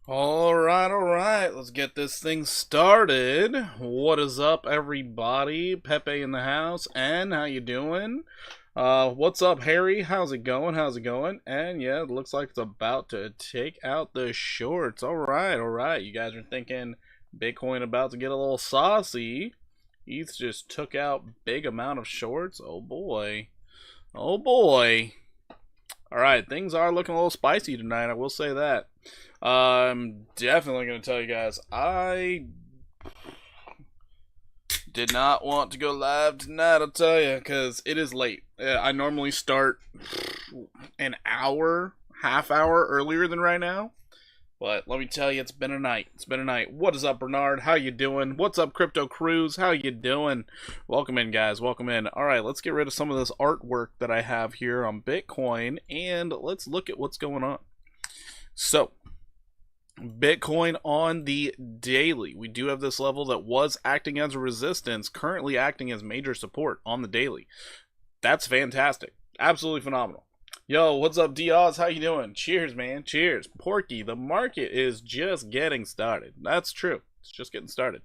All right, let's get this thing started. What is up, everybody? Pepe in the house, and how you doing? What's up, Harry? How's it going? How's it going? And yeah, it looks like it's about to take out the shorts. All right. You guys are thinking Bitcoin about to get a little saucy. ETH just took out big amount of shorts. Oh boy. Oh boy. All right, things are looking a little spicy tonight. I will say that. I'm definitely going to tell you guys, I did not want to go live tonight, I'll tell you, because it is late. I normally start an hour, half hour earlier than right now. But let me tell you, it's been a night. What is up, Bernard? How you doing? What's up, Crypto Cruise? How you doing? Welcome in, guys. Welcome in. All right, let's get rid of some of this artwork that I have here on Bitcoin, and let's look at what's going on. So, Bitcoin on the daily. We do have this level that was acting as a resistance, currently acting as major support on the daily. That's fantastic. Absolutely phenomenal. Yo, what's up, D-Oz? How you doing? Cheers, man. Cheers. Porky, the market is just getting started. That's true. It's just getting started.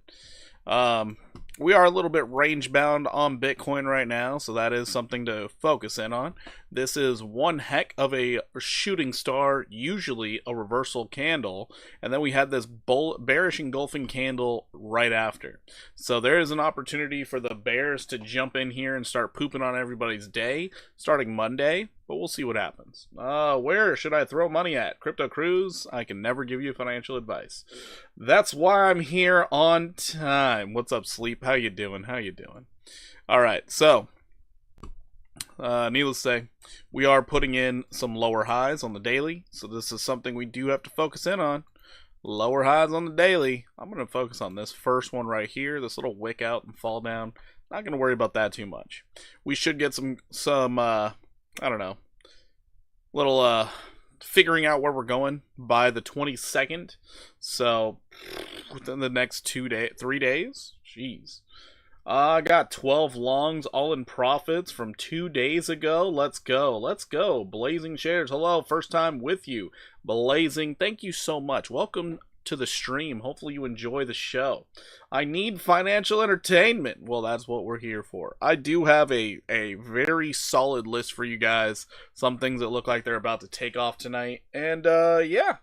We are a little bit range bound on Bitcoin right now, so that is something to focus in on. This is one heck of a shooting star, usually a reversal candle, and then we had this bearish engulfing candle right after. So there is an opportunity for the bears to jump in here and start pooping on everybody's day starting Monday, but we'll see what happens. Where should I throw money at? Crypto Cruise? I can never give you financial advice. That's why I'm here on time. What's up, Sleep? How you doing? All right, so needless to say, we are putting in some lower highs on the daily, so this is something we do have to focus in on. Lower highs on the daily. I'm going to focus on this first one right here, this little wick out and fall down. Not going to worry about that too much. We should get some I don't know, little figuring out where we're going by the 22nd. So within the next 3 days. Jeez. I got 12 longs, all in profits from 2 days ago. Let's go. Blazing shares. Hello, first time with you. Blazing, thank you so much. Welcome to the stream. Hopefully you enjoy the show. I need financial entertainment. Well, that's what we're here for. I do have a very solid list for you guys. Some things that look like they're about to take off tonight. And yeah.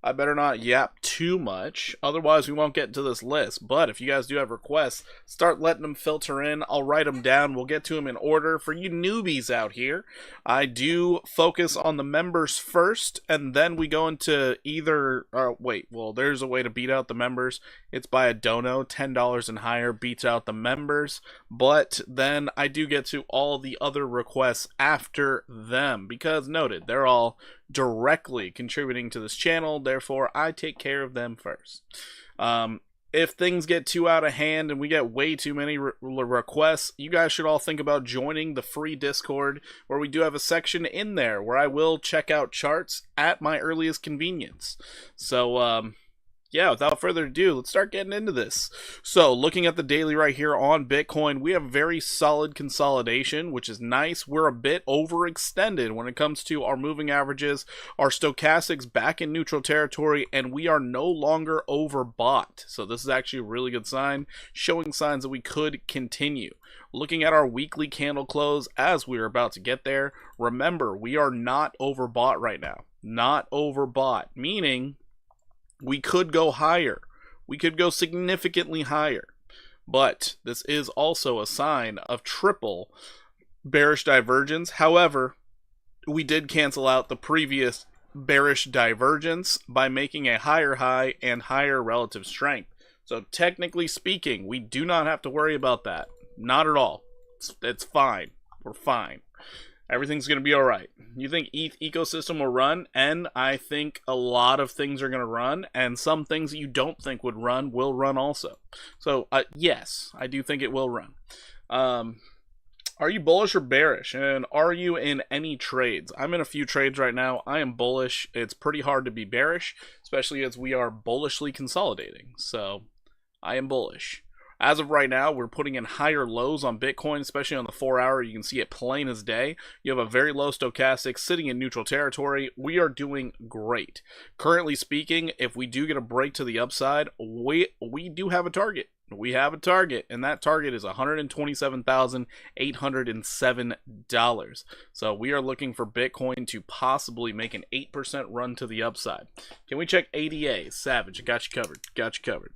I better not yap too much, otherwise we won't get into this list. But if you guys do have requests, start letting them filter in. I'll write them down. We'll get to them in order. For you newbies out here, I do focus on the members first, and then we go into either... there's a way to beat out the members. It's by a dono. $10 and higher beats out the members. But then I do get to all the other requests after them, because noted, they're all directly contributing to this channel, therefore I take care of them first. If things get too out of hand and we get way too many requests, you guys should all think about joining the free Discord, where we do have a section in there where I will check out charts at my earliest convenience. So yeah, without further ado, let's start getting into this. So, looking at the daily right here on Bitcoin, we have very solid consolidation, which is nice. We're a bit overextended when it comes to our moving averages. Our stochastics back in neutral territory, and we are no longer overbought. So, this is actually a really good sign, showing signs that we could continue. Looking at our weekly candle close as we are about to get there, remember, we are not overbought right now. Not overbought, meaning we could go higher. We could go significantly higher. But this is also a sign of triple bearish divergence. However, we did cancel out the previous bearish divergence by making a higher high and higher relative strength. So technically speaking, we do not have to worry about that. Not at all. It's fine. We're fine. Everything's going to be alright. You think ETH ecosystem will run? And I think a lot of things are going to run, and some things that you don't think would run will run also. So, yes, I do think it will run. Are you bullish or bearish? And are you in any trades? I'm in a few trades right now. I am bullish. It's pretty hard to be bearish, especially as we are bullishly consolidating. So, I am bullish. As of right now, we're putting in higher lows on Bitcoin, especially on the 4-hour. You can see it plain as day. You have a very low stochastic sitting in neutral territory. We are doing great. Currently speaking, if we do get a break to the upside, we do have a target. We have a target, and that target is $127,807. So we are looking for Bitcoin to possibly make an 8% run to the upside. Can we check ADA? Savage, got you covered. Got you covered.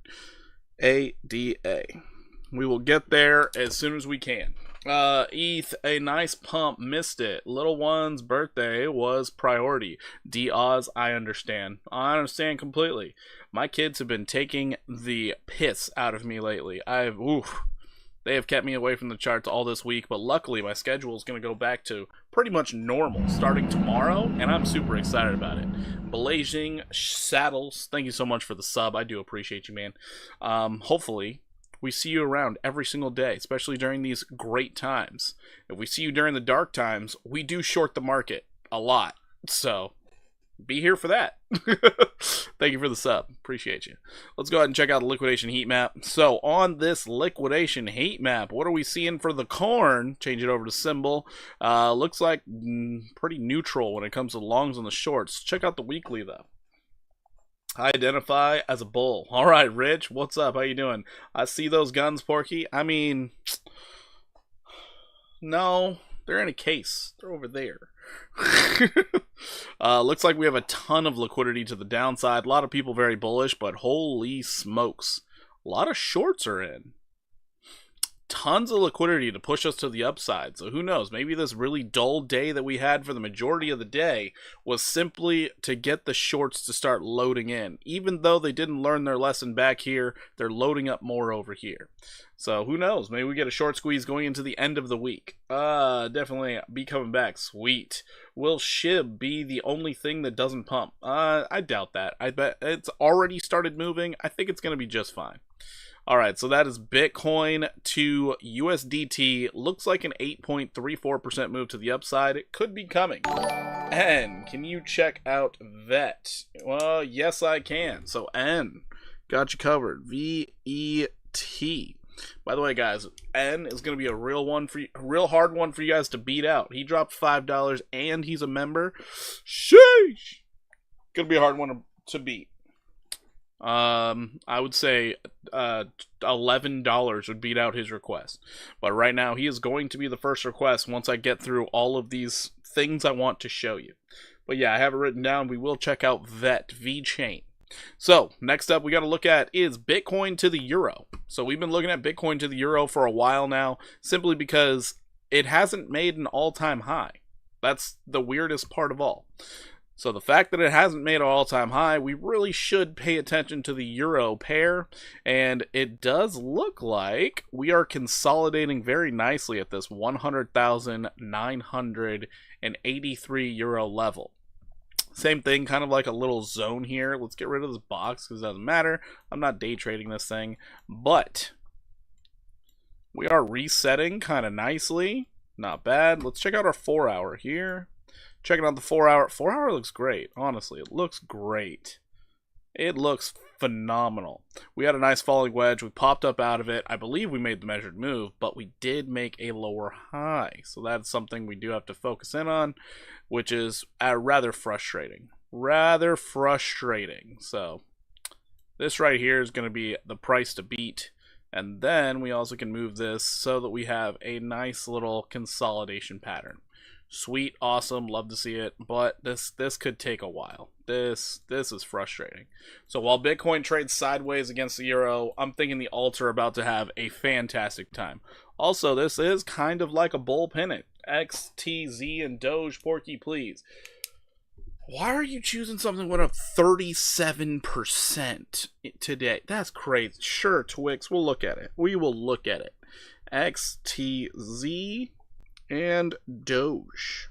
ADA. We will get there as soon as we can. ETH, a nice pump, missed it. Little one's birthday was priority. D-Oz, I understand. I understand completely. My kids have been taking the piss out of me lately. They have kept me away from the charts all this week, but luckily my schedule is going to go back to pretty much normal starting tomorrow, and I'm super excited about it. Blazing Saddles, thank you so much for the sub. I do appreciate you, man. Hopefully we see you around every single day, especially during these great times. If we see you during the dark times, we do short the market a lot. So be here for that. Thank you for the sub. Appreciate you. Let's go ahead and check out the liquidation heat map. So on this liquidation heat map, what are we seeing for the corn? Change it over to symbol. Looks like pretty neutral when it comes to longs and the shorts. Check out the weekly though. I identify as a bull. All right, Rich, what's up? How you doing? I see those guns, Porky. I mean, no, they're in a case. They're over there. Looks like we have a ton of liquidity to the downside. A lot of people very bullish, but holy smokes. A lot of shorts are in. Tons of liquidity to push us to the upside. So who knows? Maybe this really dull day that we had for the majority of the day was simply to get the shorts to start loading in. Even though they didn't learn their lesson back here, they're loading up more over here. So who knows? Maybe we get a short squeeze going into the end of the week. Definitely be coming back. Sweet. Will SHIB be the only thing that doesn't pump? I doubt that. I bet it's already started moving. I think it's going to be just fine. Alright, so that is Bitcoin to USDT. Looks like an 8.34% move to the upside. It could be coming. And can you check out VET? Well, yes I can. So N, got you covered. VET. By the way, guys, N is going to be a real hard one for you guys to beat out. He dropped $5 and he's a member. Sheesh! Gonna be a hard one to beat. I would say $11 would beat out his request. But right now, he is going to be the first request once I get through all of these things I want to show you. But yeah, I have it written down. We will check out VChain. So, next up we got to look at is Bitcoin to the Euro. So we've been looking at Bitcoin to the Euro for a while now, simply because it hasn't made an all-time high. That's the weirdest part of all. So the fact that it hasn't made an all-time high, we really should pay attention to the Euro pair, and it does look like we are consolidating very nicely at this 100,983 Euro level. Same thing, kind of like a little zone here. Let's get rid of this box because it doesn't matter. I'm not day trading this thing, but we are resetting kind of nicely. Not bad. Let's check out our 4-hour here. Checking out the 4-hour. 4-hour looks great. Honestly, it looks great. It looks phenomenal. We had a nice falling wedge. We popped up out of it. I believe we made the measured move, but we did make a lower high. So that's something we do have to focus in on, which is rather frustrating. Rather frustrating. So this right here is going to be the price to beat. And then we also can move this so that we have a nice little consolidation pattern. Sweet, awesome, love to see it, but this could take a while. This is frustrating. So while Bitcoin trades sideways against the Euro, I'm thinking the alts are about to have a fantastic time. Also, this is kind of like a bull pennant. XTZ and Doge, Porky, please. Why are you choosing something with a 37% today? That's crazy. Sure, Twix, we'll look at it. We will look at it. XTZ and Doge.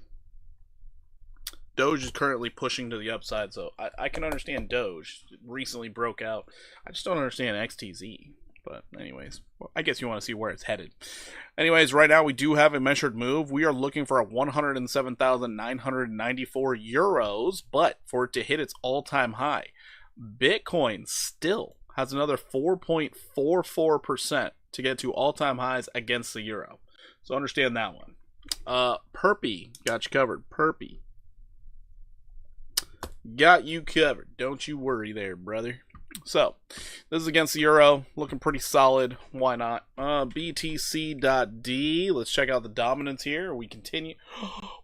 Doge is currently pushing to the upside, so I can understand Doge. It recently broke out. I just don't understand XTZ. But anyways, I guess you want to see where it's headed. Anyways, right now we do have a measured move. We are looking for a 107,994 euros, but for it to hit its all-time high, Bitcoin still has another 4.44% to get to all-time highs against the euro. So understand that one. Perpy, got you covered. Perpy. Got you covered. Don't you worry there, brother. So, this is against the euro. Looking pretty solid. Why not? BTC.D. Let's check out the dominance here. We continue.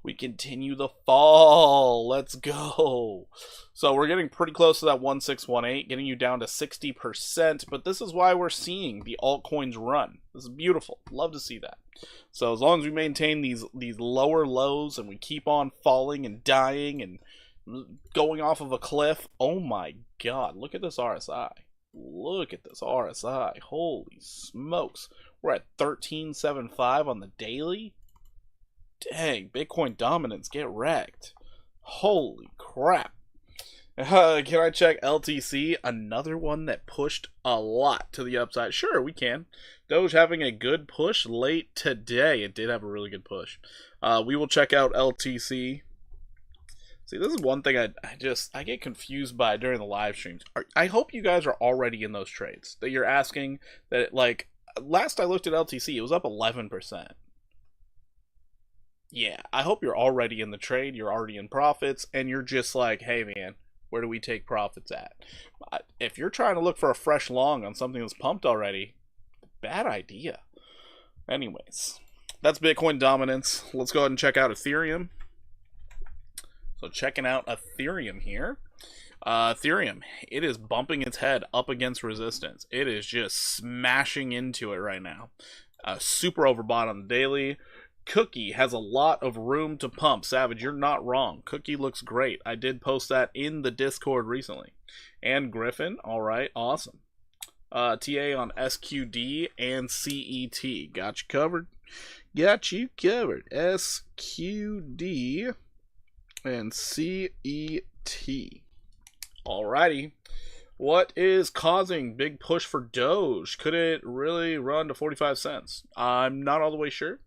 We continue the fall. Let's go. So, we're getting pretty close to that 1618, getting you down to 60%. But this is why we're seeing the altcoins run. This is beautiful. Love to see that. So, as long as we maintain these lower lows and we keep on falling and dying and going off of a cliff. Oh my god, look at this RSI. Look at this RSI. Holy smokes. We're at 13.75 on the daily. Dang, Bitcoin dominance, get wrecked. Holy crap. Can I check LTC? Another one that pushed a lot to the upside. Sure, we can. Doge having a good push late today. It did have a really good push. We will check out LTC. See, this is one thing I get confused by during the live streams. I hope you guys are already in those trades. That you're asking that, like, last I looked at LTC, it was up 11%. Yeah, I hope you're already in the trade, you're already in profits, and you're just like, hey man, where do we take profits at? If you're trying to look for a fresh long on something that's pumped already, bad idea. Anyways, that's Bitcoin dominance. Let's go ahead and check out Ethereum. So checking out Ethereum here. Ethereum, it is bumping its head up against resistance. It is just smashing into it right now. Super overbought on the daily. Cookie has a lot of room to pump. Savage, you're not wrong. Cookie looks great. I did post that in the Discord recently. And Griffin, alright, awesome. TA on SQD and CET. Got you covered. Got you covered. SQD and CET. Alrighty. What is causing big push for Doge? Could it really run to 45 cents? I'm not all the way sure.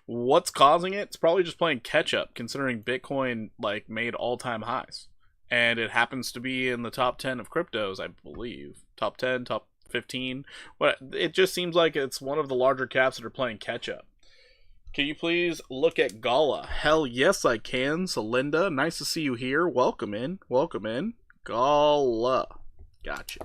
What's causing it? It's probably just playing catch up, considering Bitcoin like made all-time highs. And it happens to be in the top 10 of cryptos, I believe. Top 10, top 15. But it just seems like it's one of the larger caps that are playing catch up. Can you please look at Gala? Hell yes, I can. Celinda, nice to see you here. Welcome in. Welcome in. Gala. Gotcha.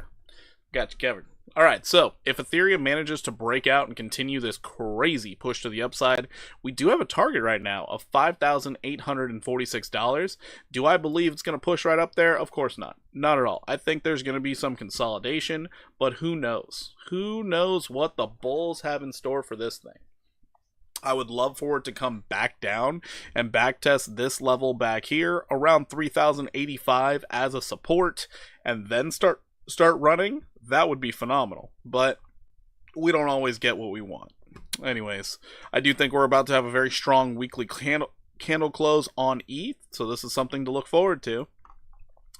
Gotcha covered. Alright, so if Ethereum manages to break out and continue this crazy push to the upside, we do have a target right now of $5,846. Do I believe it's going to push right up there? Of course not. Not at all. I think there's going to be some consolidation, but who knows? Who knows what the bulls have in store for this thing? I would love for it to come back down and backtest this level back here around 3,085 as a support and then start running. That would be phenomenal, but we don't always get what we want. Anyways, I do think we're about to have a very strong weekly candle close on ETH, so this is something to look forward to.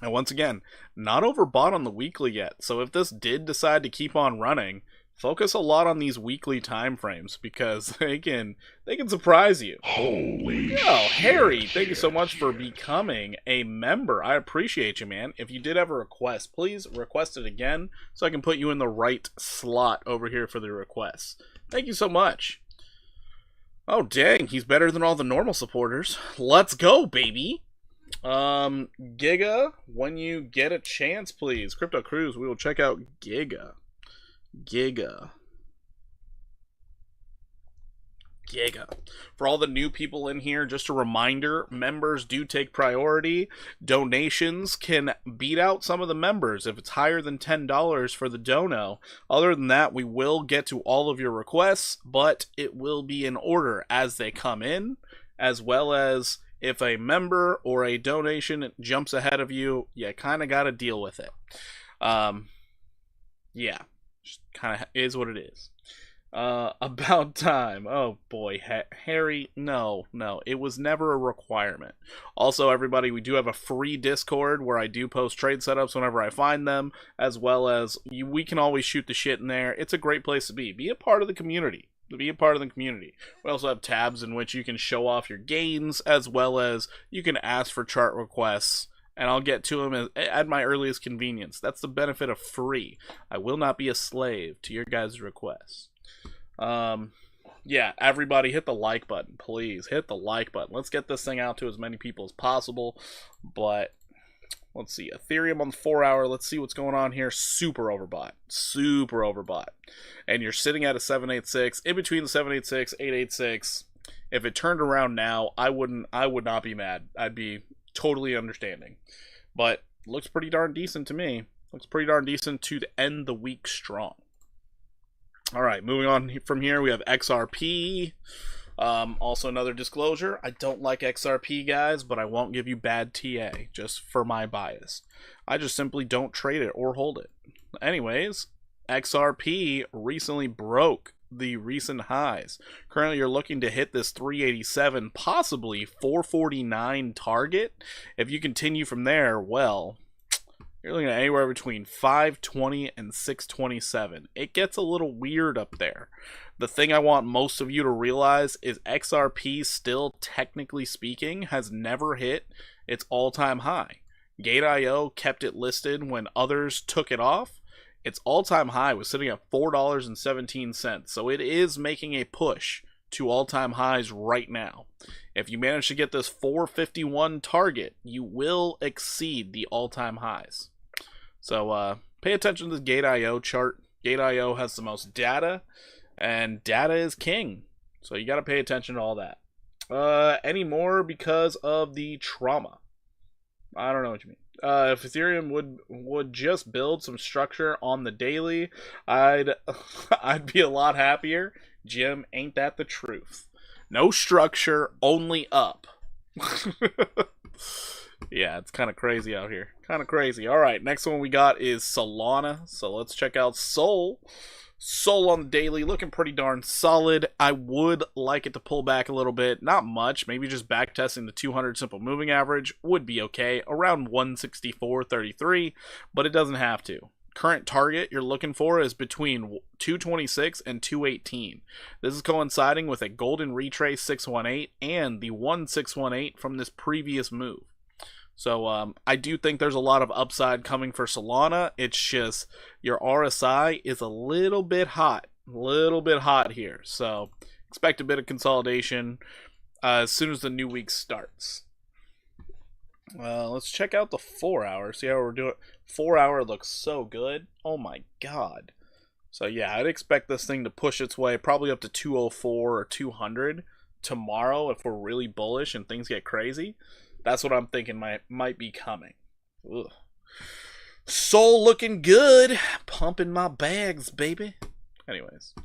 And once again, not overbought on the weekly yet, so if this did decide to keep on running, focus a lot on these weekly time frames because they can surprise you. Holy Yo, Harry, thank you so much for becoming a member. I appreciate you, man. If you did have a request, please request it again so I can put you in the right slot over here for the requests. Thank you so much. Oh, dang, he's better than all the normal supporters. Let's go, baby. Giga, when you get a chance, please. Crypto Cruise, we will check out Giga. For all the new people in here, just a reminder, members do take priority. Donations can beat out some of the members if it's higher than $10 for the dono. Other than that, we will get to all of your requests, but it will be in order as they come in, as well as if a member or a donation jumps ahead of you, you kind of got to deal with it. Yeah. Just kind of is what it is. About time. Oh boy, Harry, no, it was never a requirement. Also, everybody, we do have a free Discord where I do post trade setups whenever I find them, as well as we can always shoot the shit in there. It's a great place to be. Be a part of the community. We also have tabs in which you can show off your gains, as well as you can ask for chart requests, and I'll get to them at my earliest convenience. That's the benefit of free. I will not be a slave to your guys' requests. Yeah, everybody hit the like button, please. Hit the like button. Let's get this thing out to as many people as possible. But let's see, Ethereum on the 4-hour. Let's see what's going on here. Super overbought. Super overbought. And you're sitting at a 786, in between the 786, 886. If it turned around now, I would not be mad. I'd be totally understanding. But looks pretty darn decent to me. Looks pretty darn decent to end the week strong. All right, moving on from here, we have XRP. Also another disclosure, I don't like XRP, guys, but I won't give you bad TA just for my bias. I just simply don't trade it or hold it. Anyways, XRP recently broke the recent highs. Currently, you're looking to hit this 387, possibly 449 target. If you continue from there, well, you're looking at anywhere between 520 and 627. It gets a little weird up there. The thing I want most of you to realize is XRP still, technically speaking, has never hit its all-time high. Gateio kept it listed when others took it off. Its all-time high was sitting at $4.17, so it is making a push to all-time highs right now. If you manage to get this 451 target, you will exceed the all-time highs. So pay attention to this Gateio chart. Gateio has the most data, and data is king. So you got to pay attention to all that. Any more because of the trauma? I don't know what you mean. If Ethereum would just build some structure on the daily, I'd be a lot happier. Jim, ain't that the truth? No structure, only up. Yeah, it's kind of crazy out here. Kind of crazy. All right, next one we got is Salana. So let's check out Sol. Sol on the daily, looking pretty darn solid. I would like it to pull back a little bit. Not much. Maybe just back testing the 200 simple moving average would be okay. Around 164.33, but it doesn't have to. Current target you're looking for is between 226 and 218. This is coinciding with a golden retrace 618 and the 1618 from this previous move. So I do think there's a lot of upside coming for Salana. It's just your RSI is a little bit hot here. So expect a bit of consolidation as soon as the new week starts. Let's check out the 4-hour. See how we're doing. 4-hour looks so good. Oh my god. So yeah, I'd expect this thing to push its way probably up to 204 or 200 tomorrow if we're really bullish and things get crazy. That's what I'm thinking might be coming. Ugh. Soul looking good. Pumping my bags, baby. Anyways.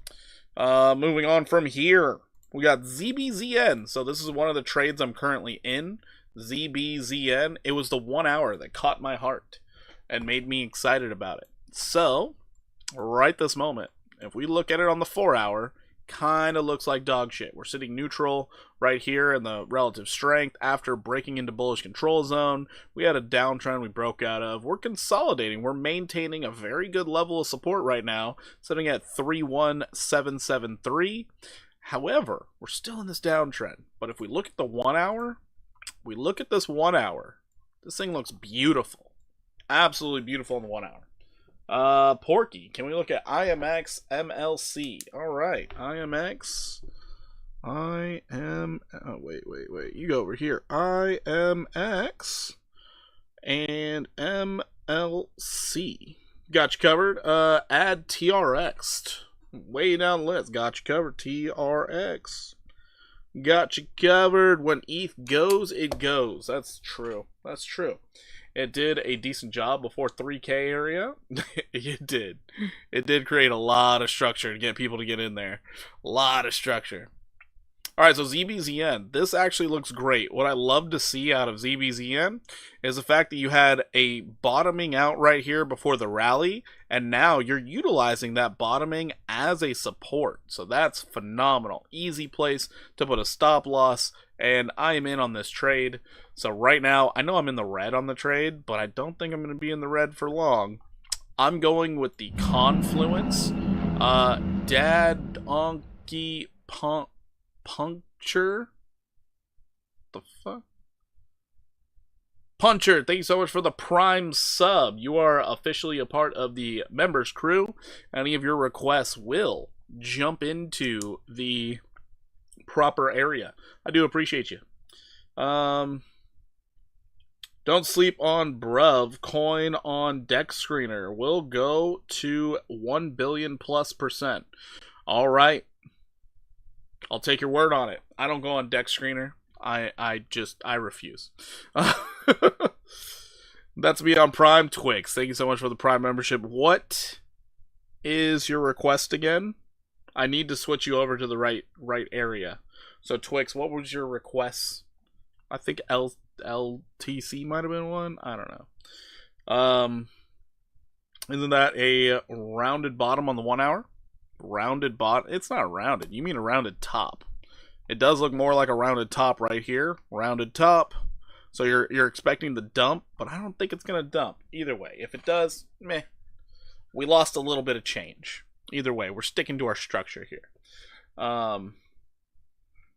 Moving on from here. We got ZBZN. So this is one of the trades I'm currently in. ZBZN. It was the 1 hour that caught my heart and made me excited about it. So, right this moment, if we look at it on the 4-hour, kind of looks like dog shit. We're sitting neutral right here in the relative strength after breaking into bullish control zone. We had a downtrend we broke out of. We're consolidating. We're maintaining a very good level of support right now, sitting at 31773. However, we're still in this downtrend. But if we look at the 1 hour, this thing looks beautiful. Absolutely beautiful in the 1 hour. Porky, can we look at IMX MLC? All right, IMX. Oh, wait. You go over here. IMX and MLC. Got you covered. Add TRX. Way down the list. Got you covered. TRX. Got you covered. When ETH goes, it goes. That's true. That's true. It did a decent job before 3K area. It did. It did create a lot of structure to get people to get in there. A lot of structure. Alright, so ZBZN. This actually looks great. What I love to see out of ZBZN is the fact that you had a bottoming out right here before the rally, and now you're utilizing that bottoming as a support. So that's phenomenal. Easy place to put a stop loss, and I am in on this trade. So right now, I know I'm in the red on the trade, but I don't think I'm going to be in the red for long. I'm going with the Confluence. Donkey Puncture? The fuck? Puncher, thank you so much for the Prime sub. You are officially a part of the members crew. Any of your requests will jump into the proper area. I do appreciate you. Don't sleep on Bruv. Coin on Dex Screener will go to 1 billion plus %. All right. I'll take your word on it. I don't go on Dex Screener. I refuse. That's me on Prime. Twix, thank you so much for the Prime membership. What is your request again? I need to switch you over to the right area. So Twix, what was your request? I think LTC might have been one. I don't know. Isn't that a rounded bottom on the 1 hour? Rounded bottom? It's not rounded. You mean a rounded top. It does look more like a rounded top right here. Rounded top. So you're expecting the dump, but I don't think it's going to dump. Either way, if it does, meh. We lost a little bit of change. Either way, we're sticking to our structure here.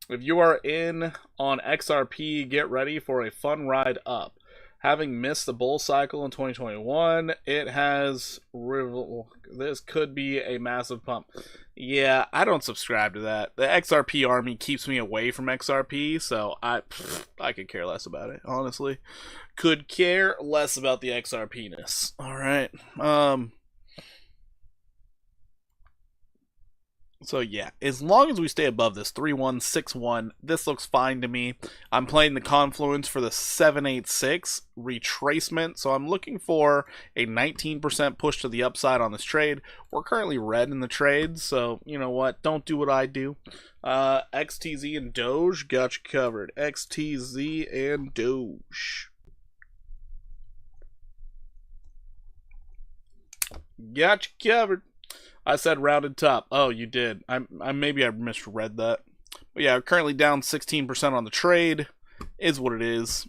If you are in on XRP, get ready for a fun ride up. Having missed the bull cycle in 2021, it has... This could be a massive pump. Yeah, I don't subscribe to that. The XRP army keeps me away from XRP, so I could care less about it, honestly. Could care less about the XRP-ness. Alright. So yeah, as long as we stay above this 3161, this looks fine to me. I'm playing the confluence for the 786 retracement, so I'm looking for a 19% push to the upside on this trade. We're currently red in the trade, so you know what? Don't do what I do. XTZ and Doge got you covered. XTZ and Doge. Got you covered. I said rounded top. Oh, you did. Maybe I misread that. But yeah, currently down 16% on the trade. Is what it is.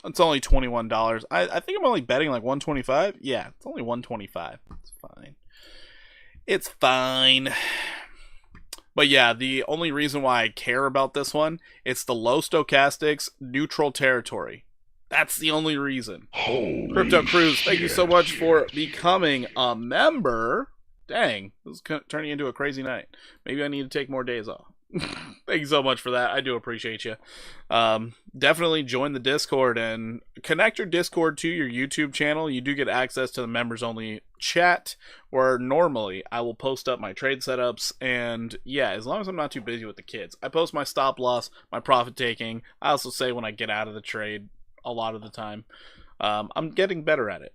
It's only $21. I think I'm only betting like 125. Yeah, it's only 125. It's fine. It's fine. But yeah, the only reason why I care about this one, it's the low stochastics, neutral territory. That's the only reason. Holy Crypto Cruise, shit. thank you so much for becoming a member. Dang, this is turning into a crazy night. Maybe I need to take more days off. Thank you so much for that. I do appreciate you. Definitely join the Discord and connect your Discord to your YouTube channel. You do get access to the members-only chat, where normally I will post up my trade setups. And yeah, as long as I'm not too busy with the kids, I post my stop loss, my profit taking. I also say when I get out of the trade a lot of the time. I'm getting better at it.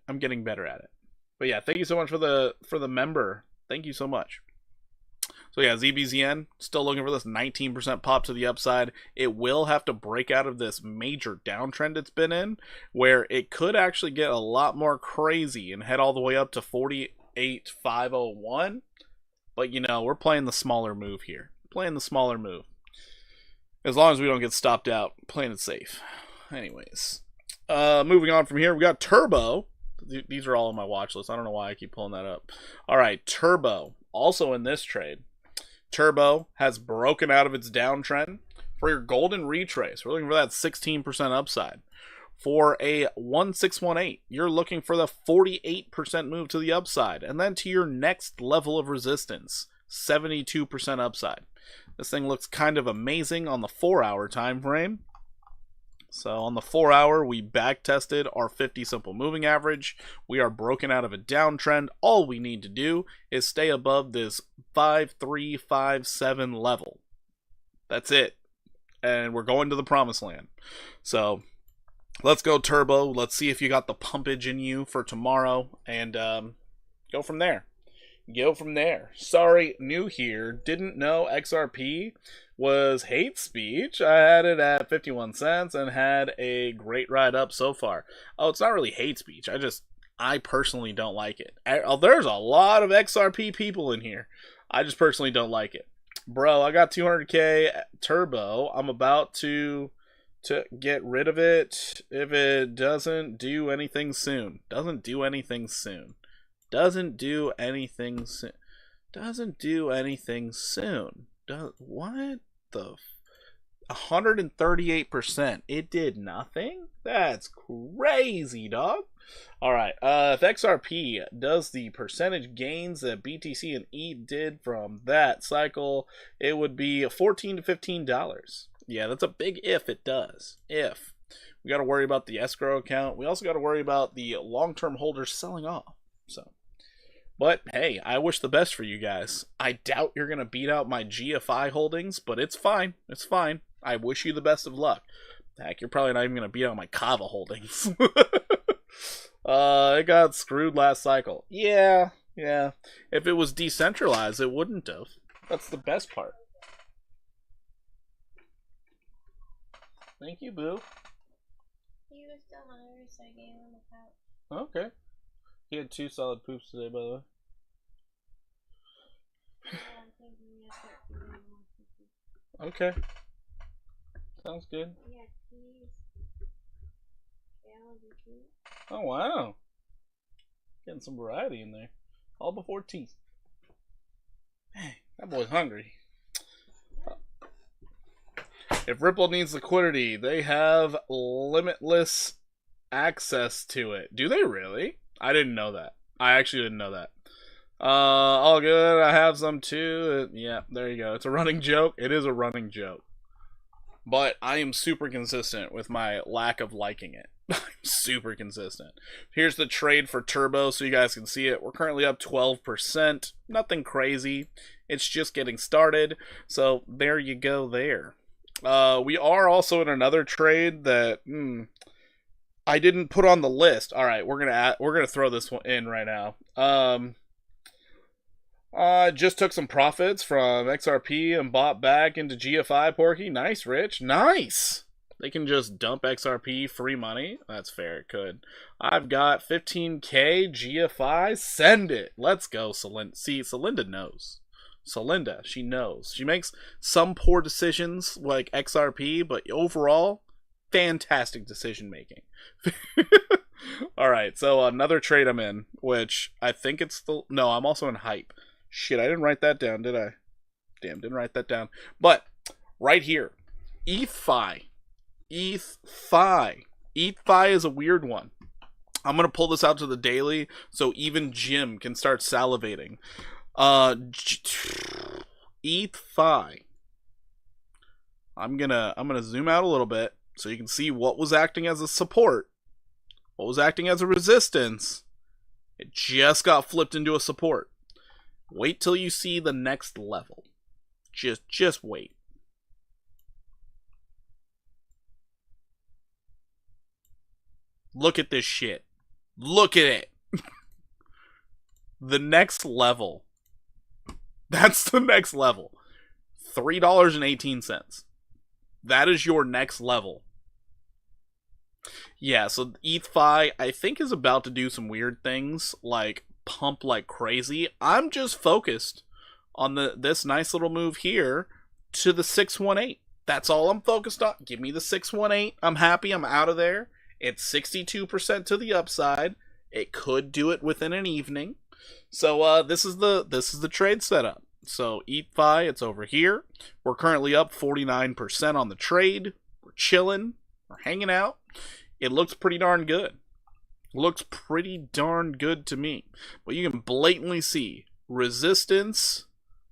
But yeah, thank you so much for the member. Thank you so much. So yeah, ZBZN, still looking for this 19% pop to the upside. It will have to break out of this major downtrend it's been in, where it could actually get a lot more crazy and head all the way up to 48,501. But you know, we're playing the smaller move here. As long as we don't get stopped out, playing it safe. Anyways, moving on from here, we got Turbo. These are all on my watch list. I don't know why I keep pulling that up. All right, Turbo, also in this trade. Turbo has broken out of its downtrend. For your golden retrace, we're looking for that 16% upside. For a 1618, you're looking for the 48% move to the upside. And then to your next level of resistance, 72% upside. This thing looks kind of amazing on the 4-hour time frame. So on the 4-hour, we back tested our 50 simple moving average. We are broken out of a downtrend. All we need to do is stay above this 5357 level. That's it. And we're going to the promised land. So let's go Turbo. Let's see if you got the pumpage in you for tomorrow. And go from there. Sorry, new here. Didn't know XRP was hate speech. I had it at 51 cents and had a great ride up so far. Oh, it's not really hate speech. I personally don't like it. There's a lot of XRP people in here. I just personally don't like it. Bro, I got 200k Turbo. I'm about to get rid of it if it doesn't do anything soon. What the 138%? It did nothing? That's crazy, dog. Alright, if XRP does the percentage gains that BTC and ETH did from that cycle, it would be $14 to $15. Yeah, that's a big if it does. If. We got to worry about the escrow account. We also got to worry about the long-term holders selling off. So, but hey, I wish the best for you guys. I doubt you're going to beat out my GFI holdings, but it's fine. It's fine. I wish you the best of luck. Heck, you're probably not even going to beat out my Kava holdings. It got screwed last cycle. Yeah. If it was decentralized, it wouldn't have. That's the best part. Thank you, Boo. He was still hungry, so I gave him a pouch. Okay. He had 2 solid poops today, by the way. Okay. Sounds good. Yeah, cheese. Oh, wow. Getting some variety in there. All before tea. Hey, that boy's hungry. If Ripple needs liquidity, they have limitless access to it. Do they really? I didn't know that. I actually didn't know that. All good. I have some too. Yeah, there you go. It's a running joke. It is a running joke. But I am super consistent with my lack of liking it. I'm super consistent. Here's the trade for Turbo so you guys can see it. We're currently up 12%. Nothing crazy. It's just getting started. So there you go there. We are also in another trade that I didn't put on the list. All right, we're gonna throw this one in right now. Just took some profits from XRP and bought back into GFI, Porky. Nice, Rich. Nice. They can just dump XRP, free money. That's fair. It could. I've got 15K GFI. Send it. Let's go, Celinda. See, Celinda knows. Celinda, she knows. She makes some poor decisions like XRP, but overall, fantastic decision making. Alright, so another trade I'm in, which I think it's the... No, I'm also in Hype. Shit, I didn't write that down, did I? Damn, didn't write that down. But, right here, ETHFi. ETHFi. ETHFi is a weird one. I'm going to pull this out to the daily so even Jim can start salivating. ETHFi. I'm gonna zoom out a little bit so you can see what was acting as a support, what was acting as a resistance. It just got flipped into a support. Wait till you see the next level. Just wait. Look at this shit. Look at it. The next level. That's the next level. $3.18. That is your next level. Yeah, so ETHFi, I think, is about to do some weird things, like pump like crazy. I'm just focused on this nice little move here to the 618. That's all I'm focused on. Give me the 618. I'm happy. I'm out of there. It's 62% to the upside. It could do it within an evening. So this is the trade setup. So ETHFi, it's over here. We're currently up 49% on the trade. We're chilling. We're hanging out. It looks pretty darn good. Looks pretty darn good to me. But you can blatantly see resistance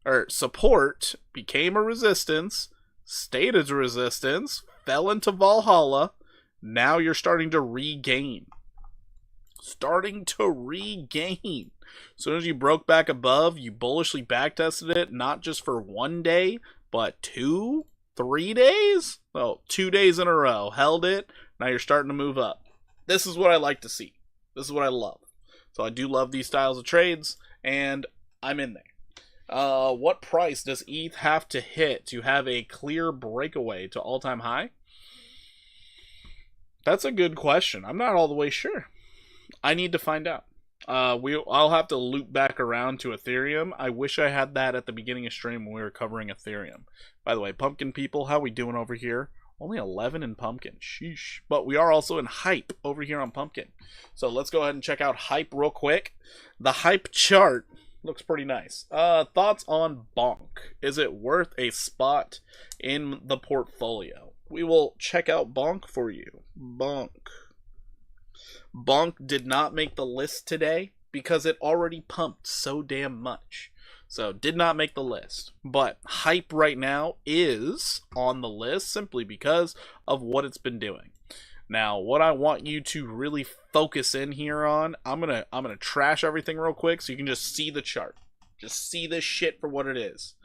or support became a resistance, stayed as a resistance, fell into Valhalla. Now you're starting to regain. Starting to regain. As soon as you broke back above, you bullishly backtested it, not just for 1 day, but 2, 3 days? Oh, 2 days in a row. Held it. Now you're starting to move up. This is what I like to see. This is what I love. So I do love these styles of trades, and I'm in there. What price does ETH have to hit to have a clear breakaway to all-time high? That's a good question. I'm not all the way sure. I need to find out. I'll have to loop back around to Ethereum. I wish I had that at the beginning of stream when we were covering Ethereum. By the way, Pumpkin people, how we doing over here? Only 11 in Pumpkin. Sheesh. But we are also in Hype over here on Pumpkin. So let's go ahead and check out Hype real quick. The Hype chart looks pretty nice. Thoughts on Bonk? Is it worth a spot in the portfolio? We will check out Bonk for you. Bonk. Bonk did not make the list today because it already pumped so damn much. So, did not make the list. But Hype right now is on the list simply because of what it's been doing. Now, what I want you to really focus in here on, I'm gonna trash everything real quick so you can just see the chart. Just see this shit for what it is.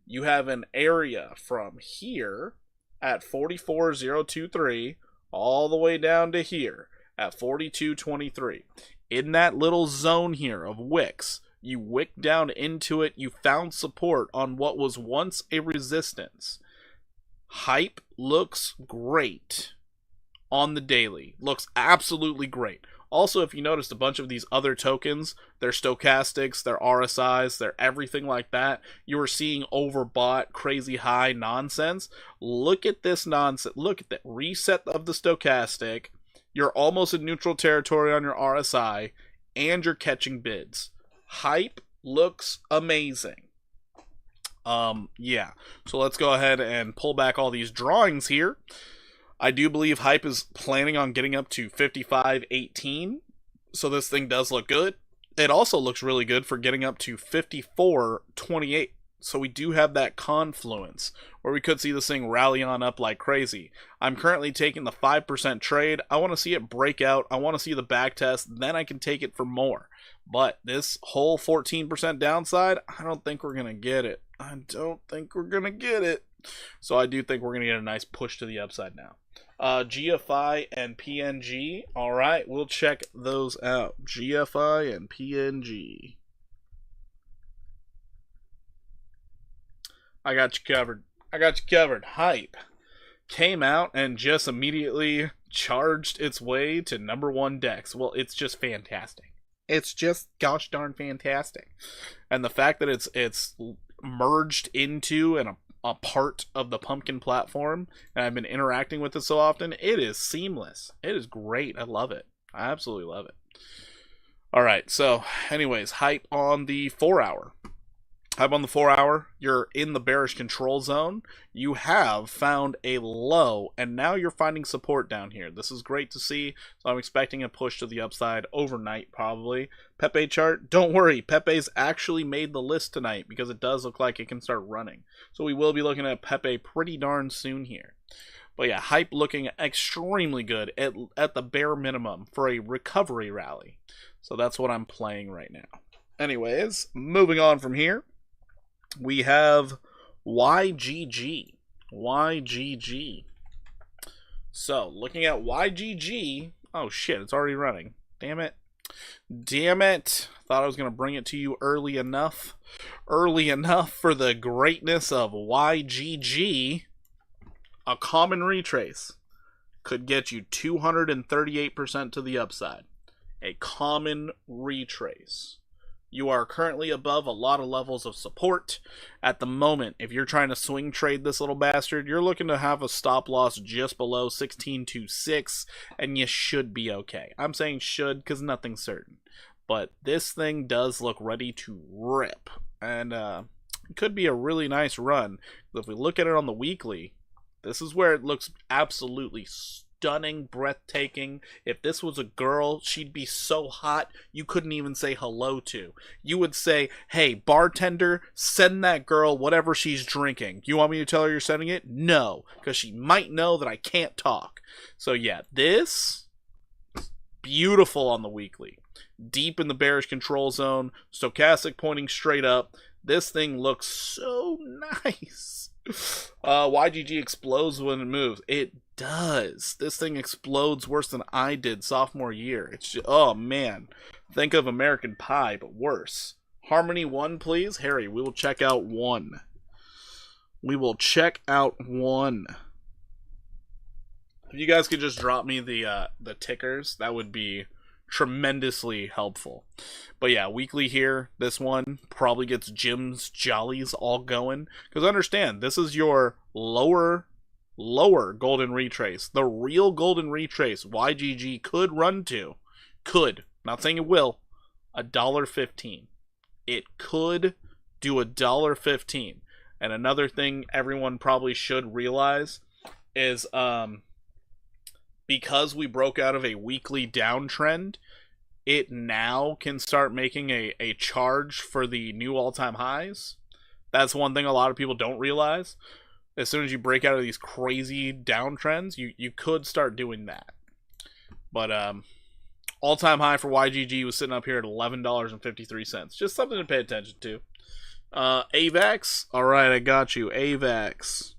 You have an area from here at 44,023 all the way down to here at 42.23. In that little zone here of wicks, you wicked down into it, you found support on what was once a resistance. Hype looks great on the daily. Looks absolutely great. Also, if you noticed, a bunch of these other tokens, their stochastics, their RSIs, their everything like that, you were seeing overbought, crazy high nonsense. Look at this nonsense. Look at that. Reset of the stochastic. You're almost in neutral territory on your RSI, and you're catching bids. Hype looks amazing. Yeah. So let's go ahead and pull back all these drawings here. I do believe Hype is planning on getting up to 55.18, so this thing does look good. It also looks really good for getting up to 54.28, so we do have that confluence where we could see this thing rally on up like crazy. I'm currently taking the 5% trade. I want to see it break out. I want to see the back test, then I can take it for more. But this whole 14% downside, I don't think we're going to get it. So I do think we're going to get a nice push to the upside now. GFI and PNG. Alright, we'll check those out. GFI and PNG. I got you covered. Hype came out and just immediately charged its way to #1 DEX. Well, it's just fantastic. It's just gosh darn fantastic. And the fact that it's merged into and a part of the Pumpkin platform, and I've been interacting with it so often, it is seamless. It is great. I love it. I absolutely love it. Alright, so anyways, Hype on the 4-hour. Hype on the 4-hour, you're in the bearish control zone. You have found a low, and now you're finding support down here. This is great to see, so I'm expecting a push to the upside overnight, probably. Pepe chart, don't worry, Pepe's actually made the list tonight, because it does look like it can start running. So we will be looking at Pepe pretty darn soon here. But yeah, Hype looking extremely good, at the bare minimum, for a recovery rally. So that's what I'm playing right now. Anyways, moving on from here. We have YGG. So, looking at YGG. Oh shit, it's already running. Damn it. Thought I was going to bring it to you early enough for the greatness of YGG. A common retrace could get you 238% to the upside. A common retrace. You are currently above a lot of levels of support. At the moment, if you're trying to swing trade this little bastard, you're looking to have a stop loss just below 16.26, and you should be okay. I'm saying should because nothing's certain. But this thing does look ready to rip. And it could be a really nice run. If we look at it on the weekly, this is where it looks absolutely stunning, breathtaking. If this was a girl, she'd be so hot you couldn't even say hello to. You would say, hey, bartender, send that girl whatever she's drinking. You want me to tell her you're sending it? No, because she might know that I can't talk. So yeah, this is beautiful on the weekly. Deep in the bearish control zone, stochastic pointing straight up. This thing looks so nice. YGG explodes when it moves. It does. This thing explodes worse than I did sophomore year. It's just, oh man. Think of American Pie, but worse. Harmony 1, please. Harry, we will check out 1. If you guys could just drop me the tickers, that would be tremendously helpful. But yeah, weekly here, this one probably gets Jim's jollies all going, because understand, this is your lower golden retrace. The real golden retrace YGG could run to, not saying it will, $1.15. It could do $1.15. And another thing everyone probably should realize is because we broke out of a weekly downtrend, it now can start making a charge for the new all-time highs. That's one thing a lot of people don't realize. As soon as you break out of these crazy downtrends, you could start doing that. But all-time high for YGG was sitting up here at $11.53. Just something to pay attention to. AVAX. All right, I got you. AVAX.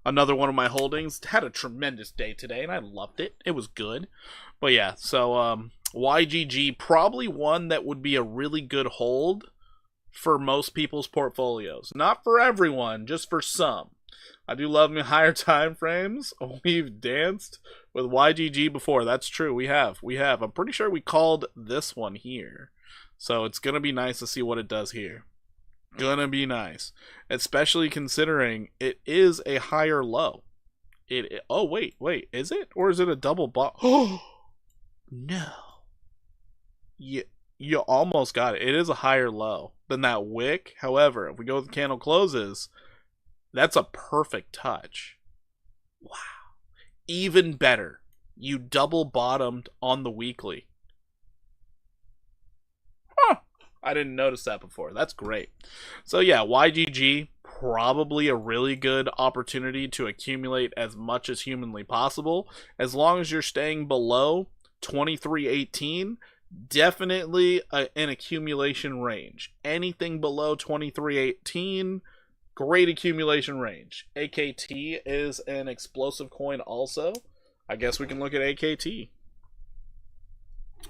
Another one of my holdings. Had a tremendous day today, and I loved it. It was good. But yeah, so YGG, probably one that would be a really good hold for most people's portfolios. Not for everyone, just for some. I do love me higher time frames. We've danced with YGG before. That's true. We have. I'm pretty sure we called this one here. So it's going to be nice to see what it does here. Gonna be nice. Especially considering it is a higher low. Oh, wait. Is it? Or is it a double bot? Oh, no. You almost got it. It is a higher low than that wick. However, if we go with the candle closes, that's a perfect touch. Wow. Even better. You double bottomed on the weekly. Huh. I didn't notice that before. That's great. So yeah, YGG, probably a really good opportunity to accumulate as much as humanly possible. As long as you're staying below 2318, definitely an accumulation range. Anything below 2318, great accumulation range. AKT is an explosive coin also. I guess we can look at AKT.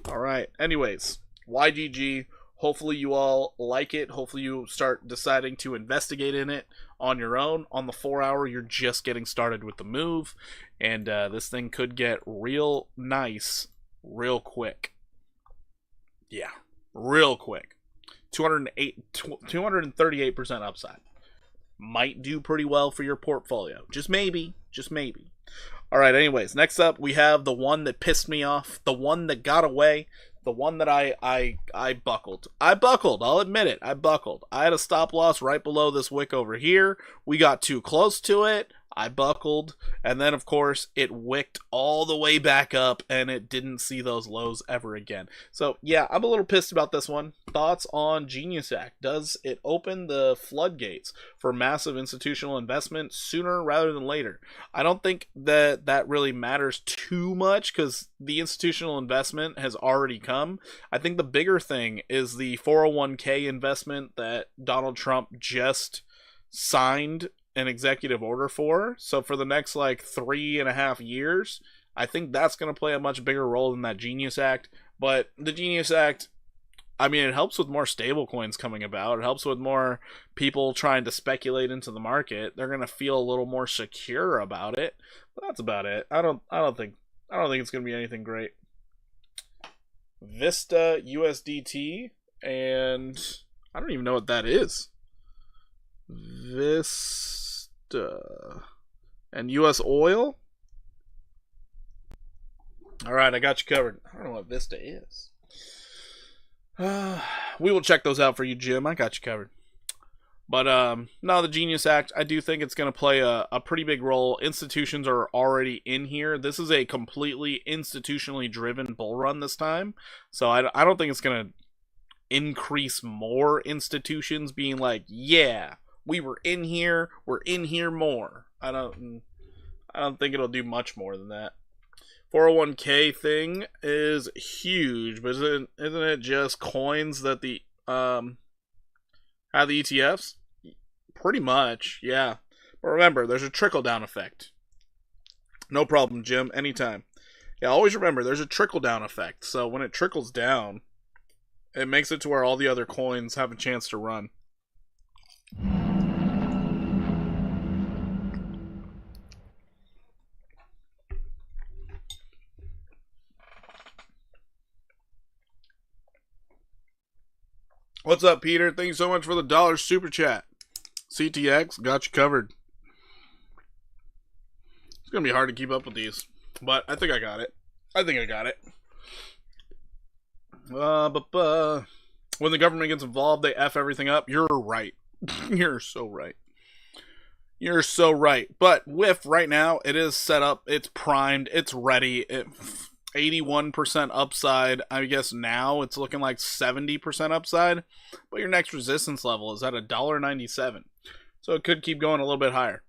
Alright, anyways, YGG, hopefully you all like it. Hopefully you start deciding to investigate in it on your own. On the 4 hour, you're just getting started with the move. And this thing could get real nice real quick. Yeah, real quick. 238% upside. Might do pretty well for your portfolio. Just maybe. Alright, anyways, next up we have the one that pissed me off. The one that got away. The one that I buckled. I'll admit it. I buckled. I had a stop loss right below this wick over here. We got too close to it. I buckled. And then, of course, it wicked all the way back up, and it didn't see those lows ever again. So, yeah, I'm a little pissed about this one. Thoughts on Genius Act? Does it open the floodgates for massive institutional investment sooner rather than later? I don't think that really matters too much because the institutional investment has already come. I think the bigger thing is the 401k investment that Donald Trump just signed an executive order for. So for the next 3.5 years, I think that's going to play a much bigger role than that Genius Act. But the Genius Act, I mean, it helps with more stable coins coming about. It helps with more people trying to speculate into the market. They're going to feel a little more secure about it. But that's about it. I don't think it's going to be anything great. Vista USDT, and I don't even know what that is. Vista and US oil. Alright, I got you covered. I don't know what Vista is. We will check those out for you, Jim. I got you covered. But no, the Genius Act, I do think it's going to play a pretty big role. Institutions are already in here. This is a completely institutionally driven bull run this time. So I don't think it's going to increase more institutions being like, yeah, we were in here, we're in here more. I don't think it'll do much more than that. 401k thing is huge, but isn't it just coins that the have the ETFs? Pretty much, yeah. But remember, there's a trickle-down effect. No problem, Jim. Anytime. Yeah, always remember, there's a trickle-down effect. So when it trickles down, it makes it to where all the other coins have a chance to run. What's up, Peter? Thank you so much for the $1 super chat. CTX, got you covered. It's going to be hard to keep up with these, but I think I got it. When the government gets involved, they F everything up. You're right. You're so right. You're so right. But WIF right now, it is set up, it's primed, it's ready. 81% upside. I guess now it's looking like 70% upside. But your next resistance level is at $1.97. So it could keep going a little bit higher.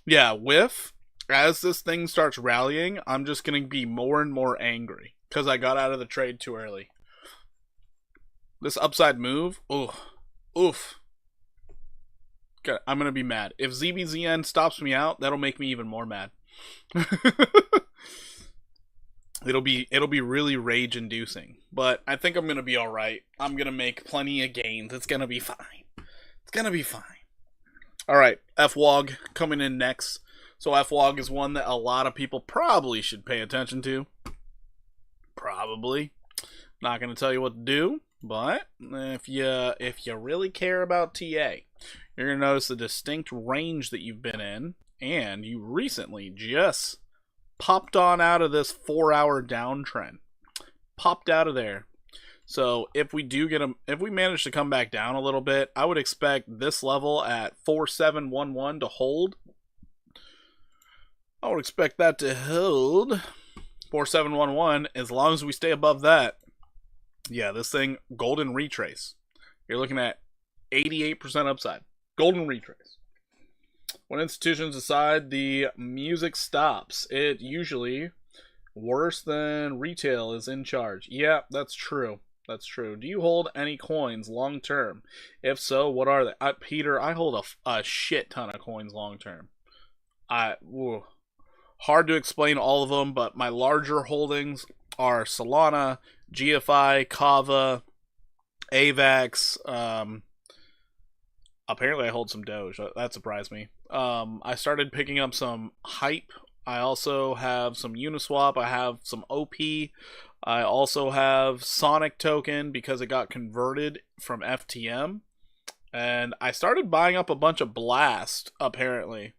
Yeah, WIF, as this thing starts rallying, I'm just going to be more and more angry. Because I got out of the trade too early. This upside move, oof. I'm going to be mad. If ZBZN stops me out, that'll make me even more mad. It'll be really rage inducing, but I think I'm going to be all right. I'm going to make plenty of gains. It's going to be fine. It's going to be fine. All right, FWOG coming in next. So FWOG is one that a lot of people probably should pay attention to. Probably. Not going to tell you what to do, but if you really care about TA, you're going to notice the distinct range that you've been in, and you recently just popped on out of this 4-hour downtrend. Popped out of there. So if we manage to come back down a little bit, I would expect this level at 4711 to hold. I would expect that to hold 4711 as long as we stay above that. Yeah, this thing, golden retrace. You're looking at 88% upside. Golden retrace. When institutions decide the music stops, it usually worse than retail is in charge. Yeah, that's true. That's true. Do you hold any coins long term? If so, what are they? Peter, I hold a shit ton of coins long term. Hard to explain all of them, but my larger holdings are Salana, GFI, Kava, AAVE. Apparently I hold some Doge. That surprised me. I started picking up some Hype. I also have some Uniswap. I have some OP. I also have Sonic token because it got converted from FTM. And I started buying up a bunch of Blast, apparently.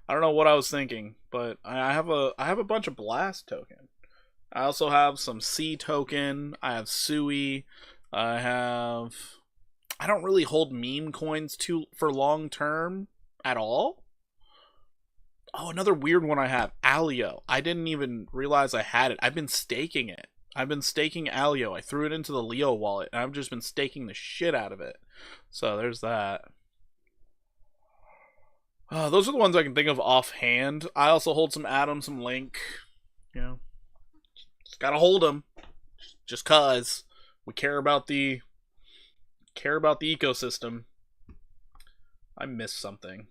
I don't know what I was thinking, but I have a bunch of Blast token. I also have some C token. I have Sui. I don't really hold meme coins for long term at all. Oh, another weird one I have, Alio. I didn't even realize I had it. I've been staking it. I've been staking Alio. I threw it into the Leo wallet, and I've just been staking the shit out of it. So there's that. Those are the ones I can think of offhand. I also hold some Atom, some Link. You know, just gotta hold them, just cause we care about the ecosystem. I missed something.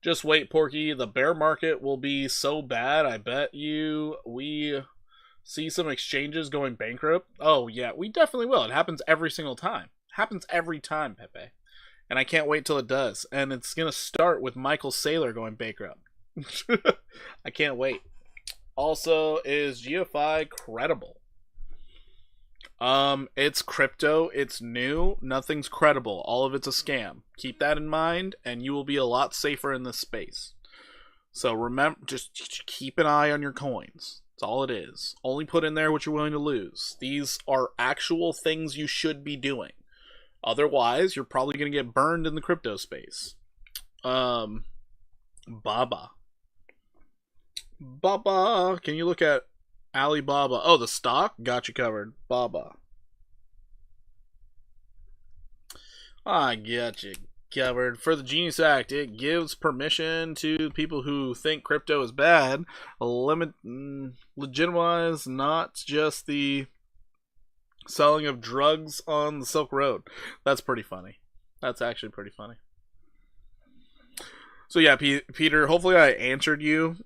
Just wait, Porky. The bear market will be so bad, I bet you we see some exchanges going bankrupt. Oh, yeah, we definitely will. It happens every single time. Happens every time, Pepe. And I can't wait till it does. And it's going to start with Michael Saylor going bankrupt. I can't wait. Also, is GFI credible? It's crypto, it's new, nothing's credible, all of it's a scam. Keep that in mind, and you will be a lot safer in this space. So remember, just keep an eye on your coins. That's all it is. Only put in there what you're willing to lose. These are actual things you should be doing. Otherwise, you're probably going to get burned in the crypto space. Baba. Can you look at Alibaba? Oh, the stock? Got you covered. Baba. I got you covered. For the Genius Act, it gives permission to people who think crypto is bad, legitimize not just the selling of drugs on the Silk Road. That's pretty funny. That's actually pretty funny. So yeah, Peter, hopefully I answered you.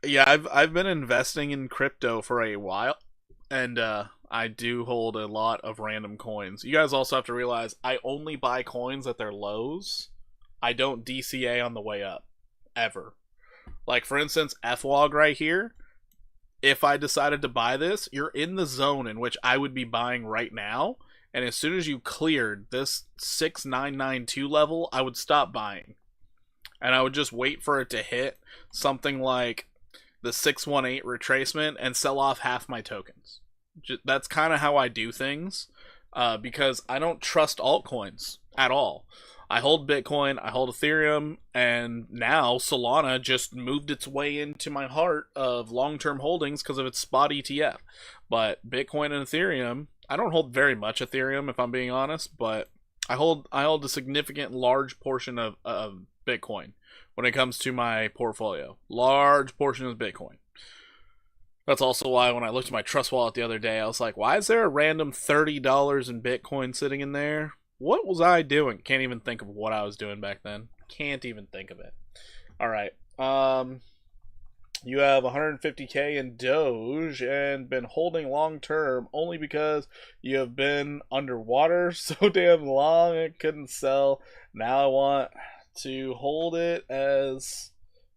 Yeah, I've been investing in crypto for a while, and I do hold a lot of random coins. You guys also have to realize I only buy coins at their lows. I don't DCA on the way up, ever. Like, for instance, FWOG right here, if I decided to buy this, you're in the zone in which I would be buying right now, and as soon as you cleared this 6992 level, I would stop buying. And I would just wait for it to hit something like the 618 retracement and sell off half my tokens. That's kind of how I do things, because I don't trust altcoins at all. I hold Bitcoin, I hold Ethereum, and now Salana just moved its way into my heart of long-term holdings because of its spot ETF. But Bitcoin and Ethereum, I don't hold very much Ethereum if I'm being honest, but I hold a significant large portion of Bitcoin when it comes to my portfolio. Large portion of Bitcoin. That's also why when I looked at my Trust Wallet the other day, I was like, why is there a random $30 in Bitcoin sitting in there? What was I doing? Can't even think of what I was doing back then. Can't even think of it. All right. You have 150K in Doge and been holding long term only because you have been underwater so damn long it couldn't sell. Now I want to hold it as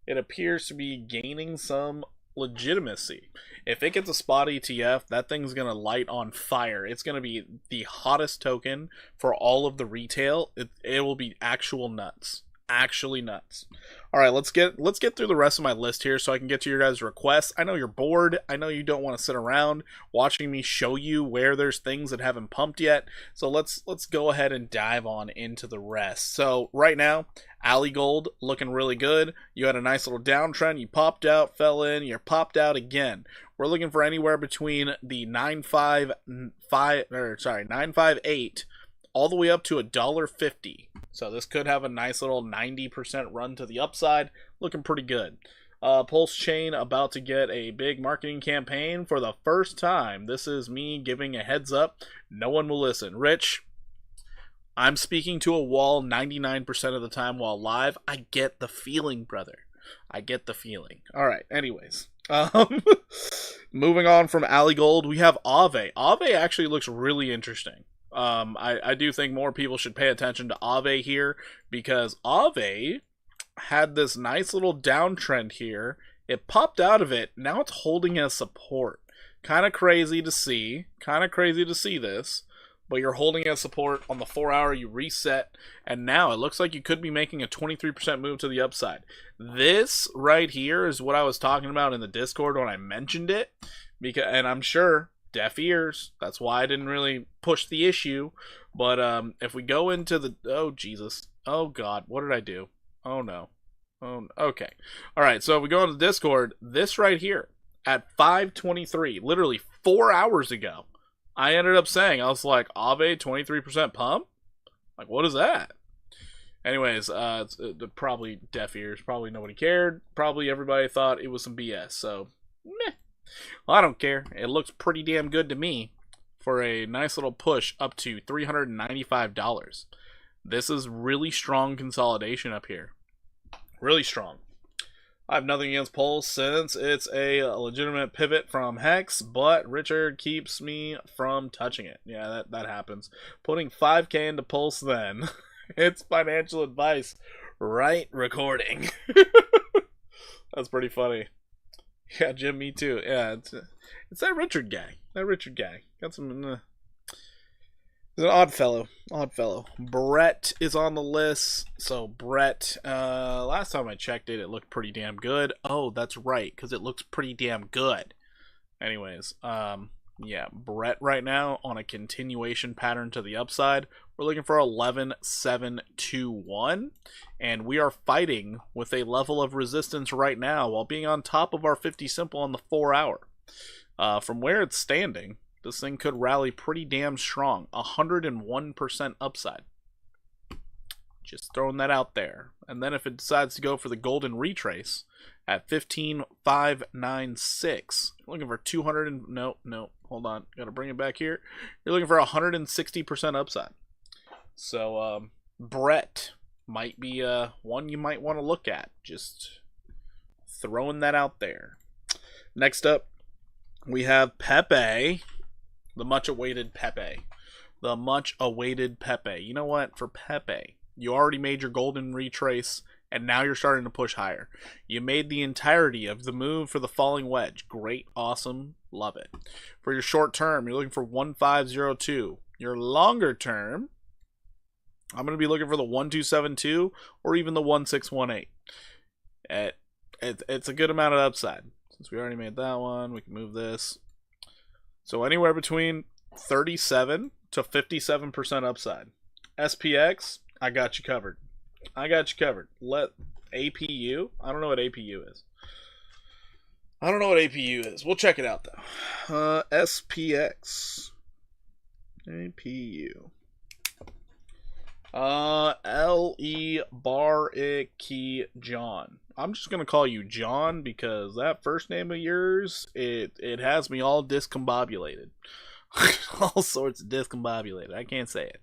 it appears to be gaining some legitimacy. If it gets a spot ETF, that thing's gonna light on fire. It's gonna be the hottest token for all of the retail. It will be actual nuts. Actually nuts. All right, let's get through the rest of my list here so I can get to your guys' requests. I know you're bored. I know you don't want to sit around watching me show you where there's things that haven't pumped yet. So let's go ahead and dive on into the rest. So right now, Alley Gold looking really good. You had a nice little downtrend. You popped out, fell in. You're popped out again. We're looking for anywhere between the 958 all the way up to $1.50. So this could have a nice little 90% run to the upside. Looking pretty good. Pulse Chain about to get a big marketing campaign for the first time. This is me giving a heads up. No one will listen. Rich, I'm speaking to a wall 99% of the time while live. I get the feeling, brother. I get the feeling. All right, anyways. Moving on from Alley Gold, we have AAVE. AAVE actually looks really interesting. I do think more people should pay attention to AAVE here because AAVE had this nice little downtrend here. It popped out of it. Now it's holding as support. Kind of crazy to see. This. But you're holding as support on the 4 hour. You reset. And now it looks like you could be making a 23% move to the upside. This right here is what I was talking about in the Discord when I mentioned it. And I'm sure deaf ears. That's why I didn't really push the issue. But if we go into the... Oh, Jesus. Oh, God. What did I do? Oh, no. Oh, okay. All right. So if we go into Discord, this right here at 5:23, literally 4 hours ago, I ended up saying, I was like, AAVE 23% pump? Like, what is that? Anyways, it's probably deaf ears. Probably nobody cared. Probably everybody thought it was some BS. So, meh. Well, I don't care. It looks pretty damn good to me for a nice little push up to $395. This is really strong consolidation up here. Really strong. I have nothing against Pulse since it's a legitimate pivot from Hex, but Richard keeps me from touching it. Yeah, that happens. Putting 5K into Pulse then. It's financial advice. Right recording. That's pretty funny. Yeah, Jim, me too. Yeah, it's that Richard guy. Got some... He's an odd fellow. Brett is on the list. So Brett, last time I checked it, it looked pretty damn good. Oh, that's right, because it looks pretty damn good. Anyways, yeah, Brett right now on a continuation pattern to the upside. We're looking for 11,721, and we are fighting with a level of resistance right now while being on top of our 50 simple on the 4 hour. From where it's standing, this thing could rally pretty damn strong. 101% upside. Just throwing that out there. And then if it decides to go for the golden retrace at 15,596, looking for 200 and... No, hold on. Gotta bring it back here. You're looking for 160% upside. So, Brett might be one you might want to look at. Just throwing that out there. Next up, we have Pepe. The much-awaited Pepe. You know what? For Pepe, you already made your golden retrace, and now you're starting to push higher. You made the entirety of the move for the falling wedge. Great, awesome, love it. For your short term, you're looking for 1502. Your longer term, I'm going to be looking for the 1272 or even the 1618. It's a good amount of upside. Since we already made that one, we can move this. So anywhere between 37 to 57% upside. SPX, I got you covered. I got you covered. Let APU. I don't know what APU is. I don't know what APU is. We'll check it out though. SPX. APU. LE Bariki John. I'm just gonna call you John because that first name of yours, it has me all discombobulated. All sorts of discombobulated. I can't say it.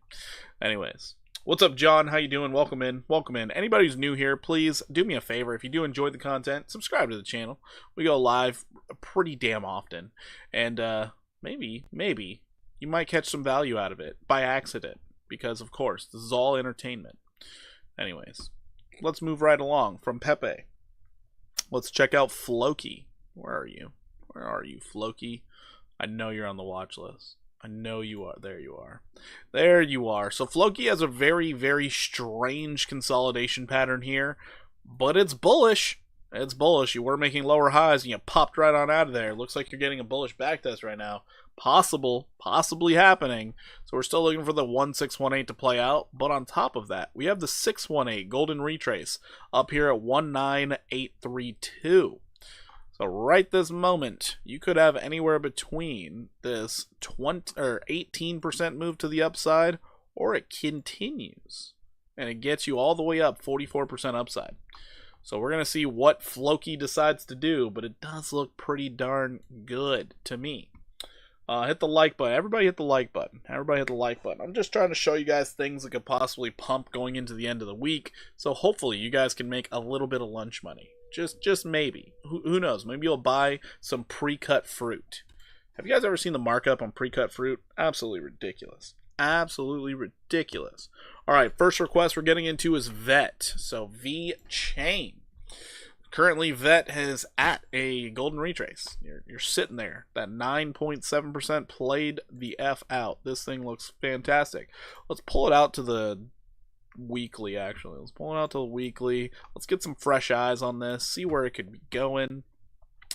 Anyways. What's up, John? How you doing? Welcome in. Welcome in. Anybody who's new here, please do me a favor. If you do enjoy the content, subscribe to the channel. We go live pretty damn often. And maybe you might catch some value out of it by accident. Because, of course, this is all entertainment. Anyways, let's move right along from Pepe. Let's check out Floki. Where are you? Where are you, Floki? I know you're on the watch list. I know you are. There you are. There you are. So Floki has a very, very strange consolidation pattern here, but it's bullish. It's bullish. You were making lower highs and you popped right on out of there. Looks like you're getting a bullish backtest right now. Possibly happening. So we're still looking for the 1618 to play out, but on top of that, we have the 618 golden retrace up here at 19832. So right this moment, you could have anywhere between this 18% move to the upside, or it continues and it gets you all the way up 44% upside. So we're gonna see what Floki decides to do, but it does look pretty darn good to me. Hit the like button. Everybody hit the like button. Everybody hit the like button. I'm just trying to show you guys things that could possibly pump going into the end of the week. So hopefully you guys can make a little bit of lunch money. Just maybe. Who knows? Maybe you'll buy some pre-cut fruit. Have you guys ever seen the markup on pre-cut fruit? Absolutely ridiculous. Absolutely ridiculous. Alright, first request we're getting into is VET. So VChain. Currently, VET is at a golden retrace. You're sitting there. That 9.7% played the F out. This thing looks fantastic. Let's pull it out to the weekly, actually. Let's pull it out to the weekly. Let's get some fresh eyes on this. See where it could be going.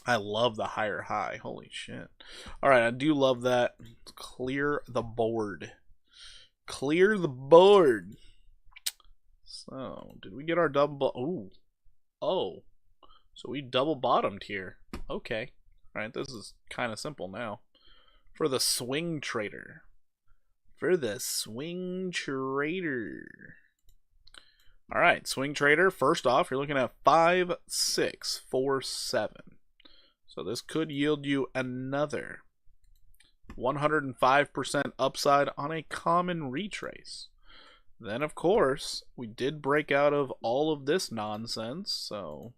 I love the higher high. Holy shit. Alright, I do love that. Let's clear the board. Clear the board. So, did we get our double... Ooh. Oh. So we double bottomed here. Okay. Alright, this is kind of simple now. For the swing trader. For the swing trader. Alright, swing trader. First off, you're looking at 5647. So this could yield you another 105% upside on a common retrace. Then, of course, we did break out of all of this nonsense. So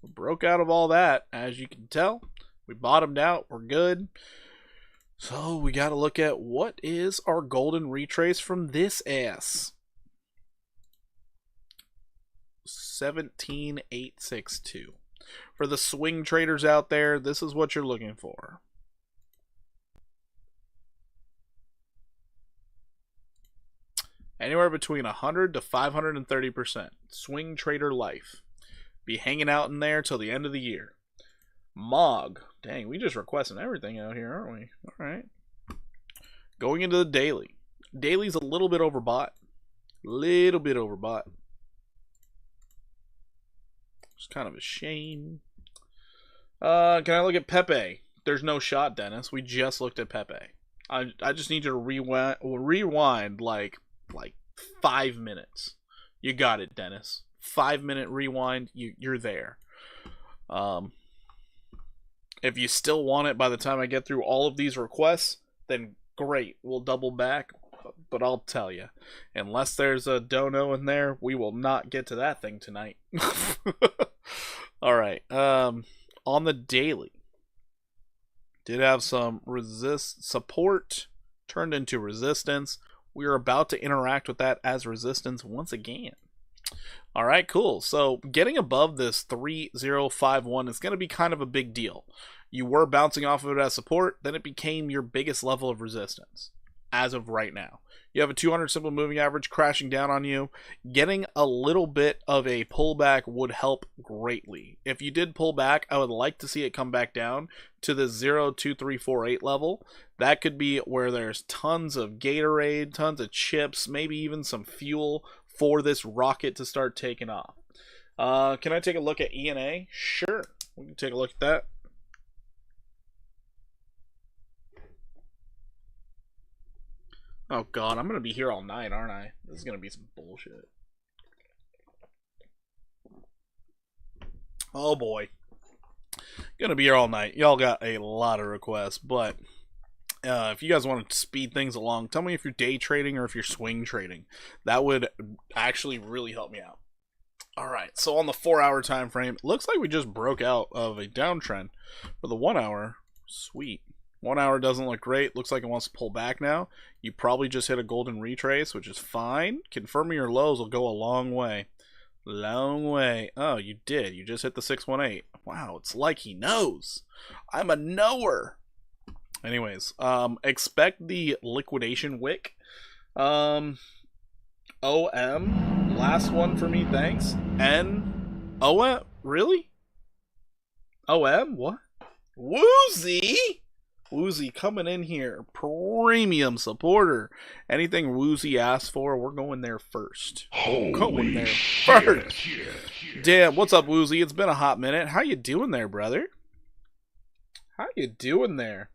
we broke out of all that, as you can tell. We bottomed out. We're good. So we got to look at what is our golden retrace from this ass. 17862. For the swing traders out there, this is what you're looking for. Anywhere between 100 to 530%. Swing trader life. Be hanging out in there till the end of the year. Mog. Dang, we just requesting everything out here, aren't we? Alright. Going into the daily. Daily's a little bit overbought. Little bit overbought. It's kind of a shame. Can I look at Pepe? There's no shot, Dennis. We just looked at Pepe. I just need you to rewind like 5 minutes. You got it, Dennis. 5-minute rewind. You're there. If you still want it by the time I get through all of these requests, then great. We'll double back. But I'll tell you, unless there's a dono in there, we will not get to that thing tonight. Alright. On the daily, did have some support turned into resistance. We are about to interact with that as resistance once again. Alright, cool. So getting above this 3051 is going to be kind of a big deal. You were bouncing off of it as support, then it became your biggest level of resistance. as of right now. You have a 200 simple moving average crashing down on you. Getting a little bit of a pullback would help greatly. If you did pull back, I would like to see it come back down to the 0.2348 level. That could be where there's tons of Gatorade, tons of chips, maybe even some fuel for this rocket to start taking off. Can I take a look at ENA? Sure. We can take a look at that. Oh god, I'm gonna be here all night, aren't I? This is gonna be some bullshit. Oh boy. Gonna be here all night. Y'all got a lot of requests, but if you guys want to speed things along, tell me if you're day trading or if you're swing trading. That would actually really help me out. Alright, so on the 4-hour time frame, it looks like we just broke out of a downtrend. For the 1 hour, sweet. 1 hour doesn't look great. Looks like it wants to pull back now. You probably just hit a golden retrace, which is fine. Confirming your lows will go a long way. Long way. Oh, you did. You just hit the 618. Wow, it's like he knows. I'm a knower. Anyways, expect the liquidation wick. OM. Last one for me, thanks. N. OM? Really? OM? What? Woozy? Woozy coming in here. Premium supporter. Anything Woozy asks for, we're going there first. Going there first. Damn, what's up, Woozy? It's been a hot minute. How you doing there, brother? How you doing there?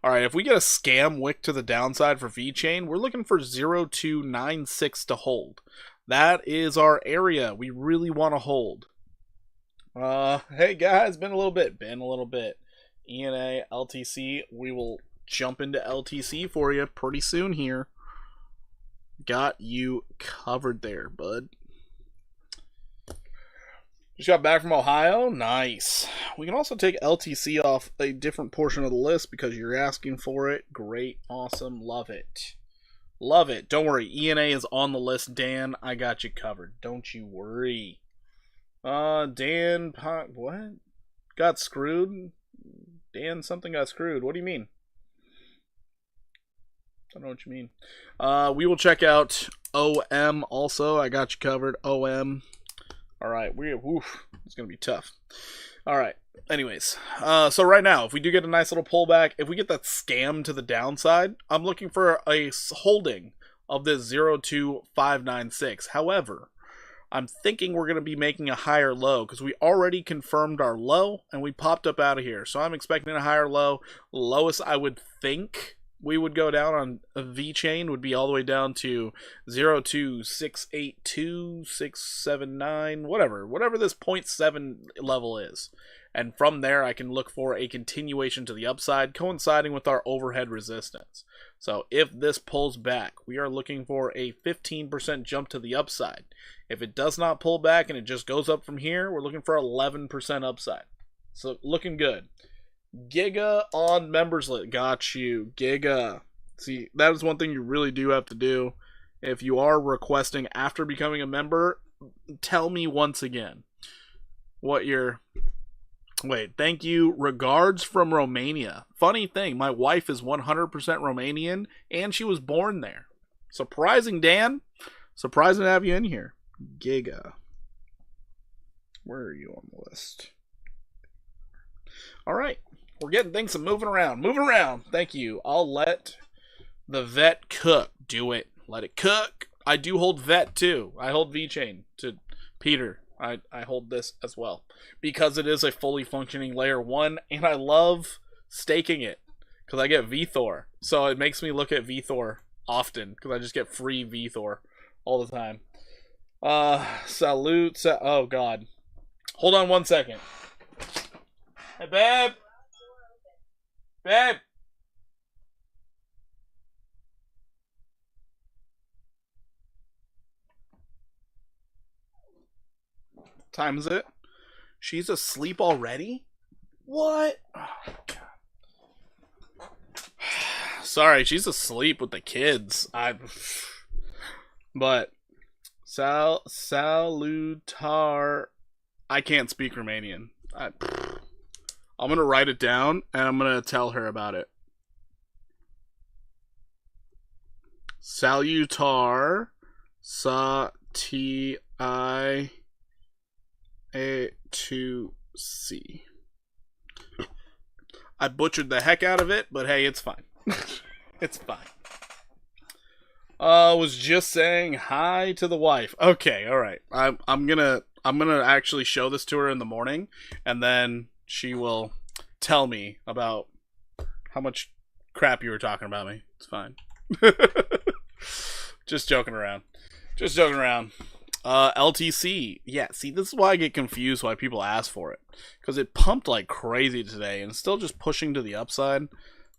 Alright, if we get a scam wick to the downside for VChain, we're looking for 0.296 to hold. That is our area we really want to hold. Hey guys, been a little bit. ENA, LTC, we will jump into LTC for you pretty soon here. Got you covered there, bud. Just got back from Ohio. Nice. We can also take LTC off a different portion of the list because you're asking for it. Great. Awesome. Love it. Love it. Don't worry. ENA is on the list, Dan. I got you covered. Don't you worry. Dan, what? Got screwed? Dan, something got screwed. What do you mean? I don't know what you mean. We will check out OM also. I got you covered. OM. Alright, it's going to be tough. Alright, anyways. So right now, if we do get a nice little pullback, if we get that scam to the downside, I'm looking for a holding of this 0.2596. However, I'm thinking we're going to be making a higher low because we already confirmed our low and we popped up out of here. So I'm expecting a higher low. Lowest I would think we would go down on a VChain would be all the way down to 0.2682, 679, whatever this 0.7 level is. And from there, I can look for a continuation to the upside, coinciding with our overhead resistance. So if this pulls back, we are looking for a 15% jump to the upside. If it does not pull back and it just goes up from here, we're looking for 11% upside. So looking good. Giga on members list. Got you. Giga. See, that is one thing you really do have to do. If you are requesting after becoming a member, tell me once again what your... Wait, thank you. Regards from Romania. Funny thing, my wife is 100% Romanian, and she was born there. Surprising, Dan. Surprising to have you in here. Giga. Where are you on the list? All right. We're getting things moving around. Moving around. Thank you. I'll let the vet cook. Do it. Let it cook. I do hold vet, too. I hold VChain to Peter. I hold this as well because it is a fully functioning layer 1 and I love staking it because I get VThor, so it makes me look at VThor often because I just get free VThor all the time. Salute. Oh god, hold on 1 second. Hey babe, babe. Time is it? She's asleep already? What? Oh, God. Sorry, she's asleep with the kids. But salutar. I can't speak Romanian. I'm gonna write it down and I'm gonna tell her about it. Salutar Sati A2C. I butchered the heck out of it, but hey, it's fine. It's fine. Was just saying hi to the wife. Okay, all right. I'm gonna actually show this to her in the morning, and then she will tell me about how much crap you were talking about me. It's fine. Just joking around. Just joking around. LTC. Yeah, see, this is why I get confused why people ask for it. Because it pumped like crazy today and it's still just pushing to the upside.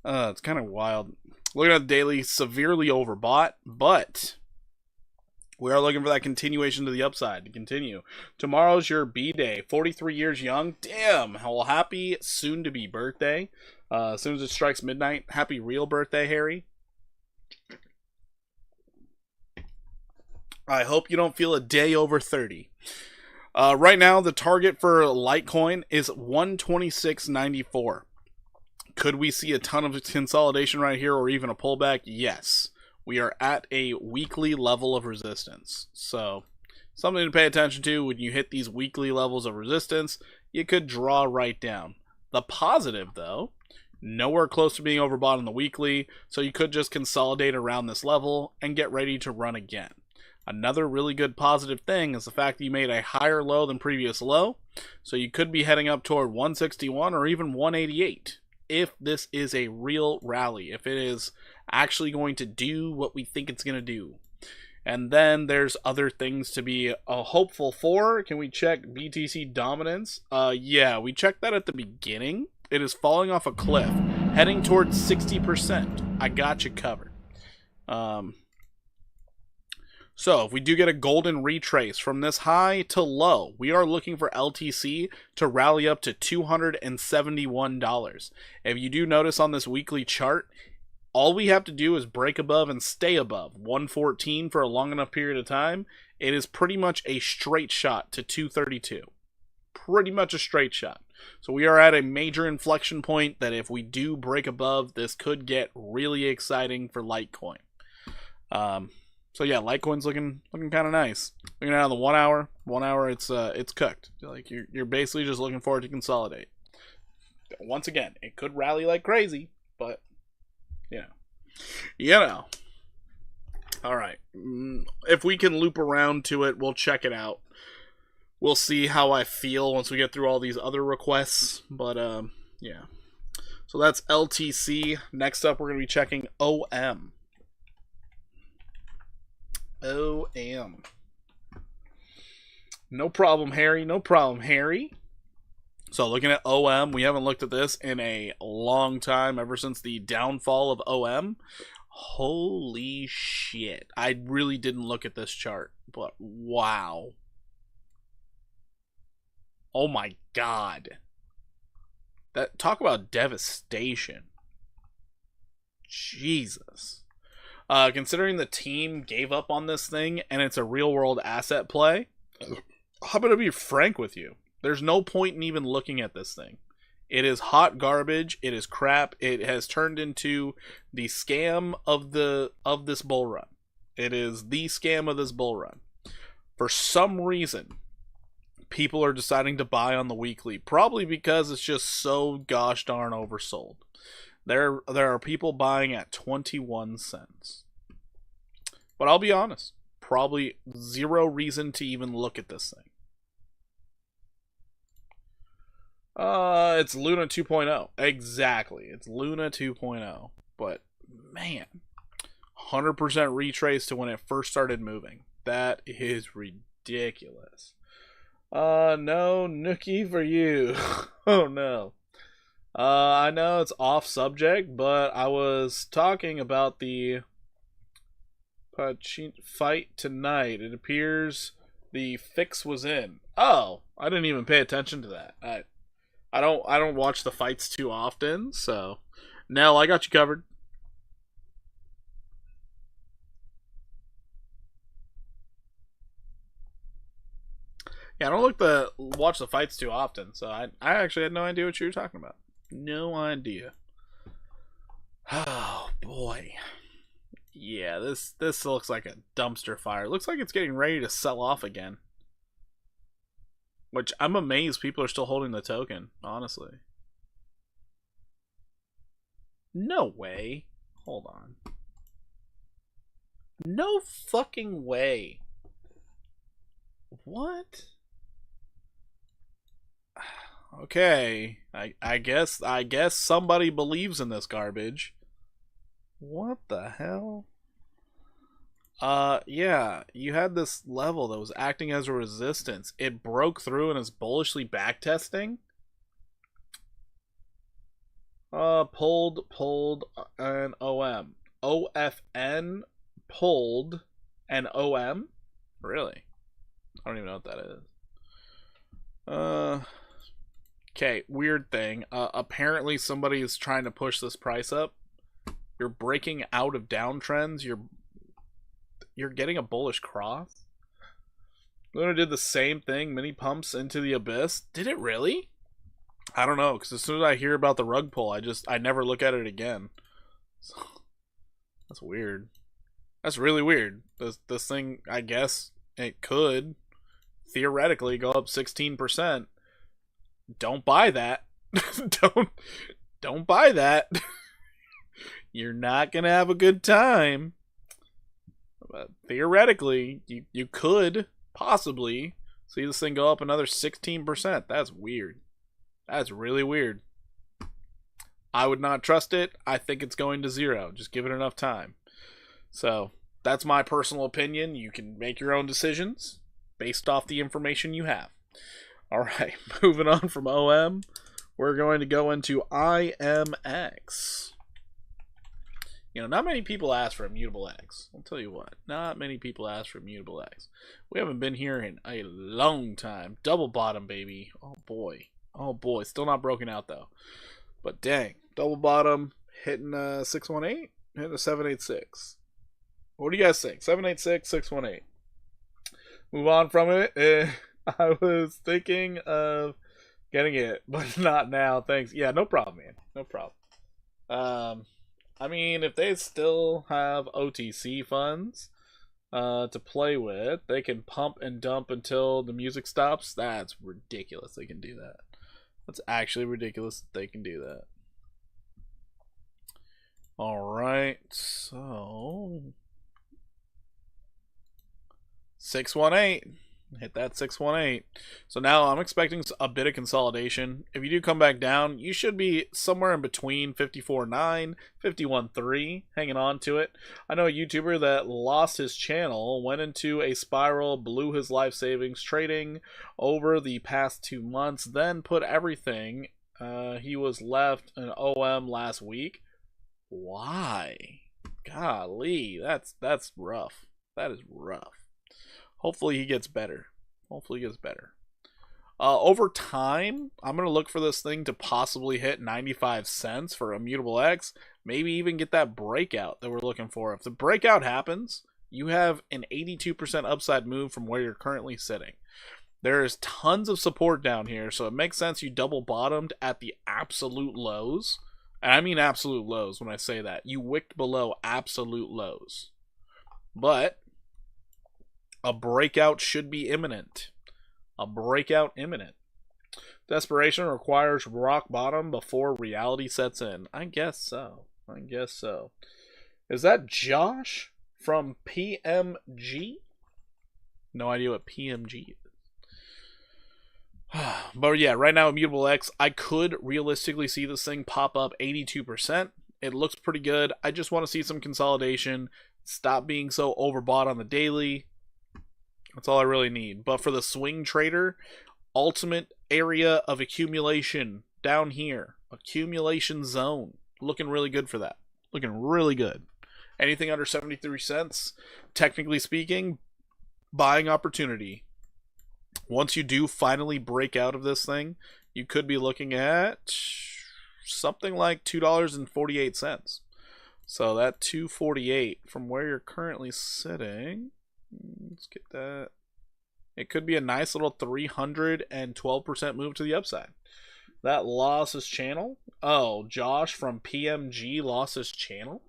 It's kind of wild. Looking at the daily, severely overbought, but we are looking for that continuation to the upside to continue. Tomorrow's your B-Day. 43 years young. Damn. Well, happy soon-to-be birthday. As soon as it strikes midnight, happy real birthday, Harry. I hope you don't feel a day over 30. Right now, the target for Litecoin is 126.94. Could we see a ton of consolidation right here or even a pullback? Yes. We are at a weekly level of resistance. So, something to pay attention to when you hit these weekly levels of resistance. You could draw right down. The positive, though, nowhere close to being overbought on the weekly, so you could just consolidate around this level and get ready to run again. Another really good positive thing is the fact that you made a higher low than previous low, so you could be heading up toward 161 or even 188 if this is a real rally, if it is actually going to do what we think it's going to do. And then there's other things to be hopeful for. Can we check BTC dominance? Yeah, we checked that at the beginning. It is falling off a cliff, heading towards 60%. I got you covered. So, if we do get a golden retrace from this high to low, we are looking for LTC to rally up to $271. If you do notice on this weekly chart, all we have to do is break above and stay above 114 for a long enough period of time. It is pretty much a straight shot to 232. Pretty much a straight shot. So we are at a major inflection point that if we do break above, this could get really exciting for Litecoin. So yeah, Litecoin's looking kind of nice. Looking at the 1 hour, it's cooked. Like you're basically just looking forward to consolidate. Once again, it could rally like crazy, but you know. All right, if we can loop around to it, we'll check it out. We'll see how I feel once we get through all these other requests. But yeah. So that's LTC. Next up, we're gonna be checking OM. OM. No problem, Harry. No problem, Harry. So looking at OM, we haven't looked at this in a long time, ever since the downfall of OM. Holy shit. I really didn't look at this chart, but wow. Oh my god. That, talk about devastation. Jesus. Considering the team gave up on this thing and it's a real world asset play, I'm going to be frank with you. There's no point in even looking at this thing. It is hot garbage. It is crap. It has turned into the scam of this bull run. It is the scam of this bull run. For some reason, people are deciding to buy on the weekly, probably because it's just so gosh darn oversold. There are people buying at 21 cents. But I'll be honest, probably zero reason to even look at this thing. It's Luna 2.0. Exactly. It's Luna 2.0. But man, 100% retrace to when it first started moving. That is ridiculous. No nookie for you. Oh no. I know it's off subject, but I was talking about the fight tonight. It appears the fix was in. Oh, I didn't even pay attention to that. I don't watch the fights too often, so Nell, I got you covered. Yeah, I don't watch the fights too often, so I actually had no idea what you were talking about. No idea. Oh boy. Yeah, this looks like a dumpster fire. It looks like it's getting ready to sell off again. Which I'm amazed people are still holding the token, honestly. No way. Hold on. No fucking way. What? Okay. I guess somebody believes in this garbage. What the hell? Yeah, you had this level that was acting as a resistance. It broke through and is bullishly backtesting. Pulled, and OM. OFN, pulled, and OM? Really? I don't even know what that is. Okay, weird thing. Apparently somebody is trying to push this price up. You're breaking out of downtrends. You're getting a bullish cross. Luna did the same thing. Mini pumps into the abyss. Did it really? I don't know, because as soon as I hear about the rug pull, I never look at it again. So, that's weird. That's really weird. This thing, I guess, it could theoretically go up 16%. Don't buy that. don't buy that. You're not gonna have a good time. But theoretically, you could possibly see this thing go up another 16%. That's weird. That's really weird. I would not trust it. I think it's going to zero. Just give it enough time. So, that's my personal opinion. You can make your own decisions based off the information you have. Alright, moving on from OM, we're going to go into IMX. You know, not many people ask for Immutable X. I'll tell you what, not many people ask for Immutable X. We haven't been here in a long time. Double bottom, baby. Oh boy. Oh boy. Still not broken out though. But dang. Double bottom, hitting 618, hitting a 786. What do you guys think? 786, 618. Move on from it. I was thinking of getting it, but not now. Thanks. Yeah, no problem, man. No problem. I mean, if they still have OTC funds to play with, they can pump and dump until the music stops. That's ridiculous. They can do that. That's actually ridiculous that they can do that. Alright, so 618. Hit that 618. So now I'm expecting a bit of consolidation. If you do come back down, you should be somewhere in between 54.9, 51.3, hanging on to it. I know a YouTuber that lost his channel, went into a spiral, blew his life savings trading over the past 2 months, then put everything. He was left in OM last week. Why? Golly, that's rough. That is rough. Hopefully he gets better. Hopefully he gets better. Over time, I'm going to look for this thing to possibly hit 95 cents for Immutable X. Maybe even get that breakout that we're looking for. If the breakout happens, you have an 82% upside move from where you're currently sitting. There is tons of support down here, so it makes sense you double bottomed at the absolute lows. And I mean absolute lows when I say that. You wicked below absolute lows. But a breakout should be imminent. A breakout imminent. Desperation requires rock bottom before reality sets in. I guess so. I guess so. Is that Josh from PMG? No idea what PMG is. But yeah, right now Immutable X, I could realistically see this thing pop up 82%. It looks pretty good. I just want to see some consolidation. Stop being so overbought on the daily. That's all I really need. But for the swing trader, ultimate area of accumulation down here. Accumulation zone. Looking really good for that. Looking really good. Anything under 73 cents, technically speaking, buying opportunity. Once you do finally break out of this thing, you could be looking at something like $2.48. So that $2.48 from where you're currently sitting, let's get that. It could be a nice little 312% move to the upside. That lost his channel. Oh, Josh from PMG lost his channel.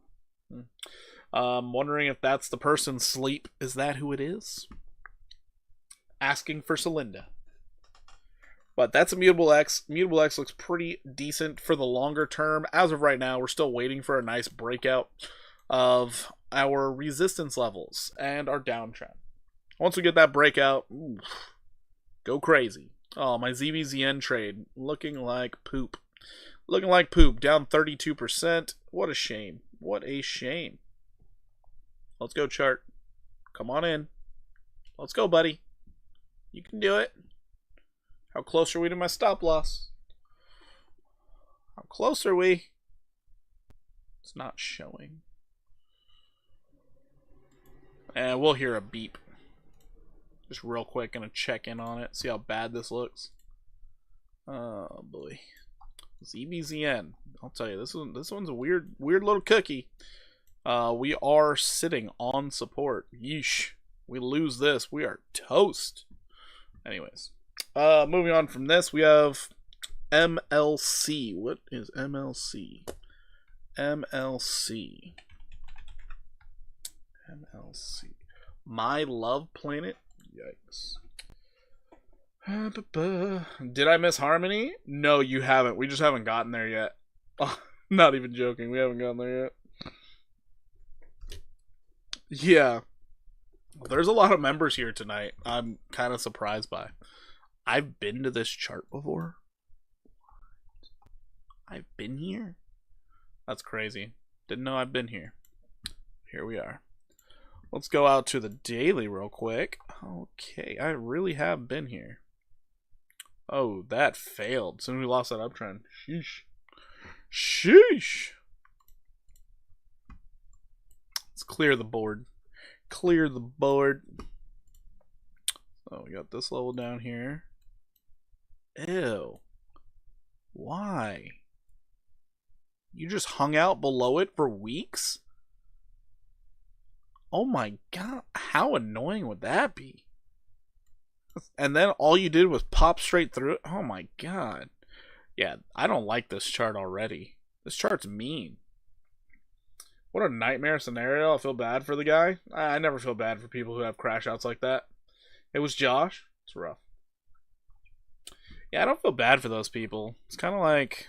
Wondering if that's the person. Sleep. Is that who it is? Asking for Celinda. But that's a Mutable X. Mutable X looks pretty decent for the longer term. As of right now, we're still waiting for a nice breakout of our resistance levels and our downtrend. Once we get that breakout, ooh, go crazy. Oh, my ZBZN trade looking like poop. Looking like poop. Down 32%. What a shame. What a shame. Let's go, chart. Come on in. Let's go, buddy. You can do it. How close are we to my stop loss? How close are we? It's not showing. And we'll hear a beep. Just real quick, gonna check in on it, see how bad this looks. Oh boy. ZBZN. I'll tell you, this one's a weird little cookie. We are sitting on support. Yeesh. We lose this, we are toast. Anyways. Moving on from this, we have MLC. What is MLC? MLC. My Love Planet. Yikes. Did I miss Harmony? No, you haven't. We just haven't gotten there yet. Oh, not even joking. We haven't gotten there yet. Yeah. There's a lot of members here tonight. I'm kind of surprised by. I've been to this chart before. I've been here? That's crazy. Didn't know I'd been here. Here we are. Let's go out to the daily real quick. Okay, I really have been here. Oh, that failed. As soon as we lost that uptrend. Sheesh. Sheesh. Let's clear the board. Clear the board. Oh, we got this level down here. Ew. Why? You just hung out below it for weeks? Oh my god, how annoying would that be? And then all you did was pop straight through it? Oh my god. Yeah, I don't like this chart already. This chart's mean. What a nightmare scenario. I feel bad for the guy. I never feel bad for people who have crash outs like that. It was Josh. It's rough. Yeah, I don't feel bad for those people. It's kind of like,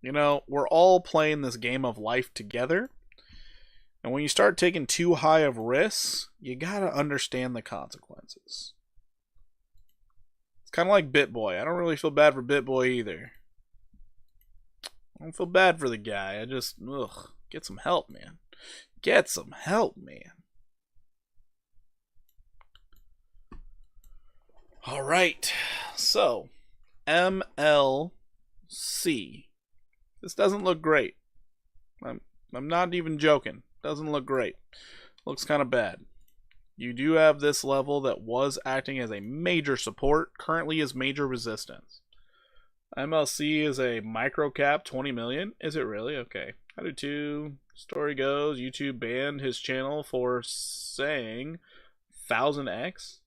you know, we're all playing this game of life together. And when you start taking too high of risks, you gotta understand the consequences. It's kind of like BitBoy. I don't really feel bad for BitBoy either. I don't feel bad for the guy. I just, ugh, get some help, man. Get some help, man. All right, so MLC. This doesn't look great. I'm not even joking. Doesn't look great. Looks kind of bad. You do have this level that was acting as a major support. Currently is major resistance. MLC is a micro cap, 20 million. Is it really? Okay. How do two? Story goes, YouTube banned his channel for saying 1000x.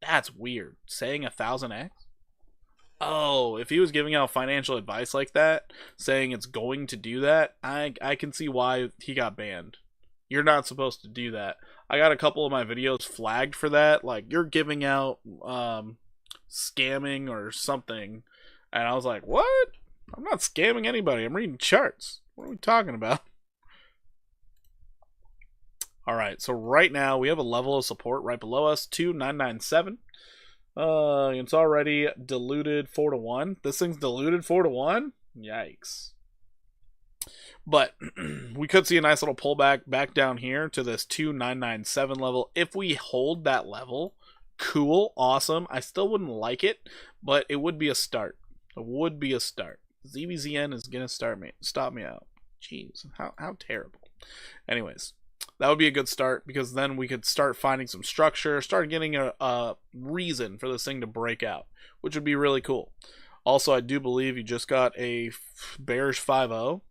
That's weird. Saying 1000x? Oh, if he was giving out financial advice like that, saying it's going to do that, I can see why he got banned. You're not supposed to do that. I got a couple of my videos flagged for that. Like, you're giving out scamming or something. And I was like, what? I'm not scamming anybody. I'm reading charts. What are we talking about? Alright, so right now we have a level of support right below us, 2997. It's already diluted 4-to-1. This thing's diluted 4-to-1? Yikes. But we could see a nice little pullback back down here to this 2997 level. If we hold that level, cool, awesome. I still wouldn't like it, but it would be a start. It would be a start. ZBZN is going to stop me out. Jeez, how terrible. Anyways, that would be a good start because then we could start finding some structure, start getting a reason for this thing to break out, which would be really cool. Also, I do believe you just got a bearish 5-0.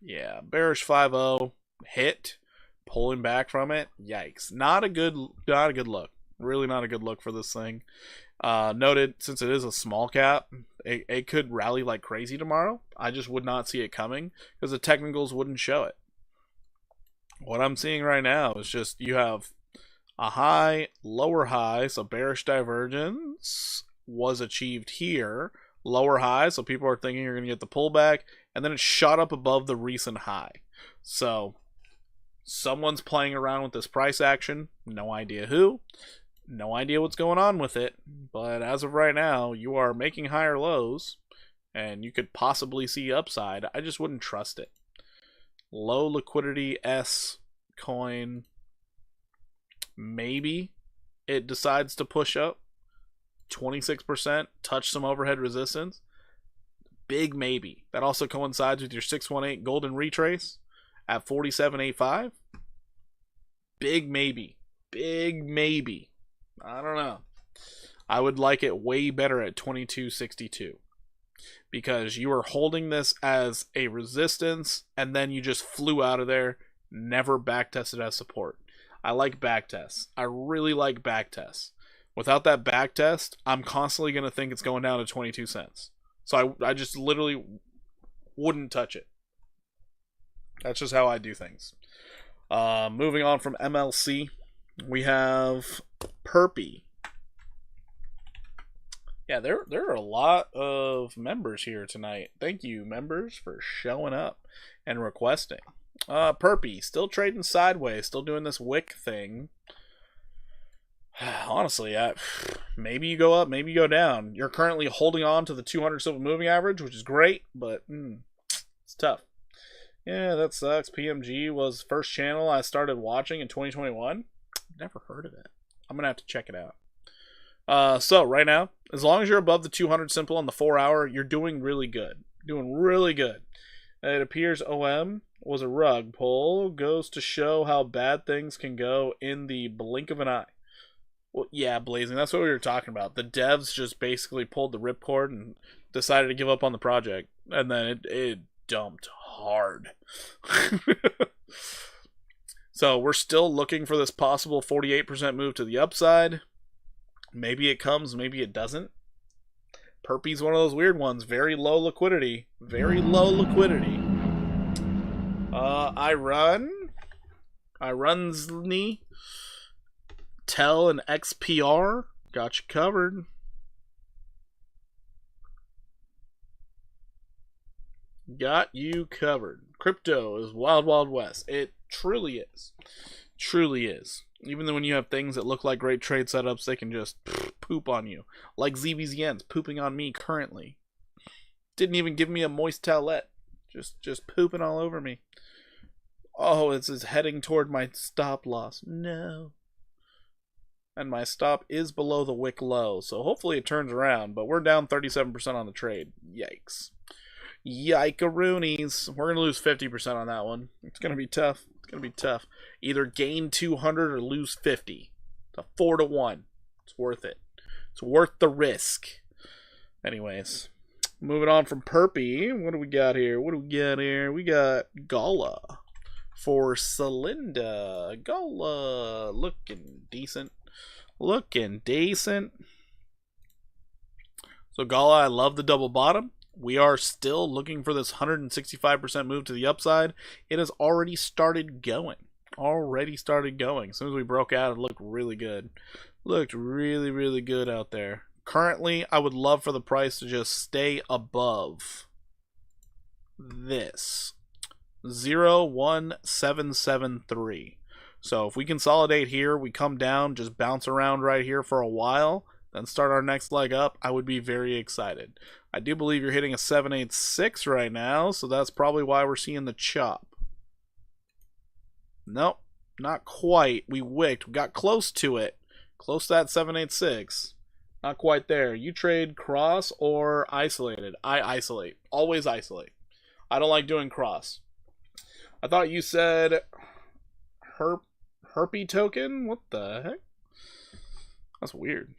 Yeah, bearish 5-0 hit, pulling back from it. Yikes. Not a good look. Really not a good look for this thing. Noted, since it is a small cap, it could rally like crazy tomorrow. I just would not see it coming because the technicals wouldn't show it. What I'm seeing right now is just you have a high, lower high, so bearish divergence was achieved here. Lower high, so people are thinking you're going to get the pullback, and then it shot up above the recent high. So someone's playing around with this price action. No idea who. No idea what's going on with it, but as of right now, you are making higher lows, and you could possibly see upside. I just wouldn't trust it. Low liquidity S coin. Maybe it decides to push up 26%, touch some overhead resistance. Big maybe. That also coincides with your 618 golden retrace at 47.85. Big maybe. Big maybe. I don't know. I would like it way better at 22.62 because you are holding this as a resistance and then you just flew out of there, never backtested as support. I like backtests. I really like backtests. Without that backtest, I'm constantly going to think it's going down to 22 cents. So I just literally wouldn't touch it. That's just how I do things. Moving on from MLC, we have Perpy. Yeah, there are a lot of members here tonight. Thank you, members, for showing up and requesting. Perpy, still trading sideways, still doing this wick thing. Honestly, maybe you go up, maybe you go down. You're currently holding on to the 200 simple moving average, which is great, but it's tough. Yeah, that sucks. PMG was first channel I started watching in 2021. Never heard of it. I'm going to have to check it out. So, right now, as long as you're above the 200 simple on the 4 hour, you're doing really good. Doing really good. It appears OM was a rug pull. Goes to show how bad things can go in the blink of an eye. Well, yeah, Blazing, that's what we were talking about. The devs just basically pulled the ripcord and decided to give up on the project. And then it dumped hard. So we're still looking for this possible 48% move to the upside. Maybe it comes, maybe it doesn't. Perpy's one of those weird ones. Very low liquidity. Very low liquidity. I runs me. Tell and XPR. Got you covered. Got you covered. Crypto is wild, wild west. It truly is. Truly is. Even though when you have things that look like great trade setups, they can just poop on you. Like ZBZN's pooping on me currently. Didn't even give me a moist towelette. Just pooping all over me. Oh, it's heading toward my stop loss. No. And my stop is below the wick low, so hopefully it turns around, but we're down 37% on the trade. Yikes. Yike-a-roonies. We're going to lose 50% on that one. It's going to be tough. It's going to be tough. Either gain 200 or lose 50. It's a 4-to-1. It's worth it. It's worth the risk. Anyways, moving on from Perpy. What do we got here? We got Gala for Celinda. Gala looking decent. So Gala, I love the double bottom. We are still looking for this 165% move to the upside. It has already started going. As soon as we broke out, it looked really good. Looked really, really good out there. Currently, I would love for the price to just stay above this. 01773. So if we consolidate here, we come down, just bounce around right here for a while, then start our next leg up, I would be very excited. I do believe you're hitting a 786 right now, so that's probably why we're seeing the chop. Nope, not quite. We wicked. We got close to it. Close to that 786. Not quite there. You trade cross or isolated? I isolate. Always isolate. I don't like doing cross. I thought you said herpy token? What the heck? That's weird.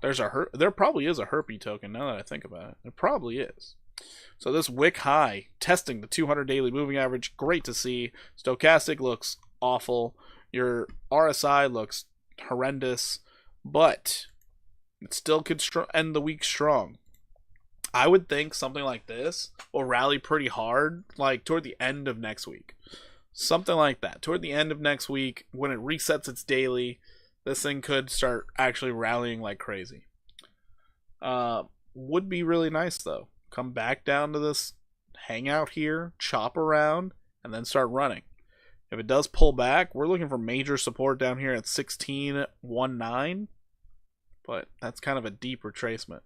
There probably is a herpy token now that I think about it. There probably is. So this wick high, testing the 200 daily moving average, great to see. Stochastic looks awful. Your RSI looks horrendous. But It still could end the week strong. I would think something like this will rally pretty hard, like toward the end of next week. Something like that. Toward the end of next week, when it resets its daily, this thing could start actually rallying like crazy. Would be really nice, though. Come back down to this, hang out here, chop around, and then start running. If it does pull back, we're looking for major support down here at 16.19. But that's kind of a deep retracement.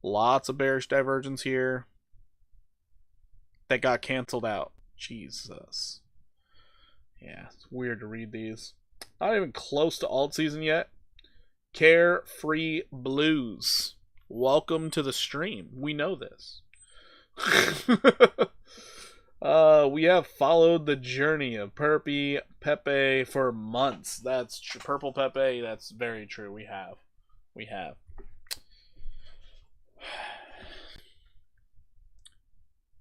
Lots of bearish divergence here. That got canceled out. Jesus. Yeah, it's weird to read these. Not even close to alt season yet. Carefree Blues. Welcome to the stream. We know this. We have followed the journey of Perpy Pepe for months. That's Purple Pepe. That's very true. We have.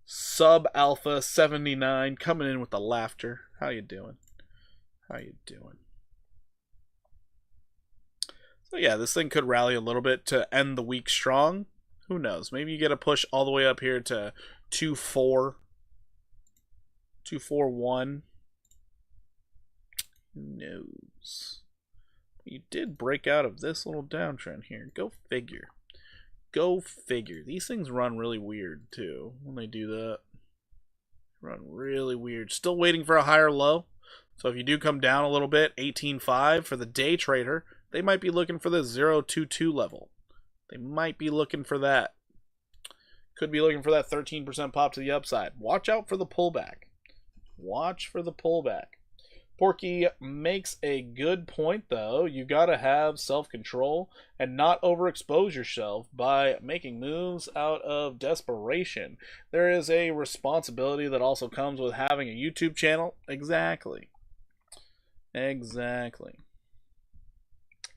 Sub Alpha 79 coming in with the laughter. How you doing? So yeah, this thing could rally a little bit to end the week strong. Who knows? Maybe you get a push all the way up here to 241. Who knows? You did break out of this little downtrend here. Go figure. These things run really weird too when they do that. Run really weird. Still waiting for a higher low. So if you do come down a little bit, 18.5 for the day trader, they might be looking for the 0.22 level. They might be looking for that. Could be looking for that 13% pop to the upside. Watch out for the pullback. Porky makes a good point, though. You gotta have self-control and not overexpose yourself by making moves out of desperation. There is a responsibility that also comes with having a YouTube channel. Exactly.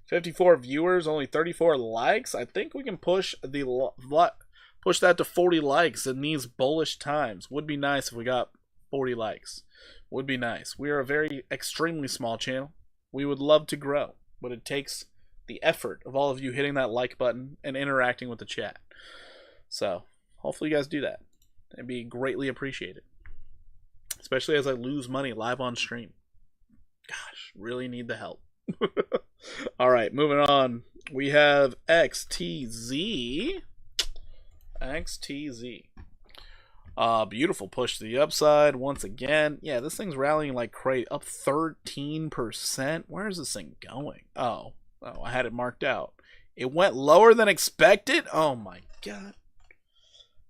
54 viewers, only 34 likes. I think we can push that to 40 likes in these bullish times. Would be nice if we got 40 likes. Would be nice. We are a very extremely small channel. We would love to grow, but it takes the effort of all of you hitting that like button and interacting with the chat. So hopefully you guys do that. It'd be greatly appreciated, especially as I lose money live on stream. Gosh, really need the help. All right, moving on. We have XTZ. Beautiful push to the upside once again. Yeah, this thing's rallying like crazy. Up 13%. Where is this thing going? Oh, I had it marked out. It went lower than expected? Oh my god.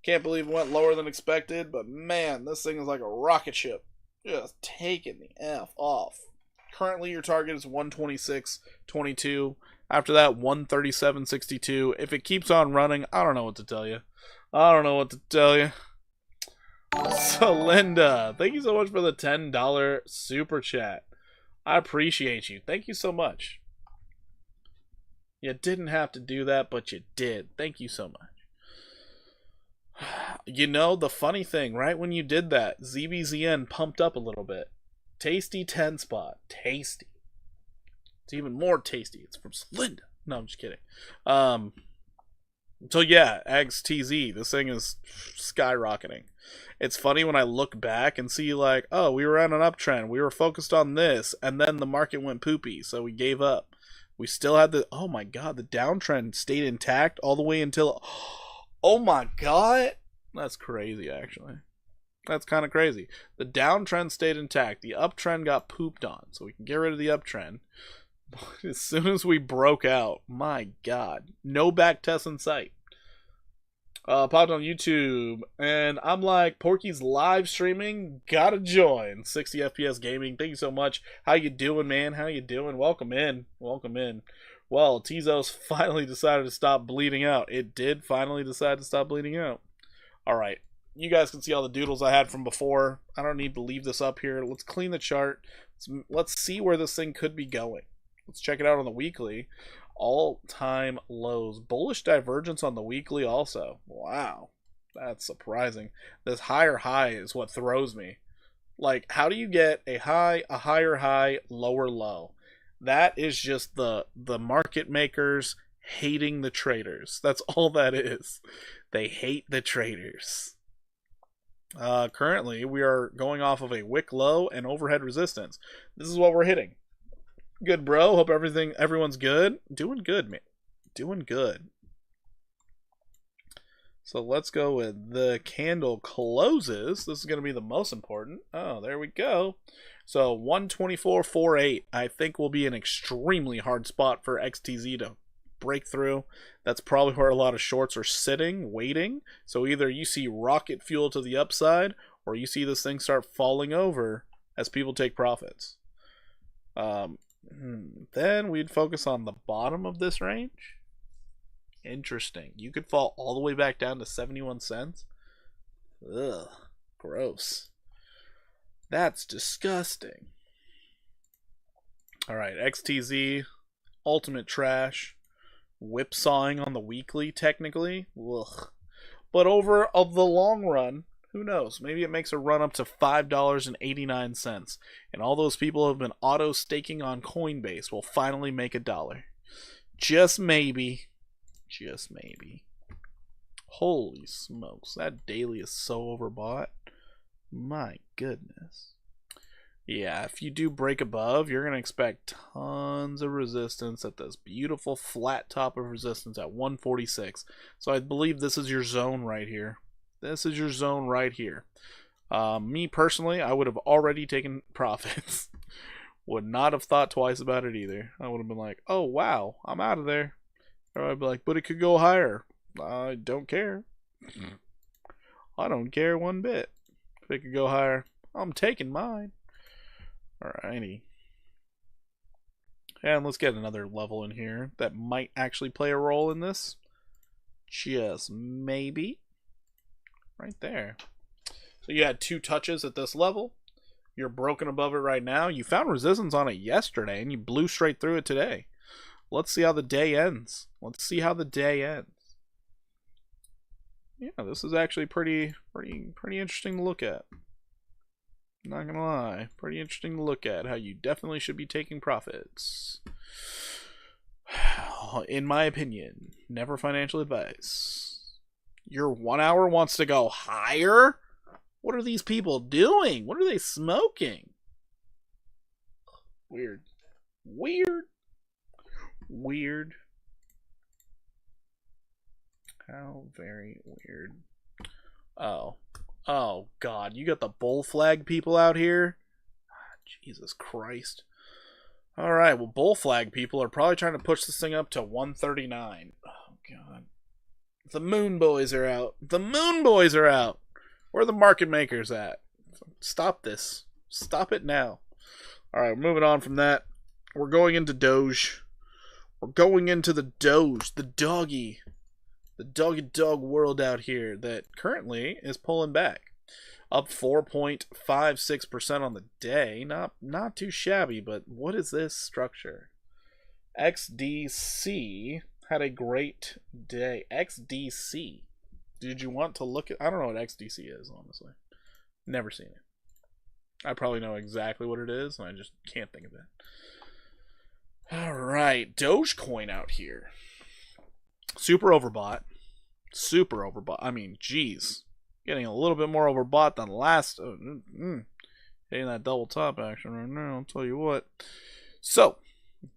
Can't believe it went lower than expected, but man, this thing is like a rocket ship. Just taking the F off. Currently, your target is 126.22. After that, 137.62. If it keeps on running, I don't know what to tell you. So, Linda, thank you so much for the $10 super chat. I appreciate you. Thank you so much. You didn't have to do that, but you did. Thank you so much. You know, the funny thing, right when you did that, ZBZN pumped up a little bit. Tasty 10 spot. Tasty. It's even more tasty. It's from Linda. No, I'm just kidding. So yeah, XTZ, this thing is skyrocketing. It's funny when I look back and see like, oh, we were on an uptrend. We were focused on this, and then the market went poopy, so we gave up. We still had the, oh my god, the downtrend stayed intact all the way until, oh my god. That's crazy, actually. That's kind of crazy. The downtrend stayed intact. The uptrend got pooped on, so we can get rid of the uptrend. As soon as we broke out, my god, no back test in sight. Popped on YouTube, and I'm like, Porky's live streaming, gotta join. 60 FPS Gaming, thank you so much. How you doing, man? How you doing? Welcome in. Well, Tezos finally decided to stop bleeding out. It did finally decide to stop bleeding out. Alright, you guys can see all the doodles I had from before. I don't need to leave this up here. Let's clean the chart. Let's see where this thing could be going. Let's check it out on the weekly. All-time lows. Bullish divergence on the weekly also. Wow. That's surprising. This higher high is what throws me. Like, how do you get a high, a higher high, lower low? That is just the market makers hating the traders. That's all that is. They hate the traders. Currently, we are going off of a wick low and overhead resistance. This is what we're hitting. Good, bro. Hope everyone's good. Doing good, man. Doing good. So let's go with the candle closes. This is going to be the most important. Oh, there we go. So 124.48, I think, will be an extremely hard spot for XTZ to break through. That's probably where a lot of shorts are sitting, waiting. So either you see rocket fuel to the upside, or you see this thing start falling over as people take profits. Then we'd focus on the bottom of this range. Interesting. You could fall all the way back down to 71 cents. Ugh, gross. That's disgusting. Alright, XTZ, ultimate trash. Whipsawing on the weekly, technically. Ugh. But over of the long run, who knows? Maybe it makes a run up to $5.89. And all those people who have been auto-staking on Coinbase will finally make $1. Just maybe. Just maybe. Holy smokes. That daily is so overbought. My goodness. Yeah, if you do break above, you're going to expect tons of resistance at this beautiful flat top of resistance at 146. So I believe this is your zone right here. This is your zone right here. Me personally, I would have already taken profits. Would not have thought twice about it either. I would have been like, oh wow, I'm out of there. Or I'd be like, but it could go higher. I don't care. I don't care one bit. If it could go higher, I'm taking mine. Alrighty. And let's get another level in here that might actually play a role in this. Just maybe. Right there. So you had 2 touches at this level. You're broken above it right now. You found resistance on it yesterday and you blew straight through it today. Let's see how the day ends. Let's see how the day ends. Yeah, this is actually pretty interesting to look at. Not gonna lie, pretty interesting to look at how you definitely should be taking profits. In my opinion, never financial advice. Your 1 hour wants to go higher? What are these people doing? What are they smoking? Weird. Weird. Weird. How very weird. Oh. Oh, God. You got the bull flag people out here? Jesus Christ. Alright, well, bull flag people are probably trying to push this thing up to 139. Oh, God. The moon boys are out. The moon boys are out. Where are the market makers at? Stop this. Stop it now. Alright, moving on from that. We're going into Doge. We're going into the Doge. The doggy. The dog world out here that currently is pulling back. Up 4.56% on the day. Not too shabby, but what is this structure? XDC had a great day. XDC. Did you want to look at... I don't know what XDC is, honestly. Never seen it. I probably know exactly what it is, and I just can't think of it. Alright, Dogecoin out here. Super overbought. Super overbought. I mean, geez. Getting a little bit more overbought than last. Hitting that double top action right now, I'll tell you what. So,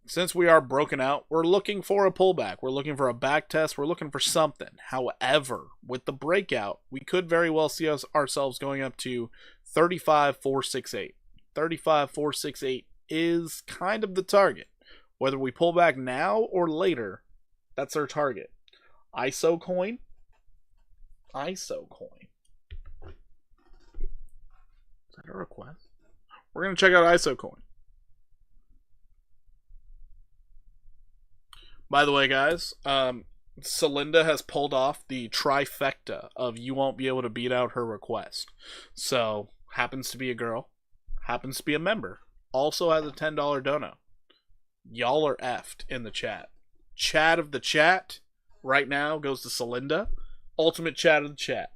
since we are broken out, we're looking for a pullback. We're looking for a back test. We're looking for something. However, with the breakout, we could very well see ourselves going up to 35,468. 35,468 is kind of the target. Whether we pull back now or later, that's our target. ISO coin. ISO coin. Is that a request? We're going to check out ISO coin. By the way, guys, Celinda has pulled off the trifecta of you won't be able to beat out her request. So, happens to be a girl, happens to be a member, also has a $10 dono. Y'all are effed in the chat. Chat of the chat right now goes to Celinda. Ultimate chat of the chat.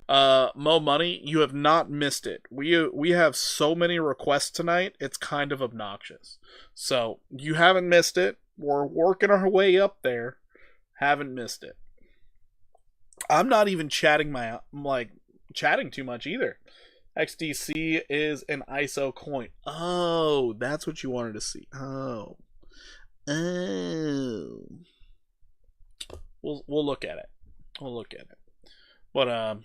Mo Money, you have not missed it. We have so many requests tonight, it's kind of obnoxious. So, you haven't missed it. We're working our way up there. Haven't missed it. I'm not even chatting chatting too much either. XDC is an ISO coin. Oh, that's what you wanted to see. Oh. We'll look at it. But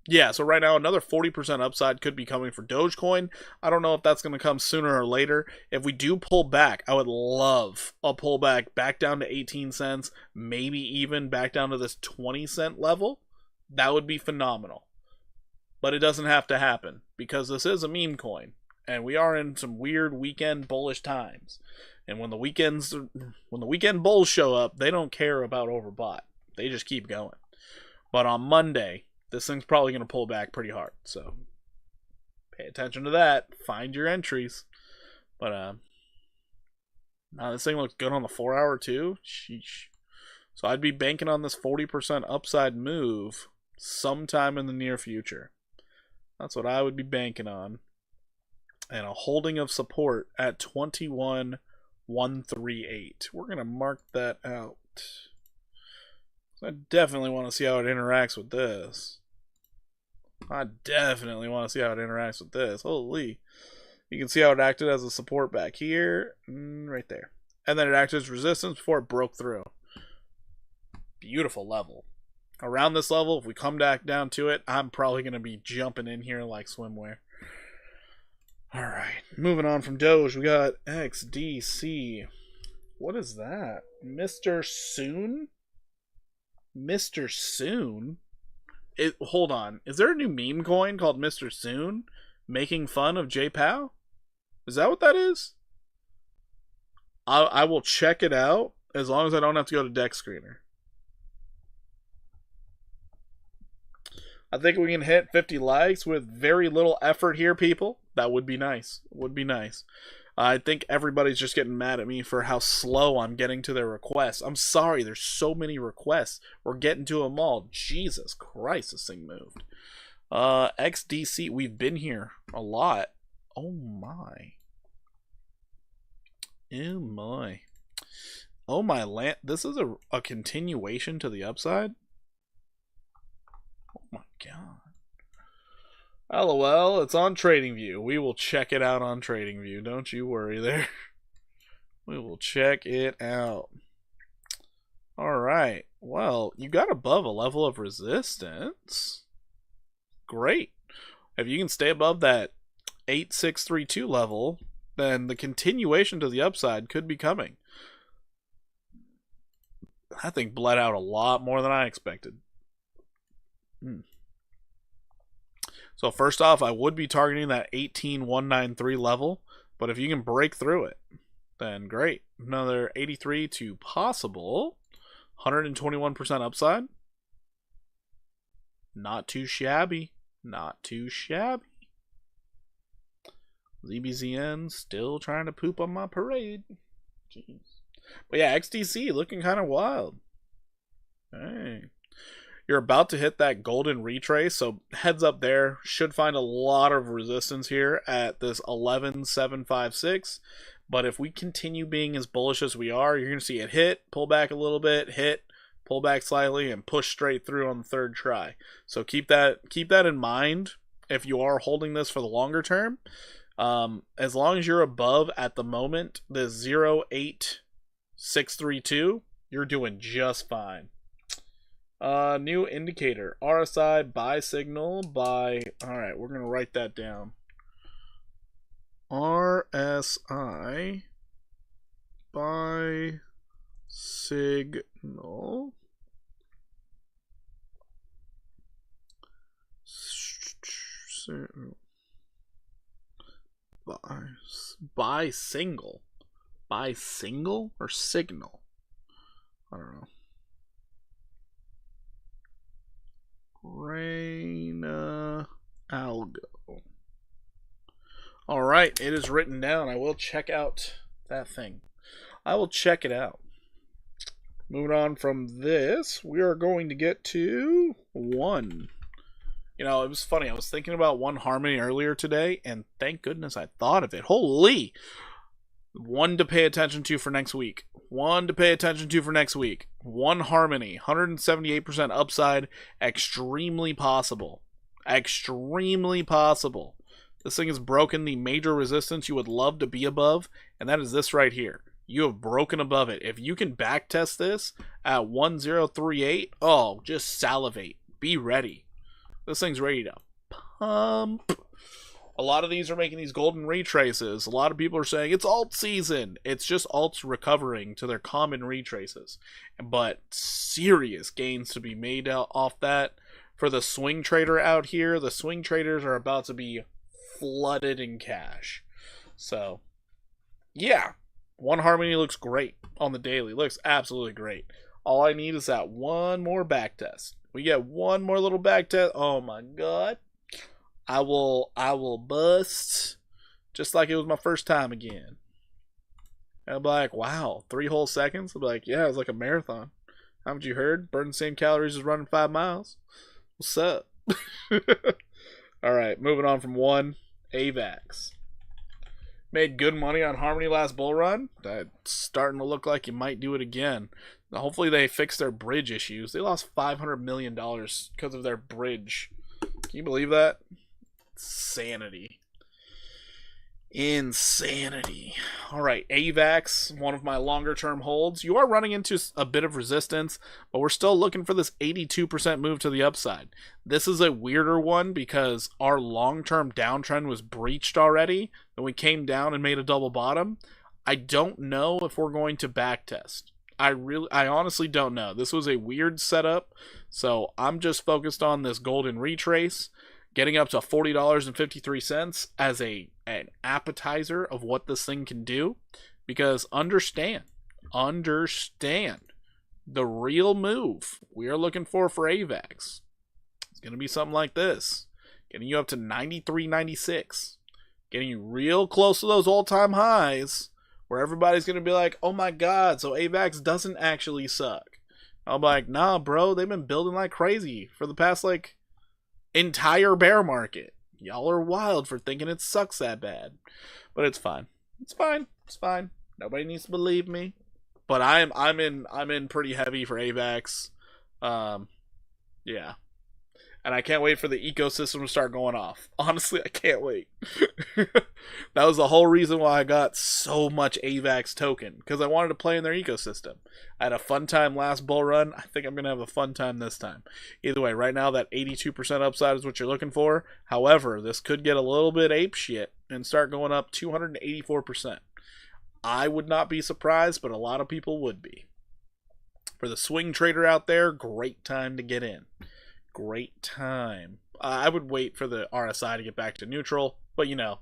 yeah, so right now another 40% upside could be coming for Dogecoin. I don't know if that's going to come sooner or later. If we do pull back, I would love a pullback back down to 18 cents, maybe even back down to this 20-cent level. That would be phenomenal. But it doesn't have to happen because this is a meme coin and we are in some weird weekend bullish times. And when the weekend bulls show up, they don't care about overbought. They just keep going. But on Monday, this thing's probably going to pull back pretty hard. So pay attention to that. Find your entries. But now this thing looks good on the 4-hour too. Sheesh. So I'd be banking on this 40% upside move sometime in the near future. That's what I would be banking on. And a holding of support at 21,138. We're going to mark that out. I definitely want to see how it interacts with this. Holy. You can see how it acted as a support back here. Right there. And then it acted as resistance before it broke through. Beautiful level. Around this level, if we come back down to it, I'm probably going to be jumping in here like swimwear. Alright. Moving on from Doge, we got XDC. What is that? Mr. Soon? Mr. Soon? Hold on. Is there a new meme coin called Mr. Soon? Making fun of JPow? Is that what that is? I will check it out as long as I don't have to go to Deck Screener. I think we can hit 50 likes with very little effort here, people. That would be nice. I think everybody's just getting mad at me for how slow I'm getting to their requests. I'm sorry, there's so many requests. We're getting to them all. Jesus Christ, this thing moved. XDC, we've been here a lot. Oh my. Oh my land. This is a continuation to the upside? Oh my god. LOL, it's on TradingView. We will check it out on TradingView. Don't you worry there. We will check it out. Alright. Well, you got above a level of resistance. Great. If you can stay above that 8632 level, then the continuation to the upside could be coming. That thing bled out a lot more than I expected. So first off, I would be targeting that 18193 level, but if you can break through it, then great. Another 83 to possible 121% upside. Not too shabby. ZBZN still trying to poop on my parade. Jeez. But yeah, XDC looking kind of wild. Hey. You're about to hit that golden retrace, so heads up there. Should find a lot of resistance here at this 11,756. But if we continue being as bullish as we are, you're going to see it hit, pull back a little bit, hit, pull back slightly, and push straight through on the third try. So keep that in mind if you are holding this for the longer term. As long as you're above at the moment the 08632, you're doing just fine. New indicator, RSI buy signal by, alright, we're going to write that down. RSI buy signal buy single or signal, I don't know. Reina Algo. Alright, it is written down. I will check out that thing. I will check it out. Moving on from this, we are going to get to one. You know, it was funny. I was thinking about One Harmony earlier today, and thank goodness I thought of it. Holy! One to pay attention to for next week. One Harmony, 178% upside. Extremely possible. Extremely possible. This thing has broken the major resistance you would love to be above, and that is this right here. You have broken above it. If you can backtest this at 1038, oh, just salivate. Be ready. This thing's ready to pump. A lot of these are making these golden retraces. A lot of people are saying it's alt season. It's just alts recovering to their common retraces. But serious gains to be made out off that. For the swing trader out here, the swing traders are about to be flooded in cash. So, yeah. One Harmony looks great on the daily. Looks absolutely great. All I need is that one more back test. We get one more little back test. Oh my god. I will bust just like it was my first time again. I'll be like, wow, 3 whole seconds? I'll be like, yeah, it was like a marathon. Haven't you heard? Burning the same calories as running 5 miles. What's up? Alright, moving on from one. AAVE. Made good money on Harmony last bull run. That's starting to look like you might do it again. Hopefully they fix their bridge issues. They lost $500 million because of their bridge. Can you believe that? Insanity. Insanity. Alright, AAVE, one of my longer term holds. You are running into a bit of resistance, but we're still looking for this 82% move to the upside. This is a weirder one because our long term downtrend was breached already, and we came down and made a double bottom. I don't know if we're going to backtest. I honestly don't know. This was a weird setup, so I'm just focused on this golden retrace, getting up to $40.53 as an appetizer of what this thing can do, because understand, the real move we are looking for AAVE. It's going to be something like this, getting you up to 93.96, getting you real close to those all-time highs, where everybody's going to be like, oh my god, so AAVE doesn't actually suck. I'll be like, nah, bro, they've been building like crazy for the past, like, entire bear market. Y'all are wild for thinking it sucks that bad. But it's fine. It's fine. It's fine. Nobody needs to believe me. But I'm in pretty heavy for AAVE. Yeah. And I can't wait for the ecosystem to start going off. Honestly, I can't wait. That was the whole reason why I got so much AAVE token, because I wanted to play in their ecosystem. I had a fun time last bull run. I think I'm going to have a fun time this time. Either way, right now that 82% upside is what you're looking for. However, this could get a little bit ape shit and start going up 284%. I would not be surprised, but a lot of people would be. For the swing trader out there, great time to get in. Great time. I would wait for the RSI to get back to neutral, but you know,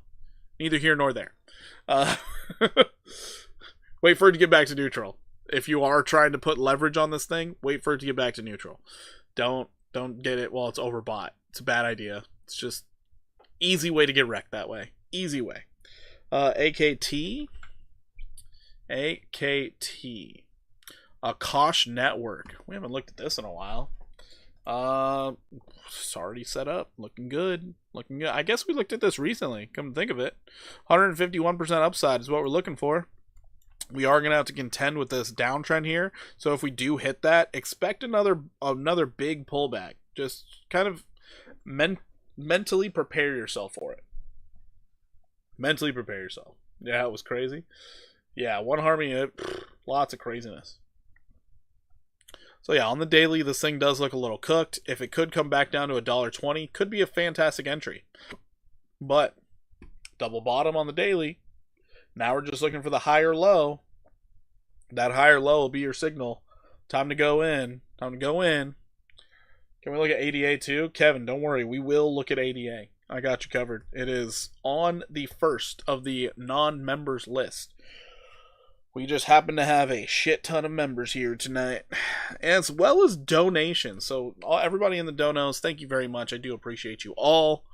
neither here nor there. Wait for it to get back to neutral. If you are trying to put leverage on this thing, wait for it to get back to neutral. Don't get it while it's overbought. It's a bad idea. It's just easy way to get wrecked that way. Easy way. AKT. Akash Network. We haven't looked at this in a while. It's already set up. Looking good. Looking good. I guess we looked at this recently, come to think of it. 151% upside is what we're looking for. We are going to have to contend with this downtrend here. So if we do hit that, expect another big pullback. Just kind of mentally prepare yourself for it. Mentally prepare yourself. Yeah, it was crazy. Yeah, one Harmony, lots of craziness. So yeah, on the daily, this thing does look a little cooked. If it could come back down to $1.20, could be a fantastic entry. But double bottom on the daily. Now we're just looking for the higher low. That higher low will be your signal. Time to go in. Time to go in. Can we look at ADA too? Kevin, don't worry. We will look at ADA. I got you covered. It is on the first of the non-members list. We just happen to have a shit ton of members here tonight, as well as donations. So everybody in the donos, thank you very much. I do appreciate you all.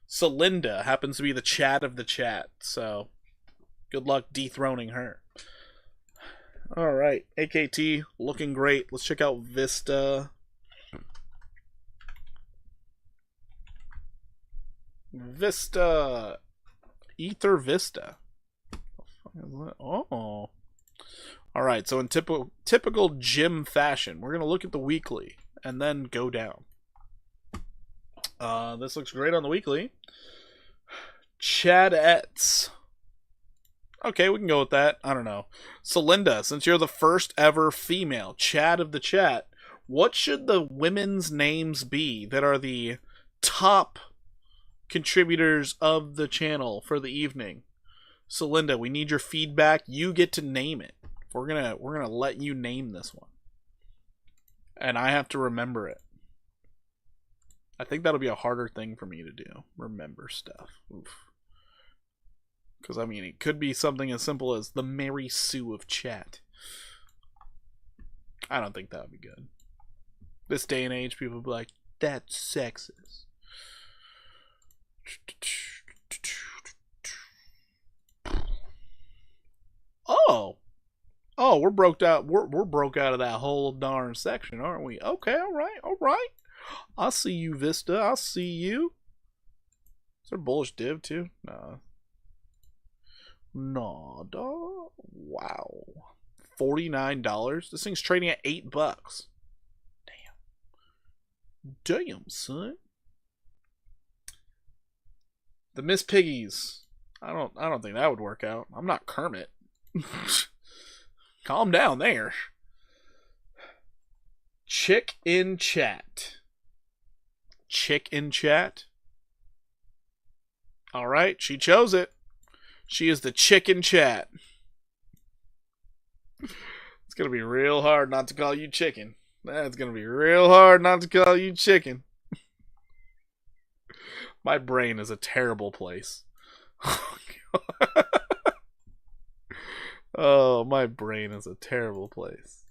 Celinda happens to be the chat of the chat, so good luck dethroning her. All right, AKT looking great. Let's check out Vista. Ether Vista. Oh. All right, so in typical gym fashion, we're going to look at the weekly and then go down. This looks great on the weekly. Chadettes. Okay, we can go with that. I don't know. Celinda, since you're the first ever female Chad of the chat, what should the women's names be that are the top contributors of the channel for the evening? Celinda, we need your feedback. You get to name it. We're gonna let you name this one, and I have to remember it. I think that'll be a harder thing for me to do. Remember stuff. Oof. Because I mean, it could be something as simple as the Mary Sue of chat. I don't think that would be good. This day and age, people would be like, "That's sexist." Oh, we're broke out. We're broke out of that whole darn section, aren't we? Okay, all right. I see you, Vista. I see you. Is there bullish div too? No, dog. Wow, $49. This thing's trading at $8. Damn, son. The Miss Piggies. I don't think that would work out. I'm not Kermit. Calm down there. Chick in chat. Chick in chat. All right, she chose it. She is the chick in chat. It's going to be real hard not to call you chicken. That's going to be real hard not to call you chicken. My brain is a terrible place. Oh, my brain is a terrible place.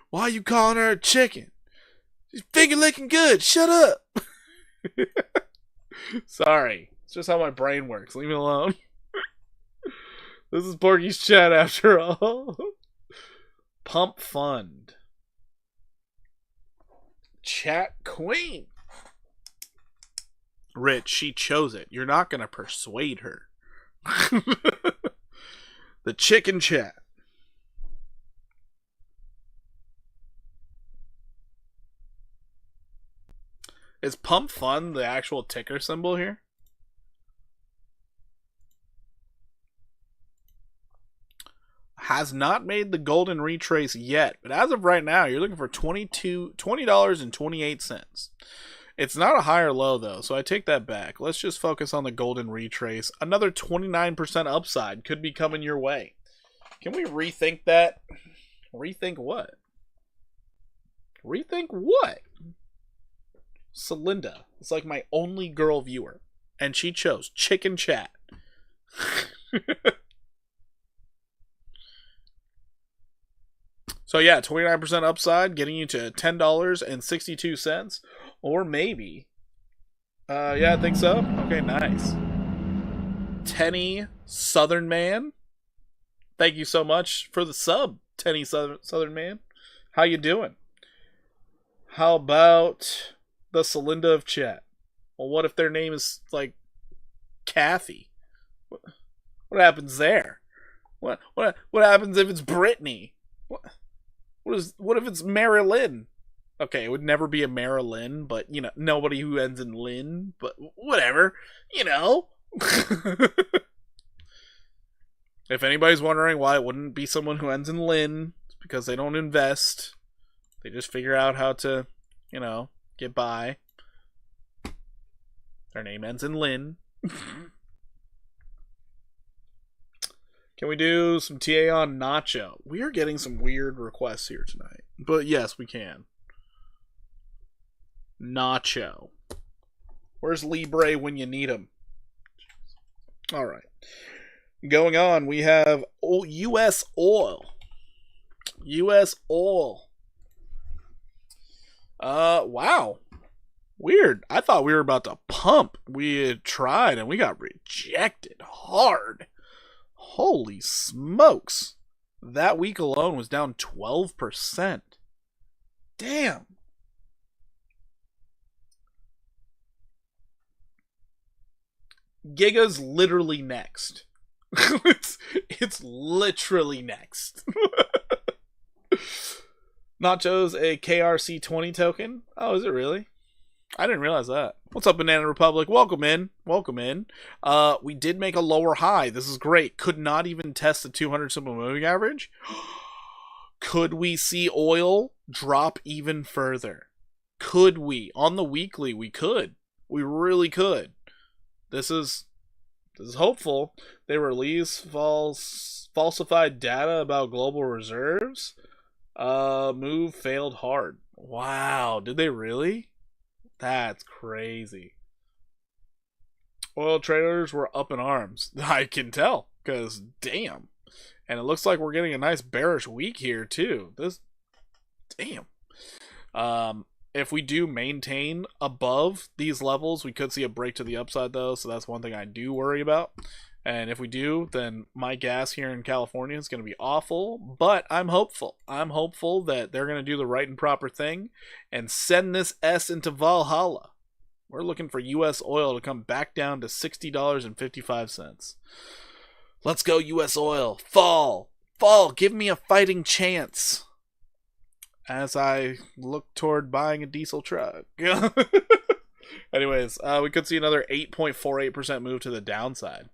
Why are you calling her a chicken? She's finger licking good. Shut up. Sorry. It's just how my brain works. Leave me alone. This is Porky's chat after all. Pump Fund. Chat Queen. Rich, she chose it. You're not going to persuade her. The chicken chat. Is Pump Fund the actual ticker symbol here? Has not made the golden retrace yet, but as of right now, you're looking for $20.28. It's not a high or low, though, so I take that back. Let's just focus on the golden retrace. Another 29% upside could be coming your way. Can we rethink that? Rethink what? Rethink what? Celinda is like my only girl viewer, and she chose chicken chat. So yeah, 29% upside, getting you to $10.62. Or maybe. Yeah, I think so. Okay, nice. Tenny Southern Man. Thank you so much for the sub, Tenny Southern Man. How you doing? How about the Celinda of chat? Well, what if their name is like Kathy? What happens there? What happens if it's Brittany? What if it's Marilyn? Okay, it would never be a Marilyn, but, you know, nobody who ends in Lynn, but whatever, you know. If anybody's wondering why it wouldn't be someone who ends in Lynn, it's because they don't invest. They just figure out how to, you know, get by. Their name ends in Lynn. Can we do some TA on Nacho? We are getting some weird requests here tonight. But yes, we can. Nacho. Where's Libre when you need him? Alright. Going on, we have U.S. oil. U.S. oil. Wow. Weird. I thought we were about to pump. We had tried and we got rejected hard. Holy smokes. That week alone was down 12%. Damn. Giga's literally next. it's literally next. Nachos, a KRC20 token. Oh, is it really? I didn't realize that. What's up, Banana Republic? Welcome in. Welcome in. We did make a lower high. This is great. Could not even test the 200 simple moving average. Could we see oil drop even further? Could we? On the weekly, we could. We really could. This is hopeful. They release falsified data about global reserves. Move failed hard. Wow, did they really? That's crazy. Oil traders were up in arms. I can tell, because damn. And it looks like we're getting a nice bearish week here too. Damn. If we do maintain above these levels, we could see a break to the upside though, so that's one thing I do worry about. And if we do, then my gas here in California is going to be awful, but I'm hopeful. I'm hopeful that they're going to do the right and proper thing and send this S into Valhalla. We're looking for U.S. oil to come back down to $60.55. Let's go, U.S. oil. Fall. Fall. Give me a fighting chance as I look toward buying a diesel truck. Anyways, we could see another 8.48% move to the downside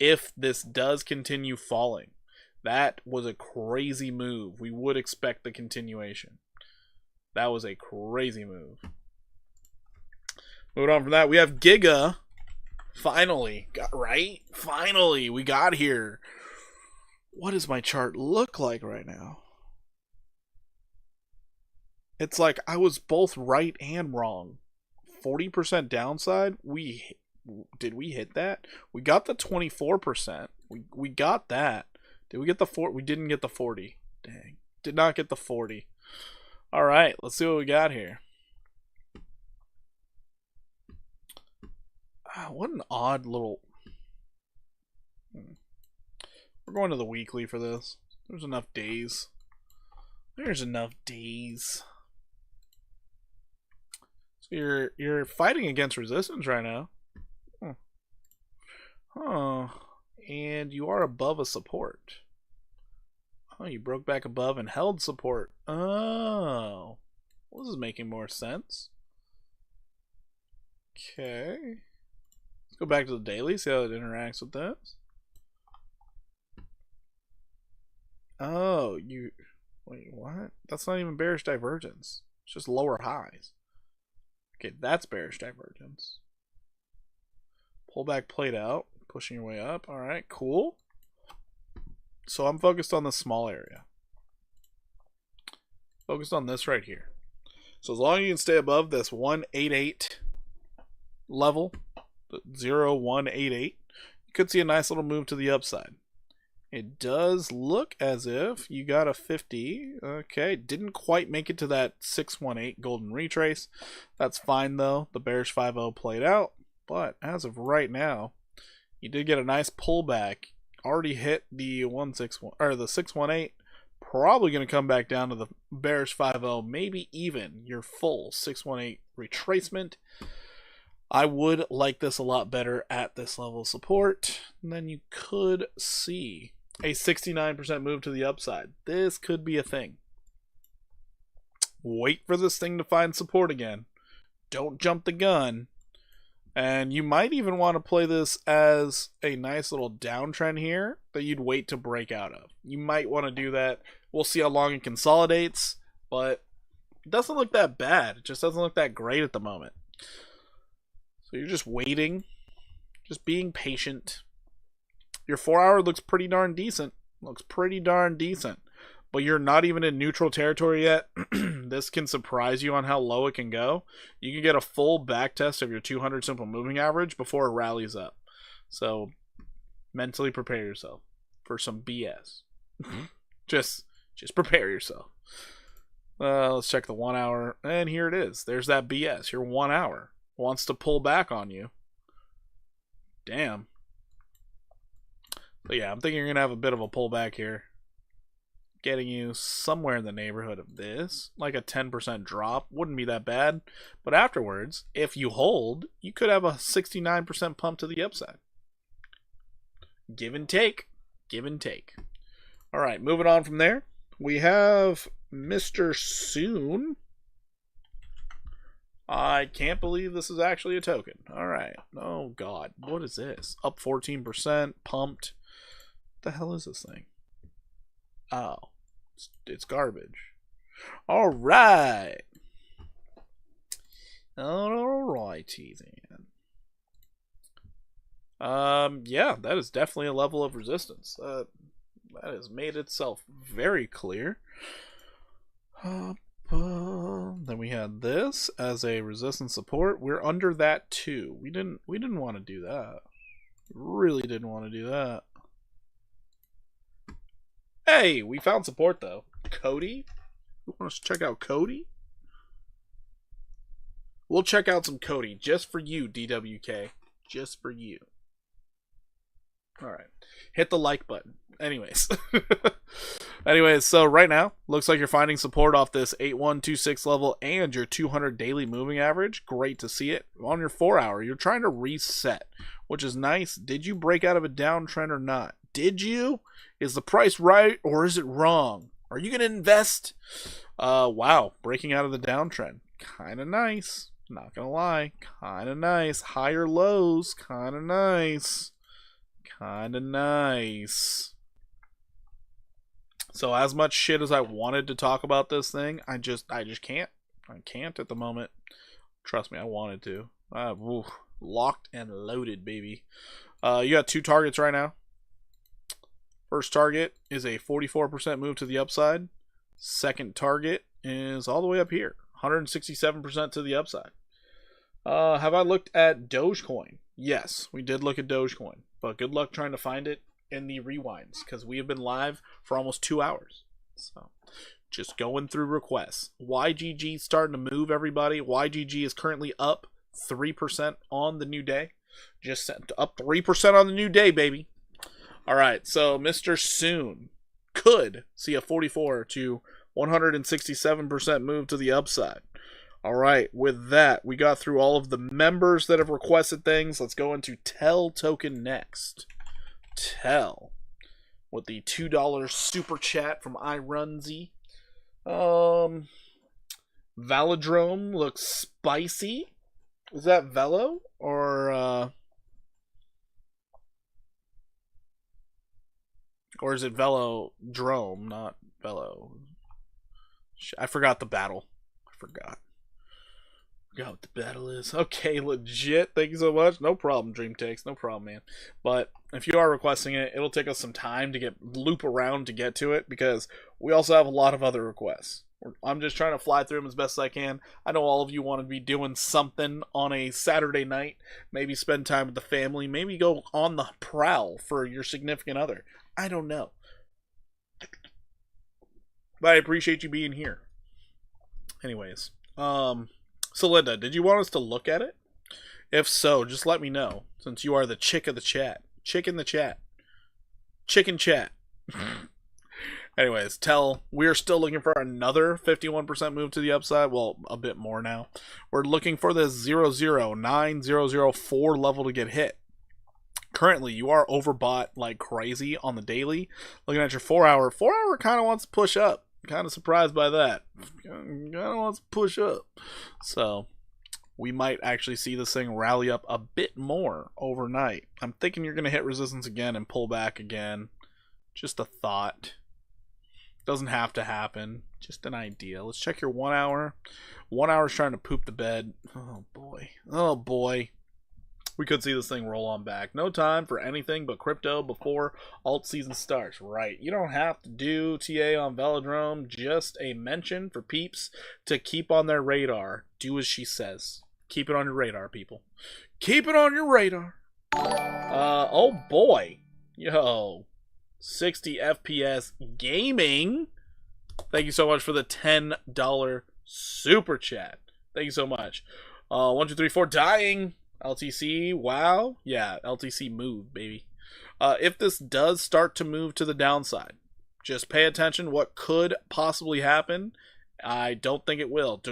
if this does continue falling. That was a crazy move. We would expect the continuation. That was a crazy move. Moving on from that, we have Giga. Finally. Finally, we got here. What does my chart look like right now? It's like I was both right and wrong. 40% downside. Did we hit that? We got the 24%. We got that. Did we get the 4? We didn't get the 40. Dang. Did not get the 40. All right, let's see what we got here. What an odd little... We're going to the weekly for this. There's enough days. There's enough days. So you're fighting against resistance right now. Huh. And you are above a support. Oh, you broke back above and held support. Oh. Well, this is making more sense. Okay. Let's go back to the daily, see how it interacts with this. Oh, you... Wait, what? That's not even bearish divergence. It's just lower highs. Okay, that's bearish divergence. Pullback played out. Pushing your way up. Alright, cool. So I'm focused on the small area. Focused on this right here. So as long as you can stay above this 188 level, 0188, you could see a nice little move to the upside. It does look as if you got a 50. Okay, didn't quite make it to that 618 golden retrace. That's fine though. The bearish 5-0 played out. But as of right now, you did get a nice pullback. Already hit the 161 or the 618. Probably going to come back down to the bearish 5-0, maybe even your full 618 retracement. I would like this a lot better at this level of support. And then you could see a 69% move to the upside. This could be a thing. Wait for this thing to find support again. Don't jump the gun. And you might even want to play this as a nice little downtrend here that you'd wait to break out of. You might want to do that. We'll see how long it consolidates, but it doesn't look that bad. It just doesn't look that great at the moment. So you're just waiting, just being patient. Your 4-hour looks pretty darn decent. But you're not even in neutral territory yet. This can surprise you on how low it can go. You can get a full back test of your 200 simple moving average before it rallies up. So mentally prepare yourself for some BS. just prepare yourself. Let's check the 1 hour. And here it is. There's that BS. Your 1 hour wants to pull back on you. Damn. But yeah, I'm thinking you're going to have a bit of a pullback here. Getting you somewhere in the neighborhood of this. Like a 10% drop. Wouldn't be that bad. But afterwards, if you hold, you could have a 69% pump to the upside. Give and take. Give and take. All right, moving on from there. We have Mr. Soon. I can't believe this is actually a token. All right. Oh, God. What is this? Up 14%. Pumped. What the hell is this thing? Oh. It's garbage. All right. All righty then. Yeah, that is definitely a level of resistance. That has made itself very clear. Then we had this as a resistance support. We're under that too. We didn't want to do that. Really didn't want to do that. Hey, we found support though. Cody? You want us to check out Cody? We'll check out some Cody just for you, DWK. Just for you. Alright. Hit the like button. Anyways. Anyways, so right now, looks like you're finding support off this 8126 level and your 200 daily moving average. Great to see it. On your 4 hour, you're trying to reset, which is nice. Did you break out of a downtrend or not? Did you? Is the price right or is it wrong? Are you going to invest? Wow, breaking out of the downtrend. Kind of nice. Not going to lie. Kind of nice. Higher lows. Kind of nice. Kind of nice. So as much shit as I wanted to talk about this thing, I just can't. I can't at the moment. Trust me, I wanted to. Locked and loaded, baby. You got two targets right now. First target is a 44% move to the upside. Second target is all the way up here, 167% to the upside. Have I looked at Dogecoin? Yes, we did look at Dogecoin, but good luck trying to find it in the rewinds because we have been live for almost 2 hours. So just going through requests. YGG starting to move, everybody. YGG is currently up 3% on the new day. Just up 3% on the new day, baby. All right, so Mr. Soon could see a 44 to 167% move to the upside. All right, with that, we got through all of the members that have requested things. Let's go into Tell token next. Tell with the $2 super chat from iRunzy. Velodrome looks spicy. Is that Velo or is it Velodrome, not Velo? I forgot the battle. I forgot what the battle is. Okay, legit. Thank you so much. No problem, Dream Takes. No problem, man. But if you are requesting it, it'll take us some time to loop around to get to it because we also have a lot of other requests. I'm just trying to fly through them as best as I can. I know all of you want to be doing something on a Saturday night. Maybe spend time with the family. Maybe go on the prowl for your significant other. I don't know. But I appreciate you being here. Anyways, so Linda, did you want us to look at it? If so, just let me know, since you are the chick of the chat. Chick in the chat. Chicken chat. Anyways, Tell, we are still looking for another 51% move to the upside. Well, a bit more now. We're looking for this 009004 level to get hit. Currently, you are overbought like crazy on the daily. Looking at your 4 hour. 4 hour kind of wants to push up. Kind of surprised by that. Kind of wants to push up. So, we might actually see this thing rally up a bit more overnight. I'm thinking you're going to hit resistance again and pull back again. Just a thought. Doesn't have to happen. Just an idea. Let's check your 1 hour. 1 hour is trying to poop the bed. Oh, boy. Oh, boy. We could see this thing roll on back. No time for anything but crypto before alt season starts. Right. You don't have to do TA on Velodrome. Just a mention for peeps to keep on their radar. Do as she says. Keep it on your radar, people. Keep it on your radar. Oh boy. Yo. 60 FPS gaming. Thank you so much for the $10 super chat. Thank you so much. 1, 2, 3, 4 dying. LTC, wow. Yeah, LTC moved, baby. If this does start to move to the downside, just pay attention what could possibly happen. I don't think it will.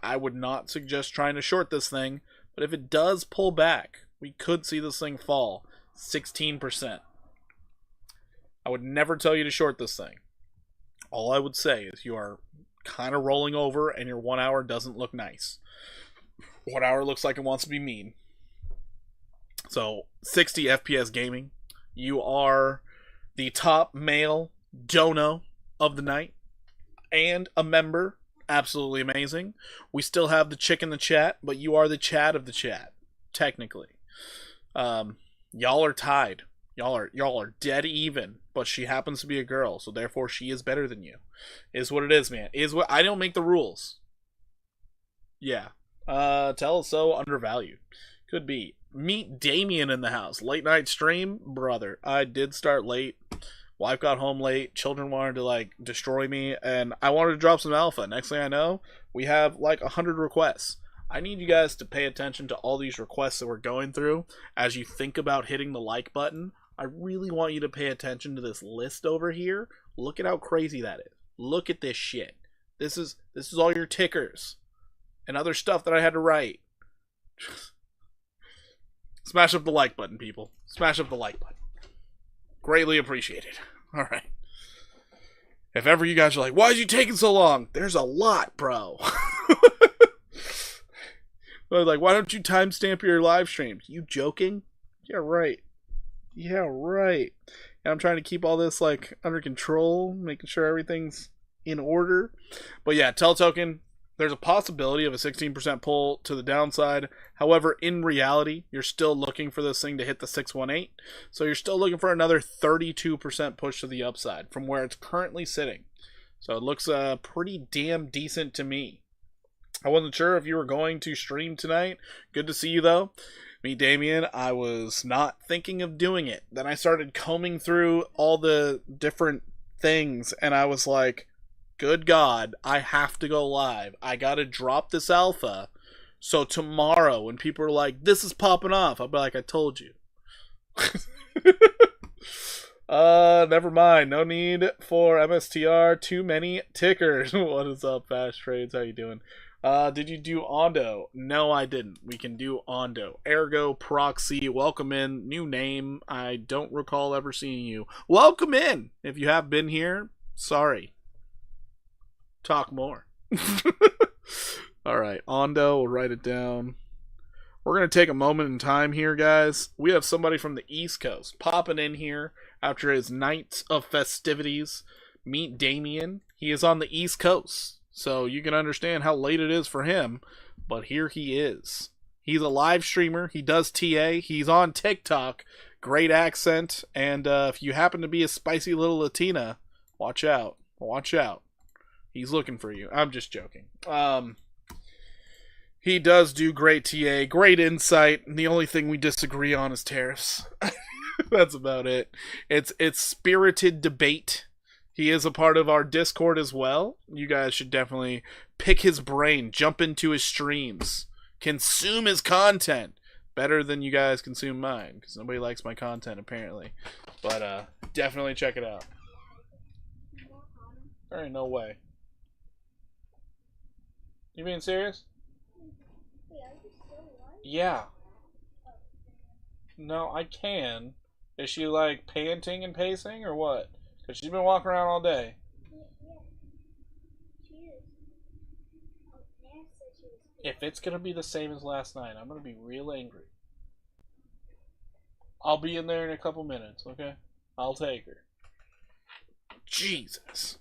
I would not suggest trying to short this thing, but if it does pull back, we could see this thing fall 16%. I would never tell you to short this thing. All I would say is you are kind of rolling over and your 1 hour doesn't look nice. 1 hour looks like it wants to be mean. So 60 FPS gaming. You are the top male dono of the night and a member. Absolutely amazing. We still have the chick in the chat, but you are the chat of the chat, technically. Y'all are tied. Y'all are dead even, but she happens to be a girl, so therefore she is better than you. Is what it is, man. Is what I don't make the rules. Yeah. Tell us so undervalued. Could be. Meet Damien in the house. Late night stream, brother. I did start late. Wife got home late. Children wanted to like destroy me, and I wanted to drop some alpha. Next thing I know, we have like 100 requests. I need you guys to pay attention to all these requests that we're going through as you think about hitting the like button. I really want you to pay attention to this list over here. Look at how crazy that is. Look at this shit. This is all your tickers and other stuff that I had to write. Smash up the like button, people. Smash up the like button. Greatly appreciated. All right. If ever you guys are like, why is you taking so long? There's a lot, bro. Like, why don't you timestamp your live streams? You joking? Yeah, right. Yeah, right. And I'm trying to keep all this like under control, making sure everything's in order. But yeah, Tell Token, there's a possibility of a 16% pull to the downside. However, in reality, you're still looking for this thing to hit the 618. So you're still looking for another 32% push to the upside from where it's currently sitting. So it looks pretty damn decent to me. I wasn't sure if you were going to stream tonight. Good to see you, though. Me, Damien, I was not thinking of doing it. Then I started combing through all the different things, and I was like, good God, I have to go live. I gotta drop this alpha. So tomorrow, when people are like, this is popping off, I'll be like, I told you. Never mind. No need for MSTR. Too many tickers. What is up, Fast Trades? How you doing? Did you do Ondo? No, I didn't. We can do Ondo. Ergo Proxy. Welcome in. New name. I don't recall ever seeing you. Welcome in. If you have been here, sorry. Talk more. Alright, Ondo, we'll write it down. We're going to take a moment in time here, guys. We have somebody from the East Coast popping in here after his night of festivities. Meet Damien. He is on the East Coast, so you can understand how late it is for him, but here he is. He's a live streamer. He does TA. He's on TikTok. Great accent, and if you happen to be a spicy little Latina, watch out. Watch out. He's looking for you. I'm just joking. He does do great TA, great insight. The only thing we disagree on is tariffs. That's about it. It's spirited debate. He is a part of our Discord as well. You guys should definitely pick his brain, jump into his streams, consume his content better than you guys consume mine, because nobody likes my content apparently. But definitely check it out. There ain't no way. You being serious? Yeah. No, I can. Is she like panting and pacing or what? Because she's been walking around all day. If it's going to be the same as last night, I'm going to be real angry. I'll be in there in a couple minutes, okay? I'll take her. Jesus.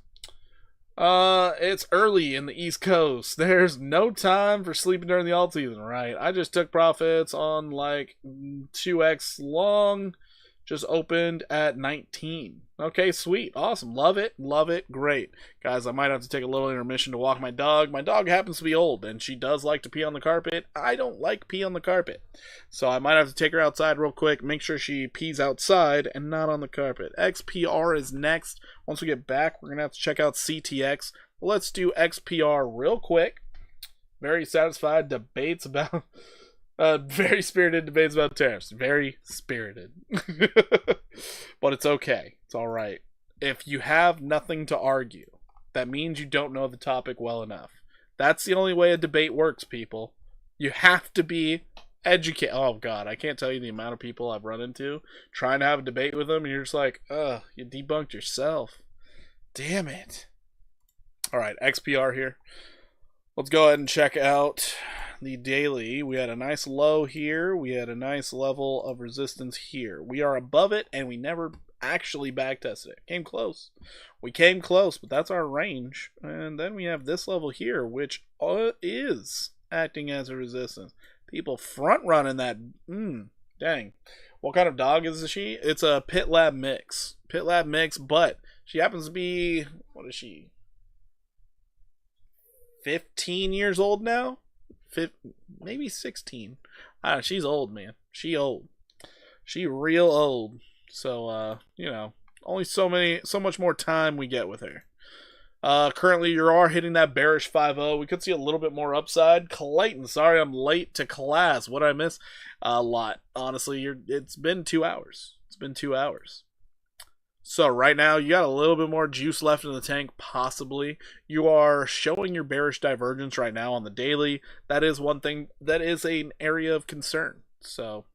It's early in the East Coast. There's no time for sleeping during the alt season, right? I just took profits on like 2x long. Just opened at 19. Okay, sweet. Awesome. Love it. Love it. Great. Guys, I might have to take a little intermission to walk my dog. My dog happens to be old, and she does like to pee on the carpet. I don't like pee on the carpet. So I might have to take her outside real quick, make sure she pees outside and not on the carpet. XPR is next. Once we get back, we're going to have to check out CTX. Let's do XPR real quick. Very satisfied debates about... very spirited debates about tariffs. Very spirited. But it's okay. It's alright. If you have nothing to argue, that means you don't know the topic well enough. That's the only way a debate works, people. You have to be educate. Oh God, I can't tell you the amount of people I've run into trying to have a debate with them, and you're just like, ugh, you debunked yourself. Damn it. All right, XPR here. Let's go ahead and check out the daily. We had a nice low here. We had a nice level of resistance here. We are above it, and we never actually backtested it. Came close. We came close, but that's our range. And then we have this level here, which is acting as a resistance. People front running that. Dang. What kind of dog is she? It's a Pit Lab mix. Pit Lab mix, but she happens to be, what is she? 15 years old now? Maybe 16. She's old, man. She old. She real old. So, you know, only so much more time we get with her. Currently, you are hitting that bearish 5-0. We could see a little bit more upside. Clayton, sorry I'm late to class. What did I miss? A lot. Honestly, it's been 2 hours. It's been 2 hours. So right now, you got a little bit more juice left in the tank, possibly. You are showing your bearish divergence right now on the daily. That is one thing. That is an area of concern. So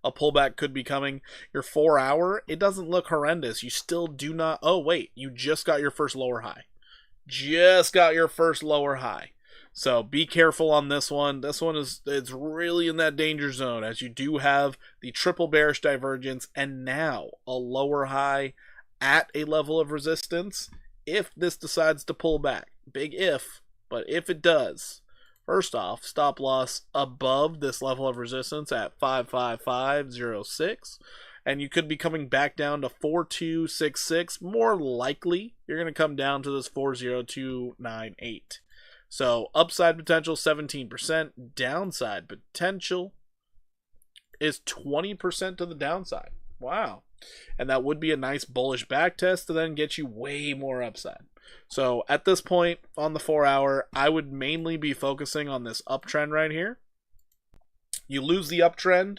a pullback could be coming. Your 4 hour, it doesn't look horrendous. You still do not. Oh, wait. You just got your first lower high. Just got your first lower high. So be careful on this one. This one it's really in that danger zone, as you do have the triple bearish divergence and now a lower high at a level of resistance. If this decides to pull back, big if, but if it does, first off, stop loss above this level of resistance at 55506, and you could be coming back down to 4266. More likely, you're going to come down to this 40298. So upside potential 17%, downside potential is 20% to the downside. Wow. And that would be a nice bullish back test to then get you way more upside. So at this point on the 4 hour, I would mainly be focusing on this uptrend right here. You lose the uptrend,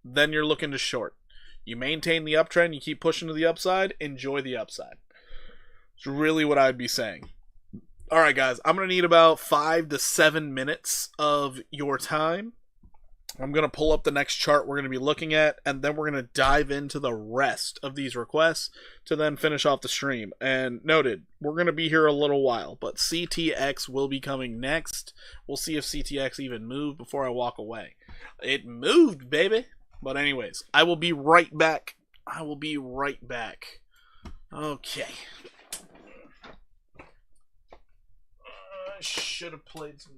then you're looking to short. You maintain the uptrend, you keep pushing to the upside, enjoy the upside. It's really what I'd be saying. All right, guys, I'm going to need about 5 to 7 minutes of your time. I'm going to pull up the next chart we're going to be looking at, and then we're going to dive into the rest of these requests to then finish off the stream. And noted, we're going to be here a little while, but CTX will be coming next. We'll see if CTX even moved before I walk away. It moved, baby. But anyways, I will be right back. Okay. I should have played some.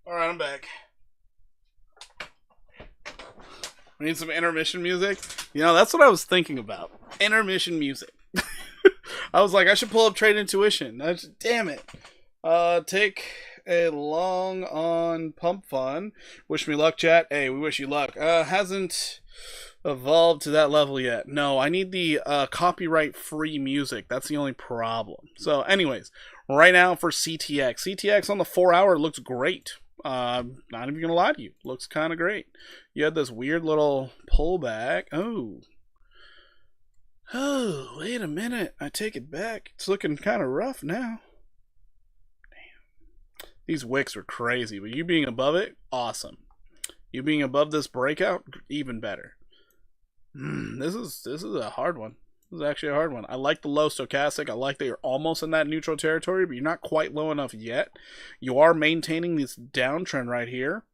Alright, I'm back. We need some intermission music. You know, that's what I was thinking about. Intermission music. I was like, I should pull up Trade Intuition. Damn it. Take a long on Pump Fun. Wish me luck, chat. Hey, we wish you luck. Hasn't evolved to that level yet. No, I need the copyright free music. That's the only problem. So anyways, right now for CTX on the 4 hour looks great. Not even gonna lie to you, looks kind of great. You had this weird little pullback. Oh, wait a minute, I take it back. It's looking kind of rough now. Damn, these wicks are crazy, but you being above it, awesome. You being above this breakout, even better. This is a hard one. This is actually a hard one. I like the low stochastic. I like that you're almost in that neutral territory, but you're not quite low enough yet. You are maintaining this downtrend right here,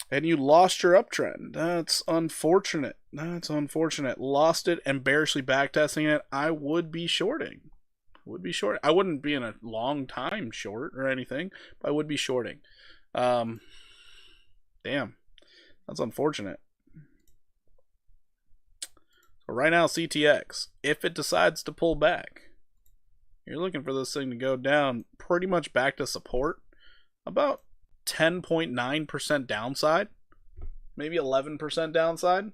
and you lost your uptrend. That's unfortunate. That's unfortunate. Lost it and bearishly backtesting it. I would be shorting. I wouldn't be in a long time short or anything, but I would be shorting. Damn. That's unfortunate. So right now, CTX, if it decides to pull back, you're looking for this thing to go down pretty much back to support. About 10.9% downside, maybe 11% downside,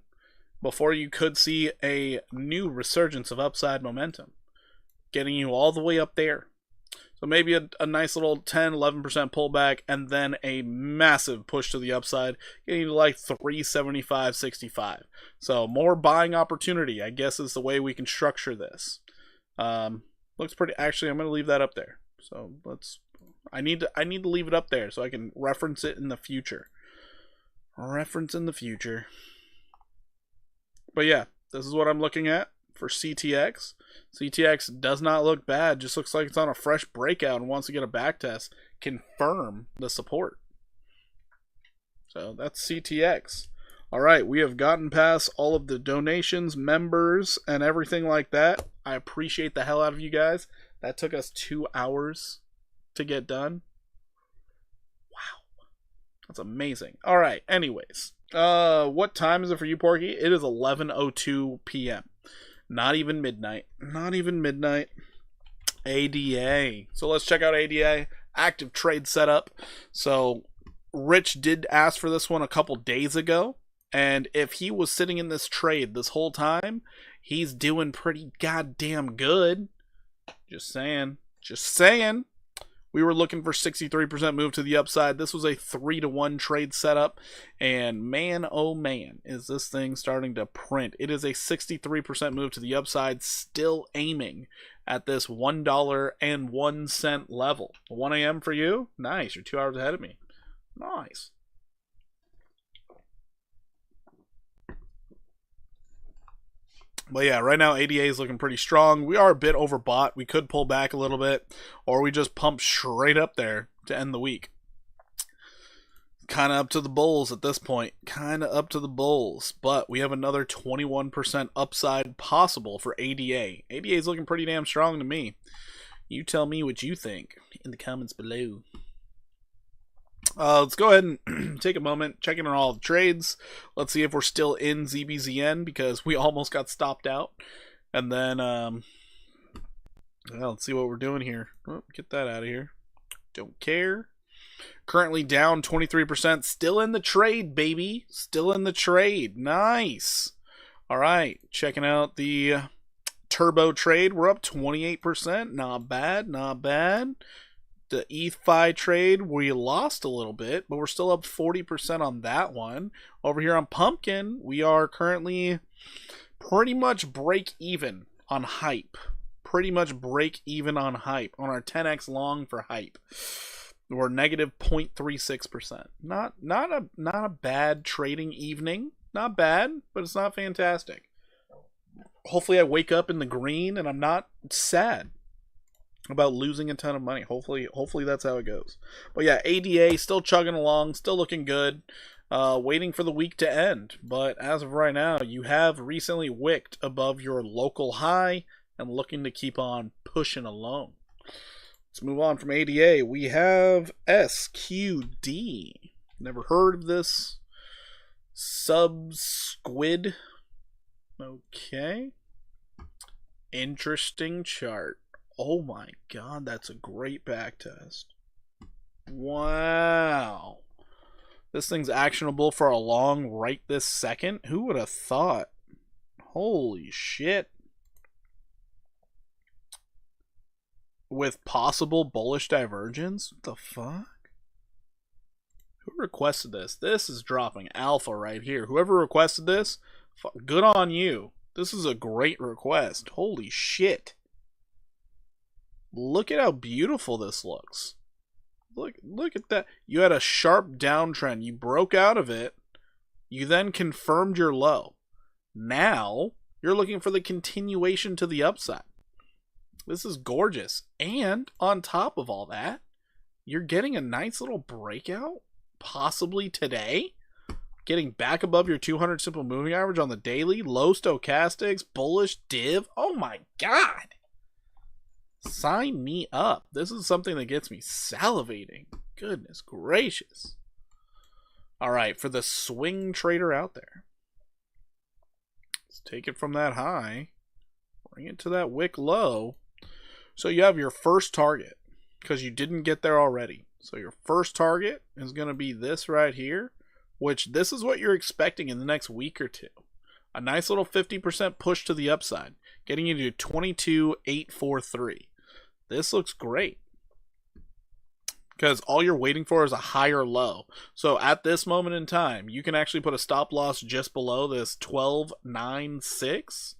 before you could see a new resurgence of upside momentum, getting you all the way up there. So maybe a nice little 10, 11% pullback, and then a massive push to the upside, getting to like 375.65. So more buying opportunity, I guess, is the way we can structure this. Looks pretty. Actually, I'm going to leave that up there. So I need to leave it up there so I can reference it in the future. Reference in the future. But yeah, this is what I'm looking at for CTX. CTX does not look bad, just looks like it's on a fresh breakout and wants to get a back test, confirm the support. So that's CTX. Alright, we have gotten past all of the donations, members, and everything like that. I appreciate the hell out of you guys. That took us 2 hours to get done. Wow. That's amazing. Alright, anyways. What time is it for you, Porky? It is 11:02 p.m. Not even midnight. Not even midnight. ADA. So let's check out ADA. Active trade setup. So Rich did ask for this one a couple days ago. And if he was sitting in this trade this whole time, he's doing pretty goddamn good. Just saying. Just saying. We were looking for 63% move to the upside. This was a 3-to-1 trade setup. And man, oh man, is this thing starting to print. It is a 63% move to the upside, still aiming at this $1.01 level. 1 a.m. for you? Nice, you're 2 hours ahead of me. Nice. But yeah, right now ADA is looking pretty strong. We are a bit overbought. We could pull back a little bit, or we just pump straight up there to end the week. Kind of up to the bulls at this point. Kind of up to the bulls. But we have another 21% upside possible for ADA. ADA is looking pretty damn strong to me. You tell me what you think in the comments below. Let's go ahead and take a moment, check in on all the trades. Let's see if we're still in ZBZN because we almost got stopped out. And then, well, let's see what we're doing here. Oh, get that out of here. Don't care. Currently down 23%. Still in the trade, baby. Still in the trade. Nice. All right. Checking out the turbo trade. We're up 28%. Not bad. Not bad. The ETHFi trade, we lost a little bit, but we're still up 40% on that one. Over here on Pumpkin, we are currently pretty much break even on hype. Pretty much break even on hype. On our 10x long for hype, we're negative 0.36%. Not a bad trading evening. Not bad, but it's not fantastic. Hopefully I wake up in the green and I'm not sad about losing a ton of money. Hopefully that's how it goes. But yeah, ADA still chugging along, still looking good. Waiting for the week to end. But as of right now, you have recently wicked above your local high and looking to keep on pushing along. Let's move on from ADA. We have SQD. Never heard of this. Sub Squid. Okay. Interesting chart. Oh my god, that's a great backtest. Wow. This thing's actionable for a long right this second? Who would have thought? Holy shit. With possible bullish divergence? What the fuck? Who requested this? This is dropping alpha right here. Whoever requested this, good on you. This is a great request. Holy shit. Look at how beautiful this looks. Look at that. You had a sharp downtrend. You broke out of it. You then confirmed your low. Now, you're looking for the continuation to the upside. This is gorgeous. And on top of all that, you're getting a nice little breakout, possibly today. Getting back above your 200 simple moving average on the daily. Low stochastics, bullish div. Oh my god. Sign me up. This is something that gets me salivating. Goodness gracious. Alright, for the swing trader out there. Let's take it from that high. Bring it to that wick low. So you have your first target. Because you didn't get there already. So your first target is going to be this right here. Which this is what you're expecting in the next week or two. A nice little 50% push to the upside. Getting you to 22,843. This looks great. Because all you're waiting for is a higher low. So at this moment in time, you can actually put a stop loss just below this 12,996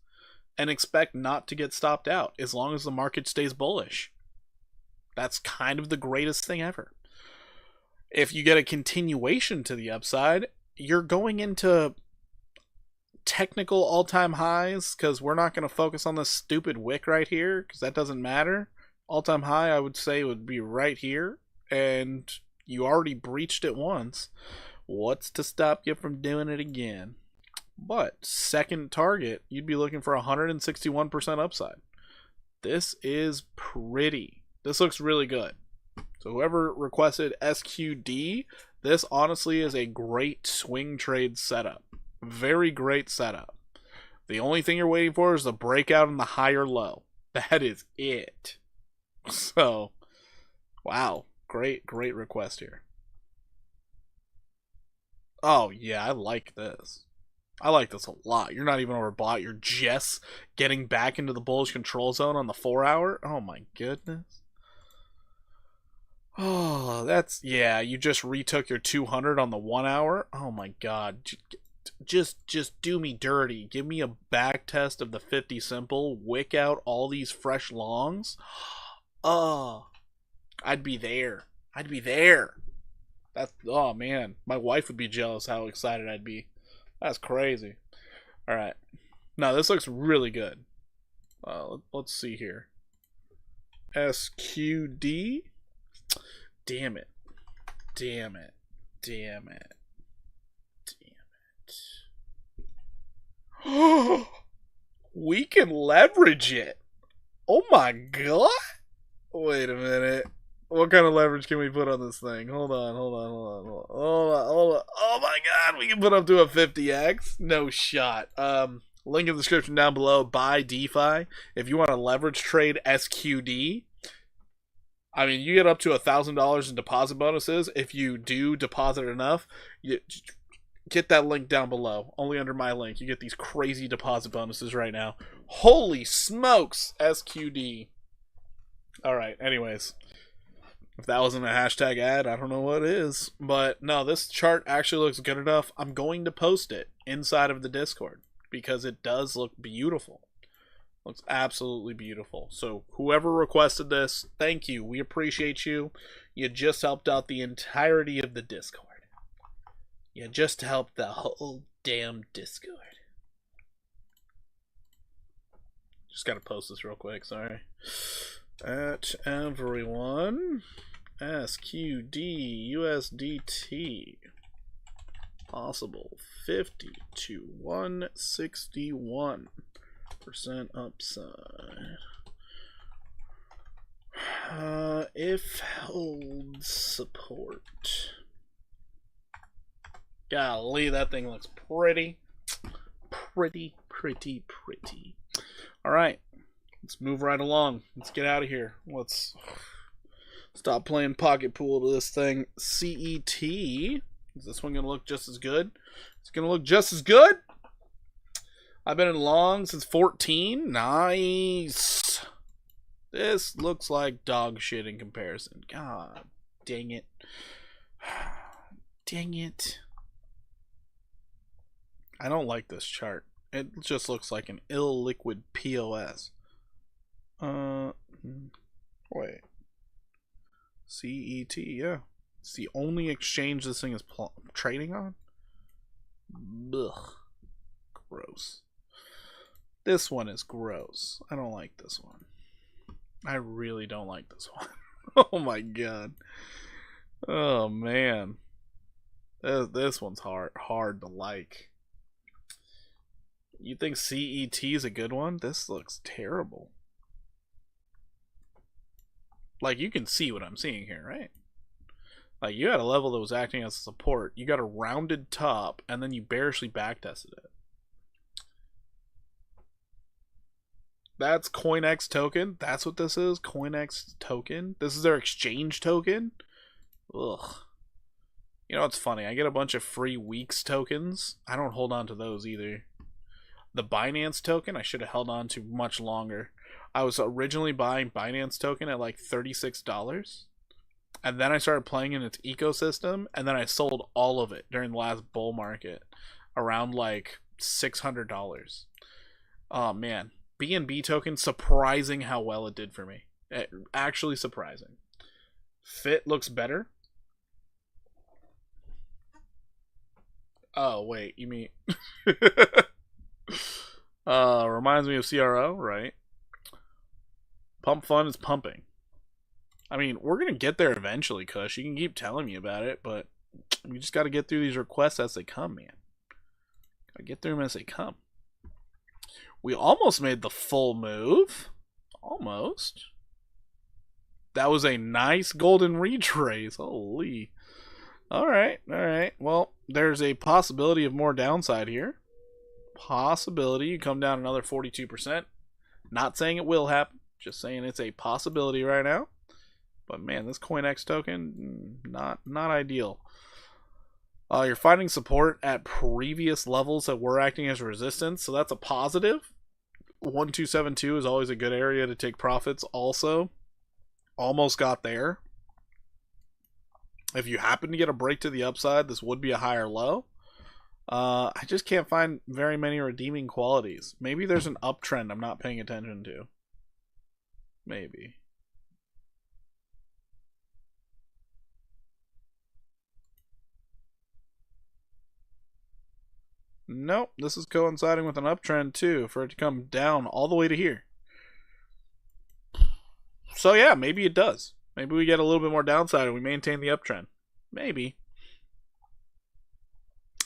and expect not to get stopped out as long as the market stays bullish. That's kind of the greatest thing ever. If you get a continuation to the upside, you're going into technical all-time highs, because we're not going to focus on this stupid wick right here, because that doesn't matter. All-time high, I would say, would be right here, and you already breached it once. What's to stop you from doing it again? But second target, you'd be looking for 161% upside. This is pretty. This looks really good. So whoever requested SQD, this honestly is a great swing trade setup. Very great setup. The only thing you're waiting for is the breakout in the higher low. That is it. So, wow. Great request here. Oh, yeah, I like this. I like this a lot. You're not even overbought. You're just getting back into the bullish control zone on the 4 hour. Oh, my goodness. Oh, that's, yeah, you just retook your 200 on the 1 hour. Oh my god. Just do me dirty. Give me a back test of the 50 simple. Wick out all these fresh longs. Oh, I'd be there. I'd be there. That's, oh man. My wife would be jealous how excited I'd be. That's crazy. Alright. Now, this looks really good. Let's see here. SQD. Damn it. Damn it. Damn it. Damn it. We can leverage it. Oh my god. Wait a minute. What kind of leverage can we put on this thing? Hold on. Oh my god, we can put up to a 50x. No shot. Link in the description down below. BYDFi. If you want to leverage trade SQD, I mean, you get up to $1,000 in deposit bonuses. If you do deposit enough, you get that link down below. Only under my link. You get these crazy deposit bonuses right now. Holy smokes, SQD. Alright, anyways. If that wasn't a hashtag ad, I don't know what is. But no, this chart actually looks good enough. I'm going to post it inside of the Discord because it does look beautiful. Looks absolutely beautiful. So whoever requested this, thank you. We appreciate you. You just helped out the entirety of the Discord. You just helped the whole damn Discord. Just gotta post this real quick, sorry. At everyone, SQD USDT. Possible 50 to 161% upside. If holds support. Golly, that thing looks pretty. Pretty. Alright. Let's move right along. Let's get out of here. Let's stop playing pocket pool to this thing. CET. Is this one going to look just as good? It's going to look just as good. I've been in long since 14. Nice. This looks like dog shit in comparison. God dang it. Dang it. I don't like this chart. It just looks like an illiquid POS. Wait. CET, yeah. It's the only exchange this thing is trading on? Ugh. Gross. This one is gross. I don't like this one. I really don't like this one. Oh my god. Oh man. This one's hard to like. You think CET is a good one? This looks terrible. Like, you can see what I'm seeing here, right? Like, you had a level that was acting as a support. You got a rounded top, and then you bearishly backtested it. That's CoinX token. That's what this is. CoinX token. This is their exchange token. Ugh. You know what's funny? I get a bunch of free Weex tokens. I don't hold on to those either. The Binance token, I should have held on to much longer. I was originally buying Binance token at like $36. And then I started playing in its ecosystem. And then I sold all of it during the last bull market. Around like $600. Oh man. BNB token, surprising how well it did for me. Actually surprising. Fit looks better. Oh, wait. You mean... reminds me of CRO, right? Pump fun is pumping. I mean, we're gonna get there eventually, Kush. You can keep telling me about it, but we just gotta get through these requests as they come, man. Gotta get through them as they come. We almost made the full move. Almost. That was a nice golden retrace. Holy. Alright, alright. Well, there's a possibility of more downside here. Possibility you come down another 42%. Not saying it will happen, just saying it's a possibility right now. But man, this CoinX token, not ideal. You're finding support at previous levels that were acting as resistance, so that's a positive. 1272 is always a good area to take profits also. Almost got there. If you happen to get a break to the upside, this would be a higher low. I just can't find very many redeeming qualities. Maybe there's an uptrend I'm not paying attention to. Maybe. Nope, this is coinciding with an uptrend too, for it to come down all the way to here. So yeah, maybe it does. Maybe we get a little bit more downside and we maintain the uptrend. Maybe.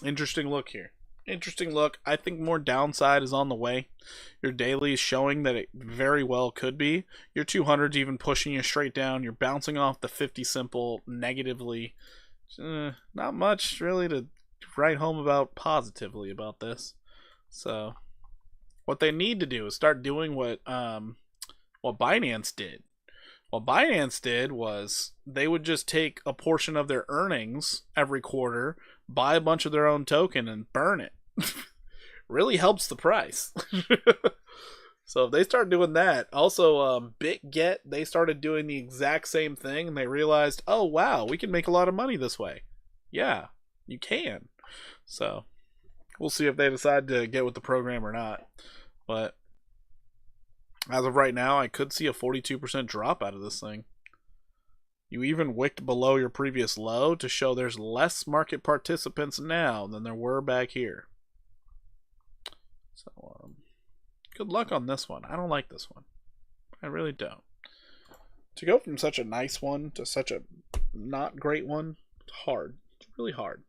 Interesting look here. Interesting look. I think more downside is on the way. Your daily is showing that it very well could be. Your 200's even pushing you straight down. You're bouncing off the 50 simple negatively. Not much really to write home about positively about this. So what they need to do is start doing what Binance did. What Binance did was they would just take a portion of their earnings every quarter, buy a bunch of their own token, and burn it. Really helps the price. So if they start doing that, also BitGet, they started doing the exact same thing, and they realized, oh wow, we can make a lot of money this way. Yeah, you can. So we'll see if they decide to get with the program or not. But as of right now, I could see a 42% drop out of this thing. You even wicked below your previous low to show there's less market participants now than there were back here. So, good luck on this one. I don't like this one. I really don't. To go from such a nice one to such a not great one, it's hard. It's really hard.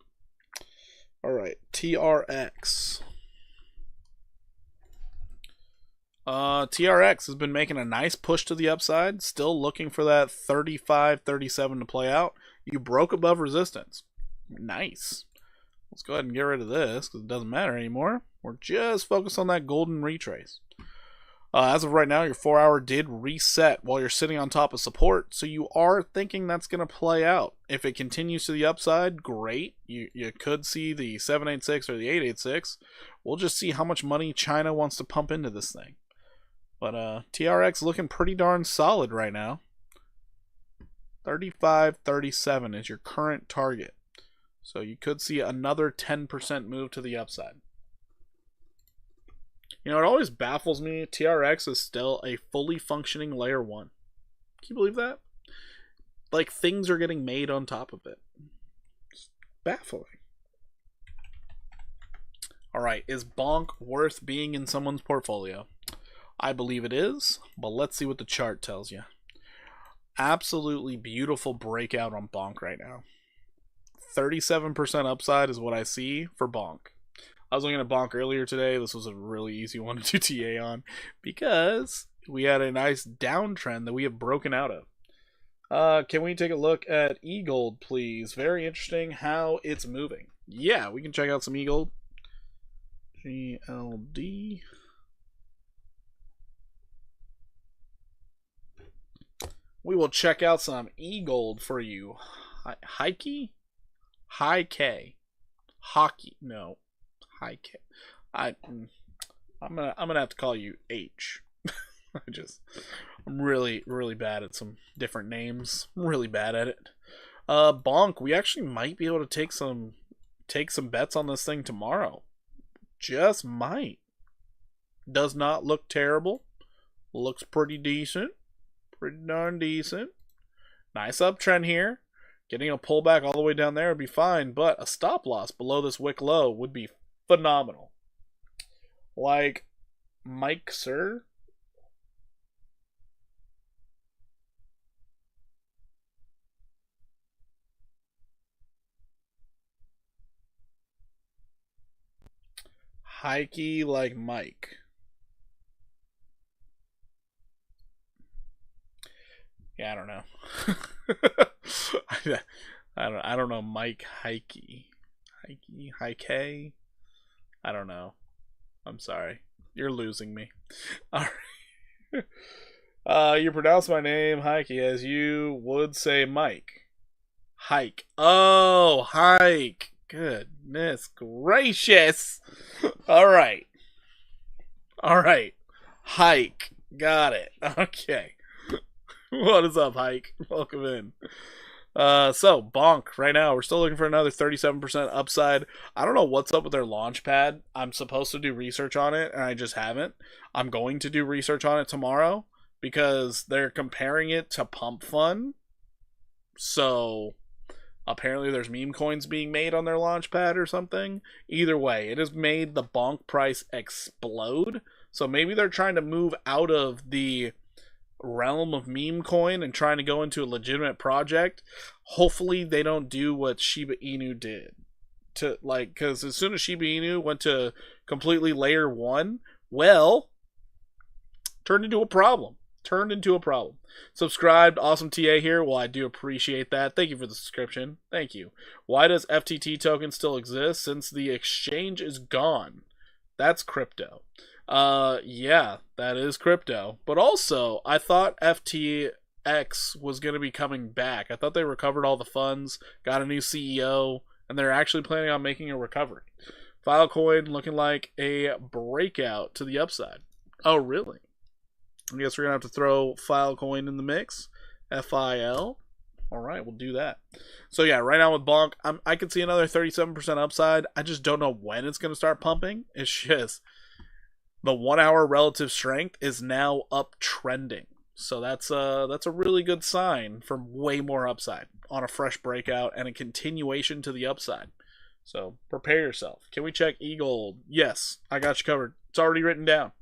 Alright, TRX. TRX has been making a nice push to the upside, still looking for that 35, 37 to play out. You broke above resistance. Nice. Let's go ahead and get rid of this because it doesn't matter anymore. We're just focused on that golden retrace. As of right now, your 4-hour did reset while you're sitting on top of support, so you are thinking that's going to play out. If it continues to the upside, great. You could see the 786 or the 886. We'll just see how much money China wants to pump into this thing. But TRX looking pretty darn solid right now. 35.37 is your current target. So you could see another 10% move to the upside. You know, it always baffles me. TRX is still a fully functioning layer 1. Can you believe that? Like, things are getting made on top of it. It's baffling. Alright, is Bonk worth being in someone's portfolio? I believe it is, but let's see what the chart tells you. Absolutely beautiful breakout on Bonk right now. 37% upside is what I see for Bonk. I was looking at Bonk earlier today. This was a really easy one to do TA on because we had a nice downtrend that we have broken out of. Can we take a look at eGold, please? Very interesting how it's moving. Yeah, we can check out some eGold. GLD. We will check out some eGold for you. Hikey? High K. Hockey. No. High K. I'm gonna have to call you H. I'm really bad at some different names. I'm really bad at it. Bonk, we actually might be able to take some bets on this thing tomorrow. Just might. Does not look terrible. Looks pretty decent. Pretty darn decent. Nice uptrend here. Getting a pullback all the way down there would be fine, but a stop loss below this wick low would be phenomenal. Like Mike Sir. Hikey like Mike. Yeah, I don't know. I don't know Mike Hikey. Hikey? I don't know. I'm sorry. You're losing me. Alright. You pronounce my name Hikey as you would say Mike. Hike. Oh, hike. Goodness gracious. Alright. Alright. Hike. Got it. Okay. What is up, Hike? Welcome in. So, Bonk, right now, we're still looking for another 37% upside. I don't know what's up with their launch pad. I'm supposed to do research on it, and I just haven't. I'm going to do research on it tomorrow, because they're comparing it to Pump Fun. So, apparently there's meme coins being made on their launch pad or something. Either way, it has made the Bonk price explode. So maybe they're trying to move out of the realm of meme coin and trying to go into a legitimate project. Hopefully they don't do what Shiba Inu did, to like, because as soon as Shiba Inu went to completely layer 1, well, turned into a problem. Subscribed, awesome TA here. Well, I do appreciate that. Thank you for the subscription. Thank you. Why does FTT token still exist since the exchange is gone? That's crypto. Yeah, that is crypto. But also, I thought FTX was going to be coming back. I thought they recovered all the funds, got a new CEO, and they're actually planning on making a recovery. Filecoin looking like a breakout to the upside. Oh, really? I guess we're going to have to throw Filecoin in the mix. FIL. Alright, we'll do that. So yeah, right now with Bonk, I could see another 37% upside. I just don't know when it's going to start pumping. It's just the 1 hour relative strength is now uptrending. So that's a really good sign for way more upside on a fresh breakout and a continuation to the upside. So prepare yourself. Can we check eGold? Yes, I got you covered. It's already written down.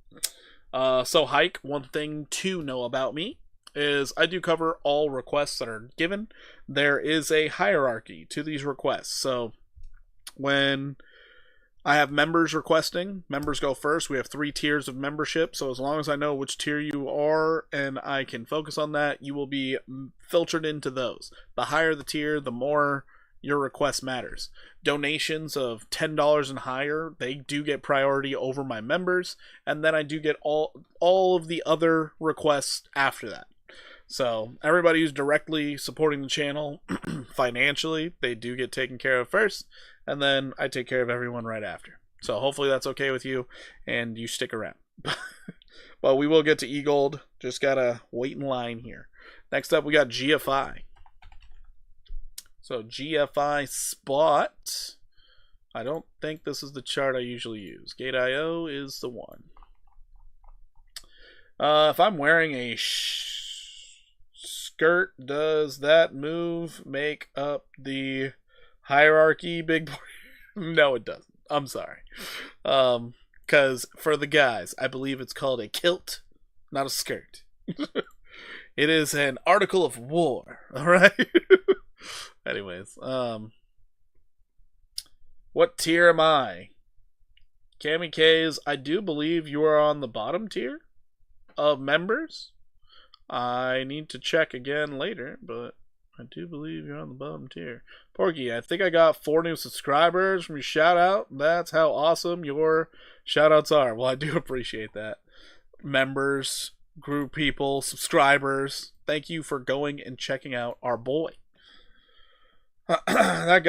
So Hike, one thing to know about me is I do cover all requests that are given. There is a hierarchy to these requests. So when I have members requesting, members go first. We have 3 tiers of membership. So as long as I know which tier you are and I can focus on that, you will be filtered into those. The higher the tier, the more your request matters. Donations of $10 and higher, they do get priority over my members, and then I do get all of the other requests after that. So everybody who's directly supporting the channel financially, they do get taken care of first, and then I take care of everyone right after. So hopefully that's okay with you, and you stick around. But we will get to eGold. Just gotta wait in line here. Next up, we got GFI. So GFI spot. I don't think this is the chart I usually use. Gateio is the one. If I'm wearing a skirt, does that move make up the hierarchy, big boy? No, it doesn't. I'm sorry. Because for the guys, I believe it's called a kilt, not a skirt. It is an article of war, alright? Anyways, what tier am I? Cami K's, I do believe you are on the bottom tier of members. I need to check again later, but I do believe you're on the bottom tier. Porky, I think I got 4 new subscribers from your shout out. That's how awesome your shout outs are. Well, I do appreciate that. Members, group people, subscribers, thank you for going and checking out our boy. That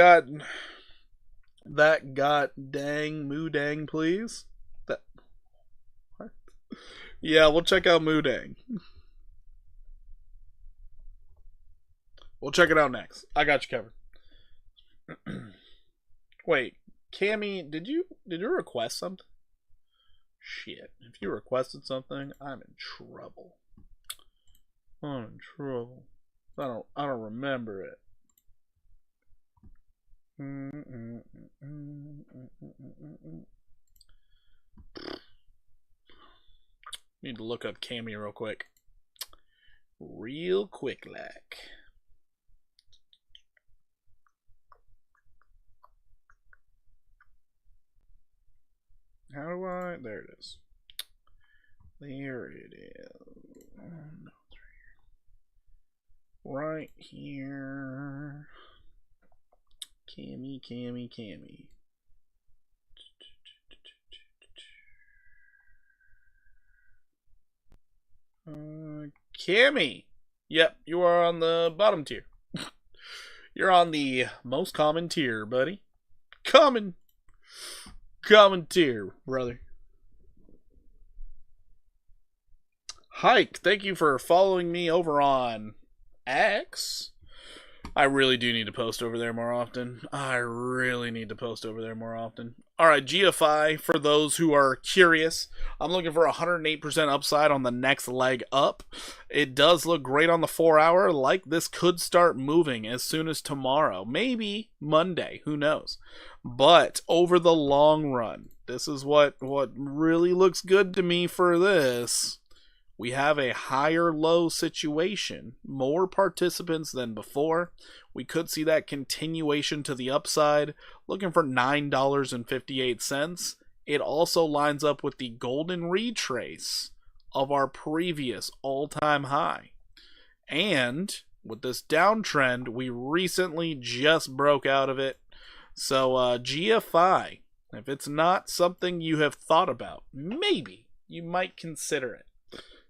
got dang moo dang, please. What? Yeah, we'll check out moo dang. We'll check it out next. I got you covered. Wait, Cammy, did you request something? Shit, if you requested something, I'm in trouble. I'm in trouble. I don't remember it. Need to look up Cammy real quick. Real quick, like. How do I? There it is. There it is. Oh, no, it's right here. Cammy. Cammy! Yep, you are on the bottom tier. You're on the most common tier, buddy. Common tier, brother. Hike, thank you for following me over on X. I really do need to post over there more often. Alright, GFI, for those who are curious, I'm looking for 108% upside on the next leg up. It does look great on the 4-hour. Like, this could start moving as soon as tomorrow. Maybe Monday. Who knows? But over the long run, this is what really looks good to me for this. We have a higher low situation, more participants than before. We could see that continuation to the upside, looking for $9.58. It also lines up with the golden retrace of our previous all-time high. And with this downtrend, we recently just broke out of it. So GFI, if it's not something you have thought about, maybe you might consider it.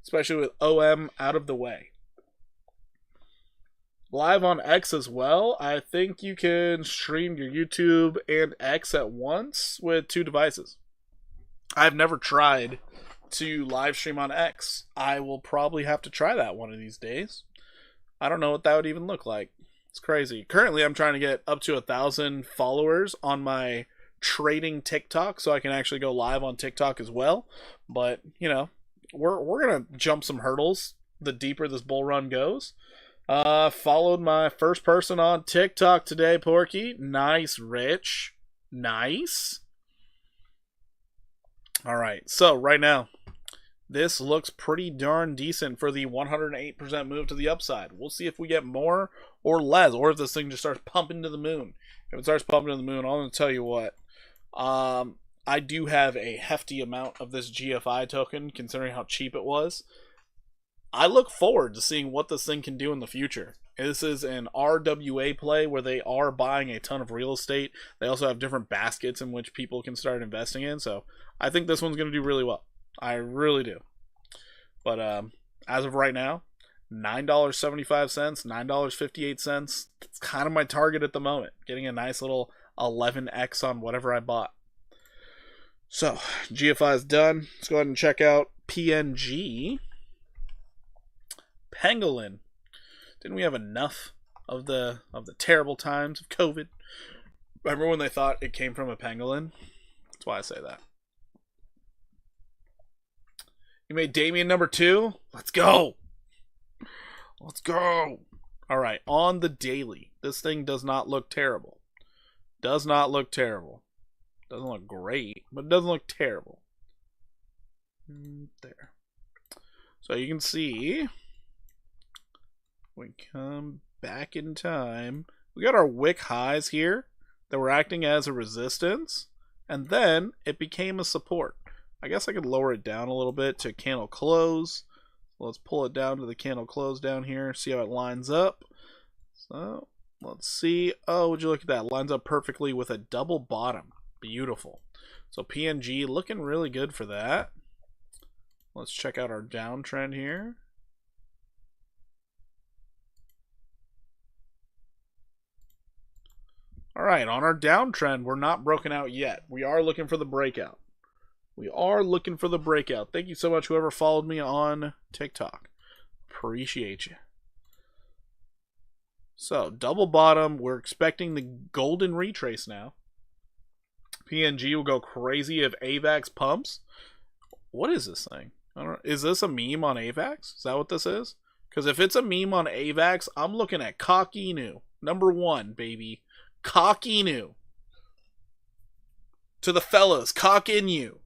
Especially with OM out of the way. Live on X as well. I think you can stream your YouTube and X at once with 2 devices. I've never tried to live stream on X. I will probably have to try that one of these days. I don't know what that would even look like. It's crazy. Currently, I'm trying to get up to 1,000 followers on my trading TikTok so I can actually go live on TikTok as well. But, you know, we're gonna jump some hurdles the deeper this bull run goes. Followed my first person on TikTok today, Porky. Nice, Rich. Nice. Alright, so right now, this looks pretty darn decent for the 108% move to the upside. We'll see if we get more or less, or if this thing just starts pumping to the moon. If it starts pumping to the moon, I'm going to tell you what. I do have a hefty amount of this GFI token, considering how cheap it was. I look forward to seeing what this thing can do in the future. This is an RWA play where they are buying a ton of real estate. They also have different baskets in which people can start investing in. So I think this one's going to do really well. I really do. But as of right now, $9.75, $9.58. It's kind of my target at the moment. Getting a nice little 11x on whatever I bought. So GFI is done. Let's go ahead and check out PNG. Pangolin. Didn't we have enough of the terrible times of COVID? Remember when they thought it came from a pangolin? That's why I say that. You made Damien number 2? Let's go! Let's go! Alright, on the daily. This thing does not look terrible. Does not look terrible. Doesn't look great, but it doesn't look terrible. There. So you can see, we come back in time. We got our wick highs here that were acting as a resistance, and then it became a support. I guess I could lower it down a little bit to candle close. Let's pull it down to the candle close down here, see how it lines up. So let's see. Oh, would you look at that? Lines up perfectly with a double bottom. Beautiful. So PNG looking really good for that. Let's check out our downtrend here. All right, on our downtrend, we're not broken out yet. We are looking for the breakout. We are looking for the breakout. Thank you so much, whoever followed me on TikTok. Appreciate you. So, double bottom. We're expecting the golden retrace now. PNG will go crazy if AVAX pumps. What is this thing? I don't know. Is this a meme on AVAX? Is that what this is? Because if it's a meme on AVAX, I'm looking at Cockinu. Number 1, baby. Cockinu. To the fellas, cock in you.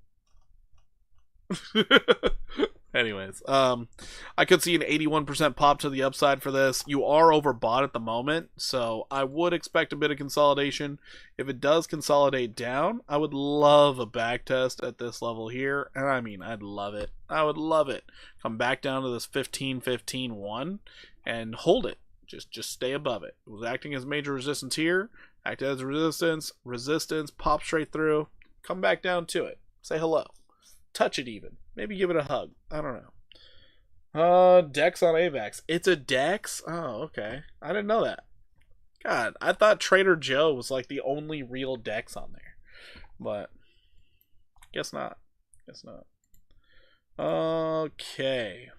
Anyways, I could see an 81% pop to the upside for this. You are overbought at the moment, so I would expect a bit of consolidation. If it does consolidate down, I would love a back test at this level here, and I mean, I'd love it. I would love it. Come back down to this 15-15-1 and hold it. Just stay above it. It was acting as major resistance here. Act as resistance, pop straight through. Come back down to it. Say hello. Touch it even. Maybe give it a hug. I don't know. Dex on AVAX. It's a Dex? Oh, okay. I didn't know that. God, I thought Trader Joe was like the only real Dex on there. But guess not. Guess not. Okay.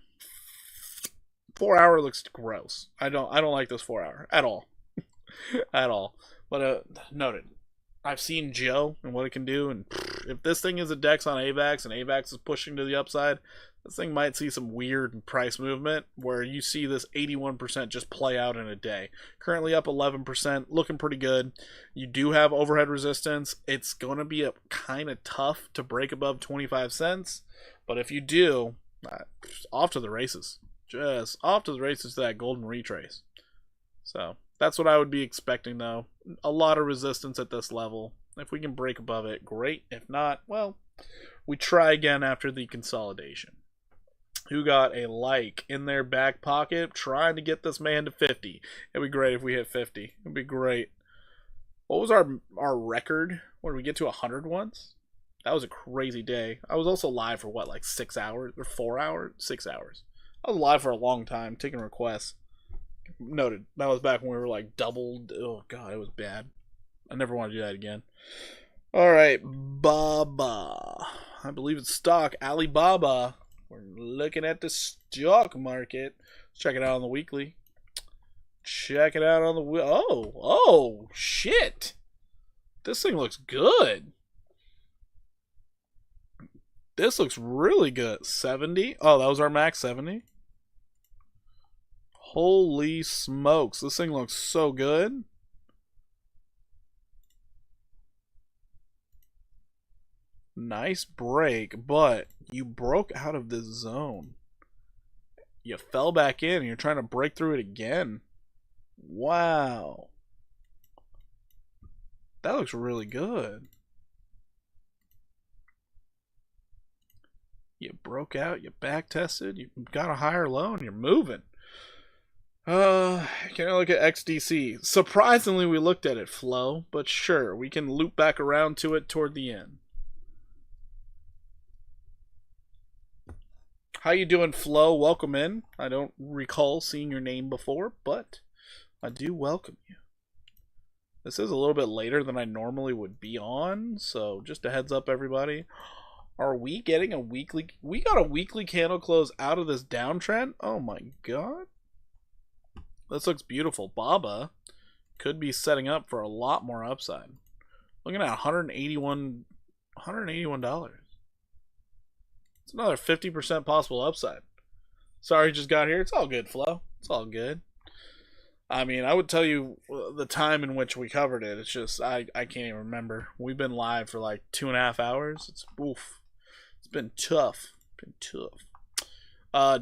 4 hour looks gross. I don't like this 4 hour at all. At all. But noted. I've seen Joe and what it can do, and if this thing is a Dex on AVAX and AVAX is pushing to the upside, this thing might see some weird price movement where you see this 81% just play out in a day. Currently up 11%, looking pretty good. You do have overhead resistance. It's going to be kind of tough to break above 25 cents, but if you do, off to the races. Just off to the races to that golden retrace. So that's what I would be expecting, though. A lot of resistance at this level. If we can break above it, great. If not, well, we try again after the consolidation. Who got a like in their back pocket trying to get this man to 50? It'd be great if we hit 50. It'd be great. What was our record? What, did we get to 100 once? That was a crazy day. I was also live for what, like 6 hours? Or 4 hours? 6 hours. I was live for a long time, taking requests. Noted. That was back when we were like doubled. Oh god, it was bad. I never want to do that again. Alright, Baba. I believe it's stock. Alibaba. We're looking at the stock market. Let's check it out on the weekly. Check it out on the oh shit. This thing looks good. This looks really good. 70. Oh, that was our max 70. Holy smokes. This thing looks so good. Nice break, but you broke out of this zone. You fell back in and you're trying to break through it again. Wow. That looks really good. You broke out, you back tested, you got a higher low, and you're moving. Can I look at XDC? Surprisingly, we looked at it, Flo, but sure, we can loop back around to it toward the end. How you doing, Flo? Welcome in. I don't recall seeing your name before, but I do welcome you. This is a little bit later than I normally would be on, so just a heads up, everybody. Are we getting a weekly... We got a weekly candle close out of this downtrend? Oh my god. This looks beautiful. Baba could be setting up for a lot more upside. Looking at $181. It's another 50% possible upside. Sorry, just got here. It's all good, Flo. It's all good. I mean, I would tell you the time in which we covered it. It's just, I can't even remember. We've been live for like 2.5 hours. It's, oof. It's been tough.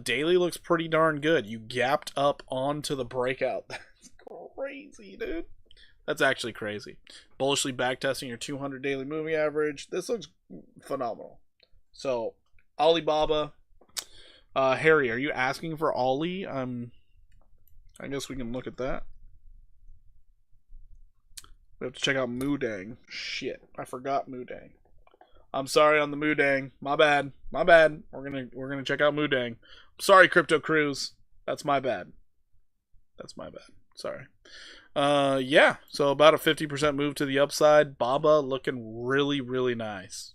Daily looks pretty darn good. You gapped up onto the breakout. That's crazy, dude. That's actually crazy. Bullishly backtesting your 200 daily moving average. This looks phenomenal. So, Alibaba. Harry, are you asking for Ollie? I guess we can look at that. We have to check out Moodang. Shit, I forgot Moodang. I'm sorry on the Moodang. My bad. We're gonna check out Moodang. I'm sorry, Crypto Cruise. That's my bad. Sorry. Yeah. So about a 50% move to the upside. Baba looking really, really nice.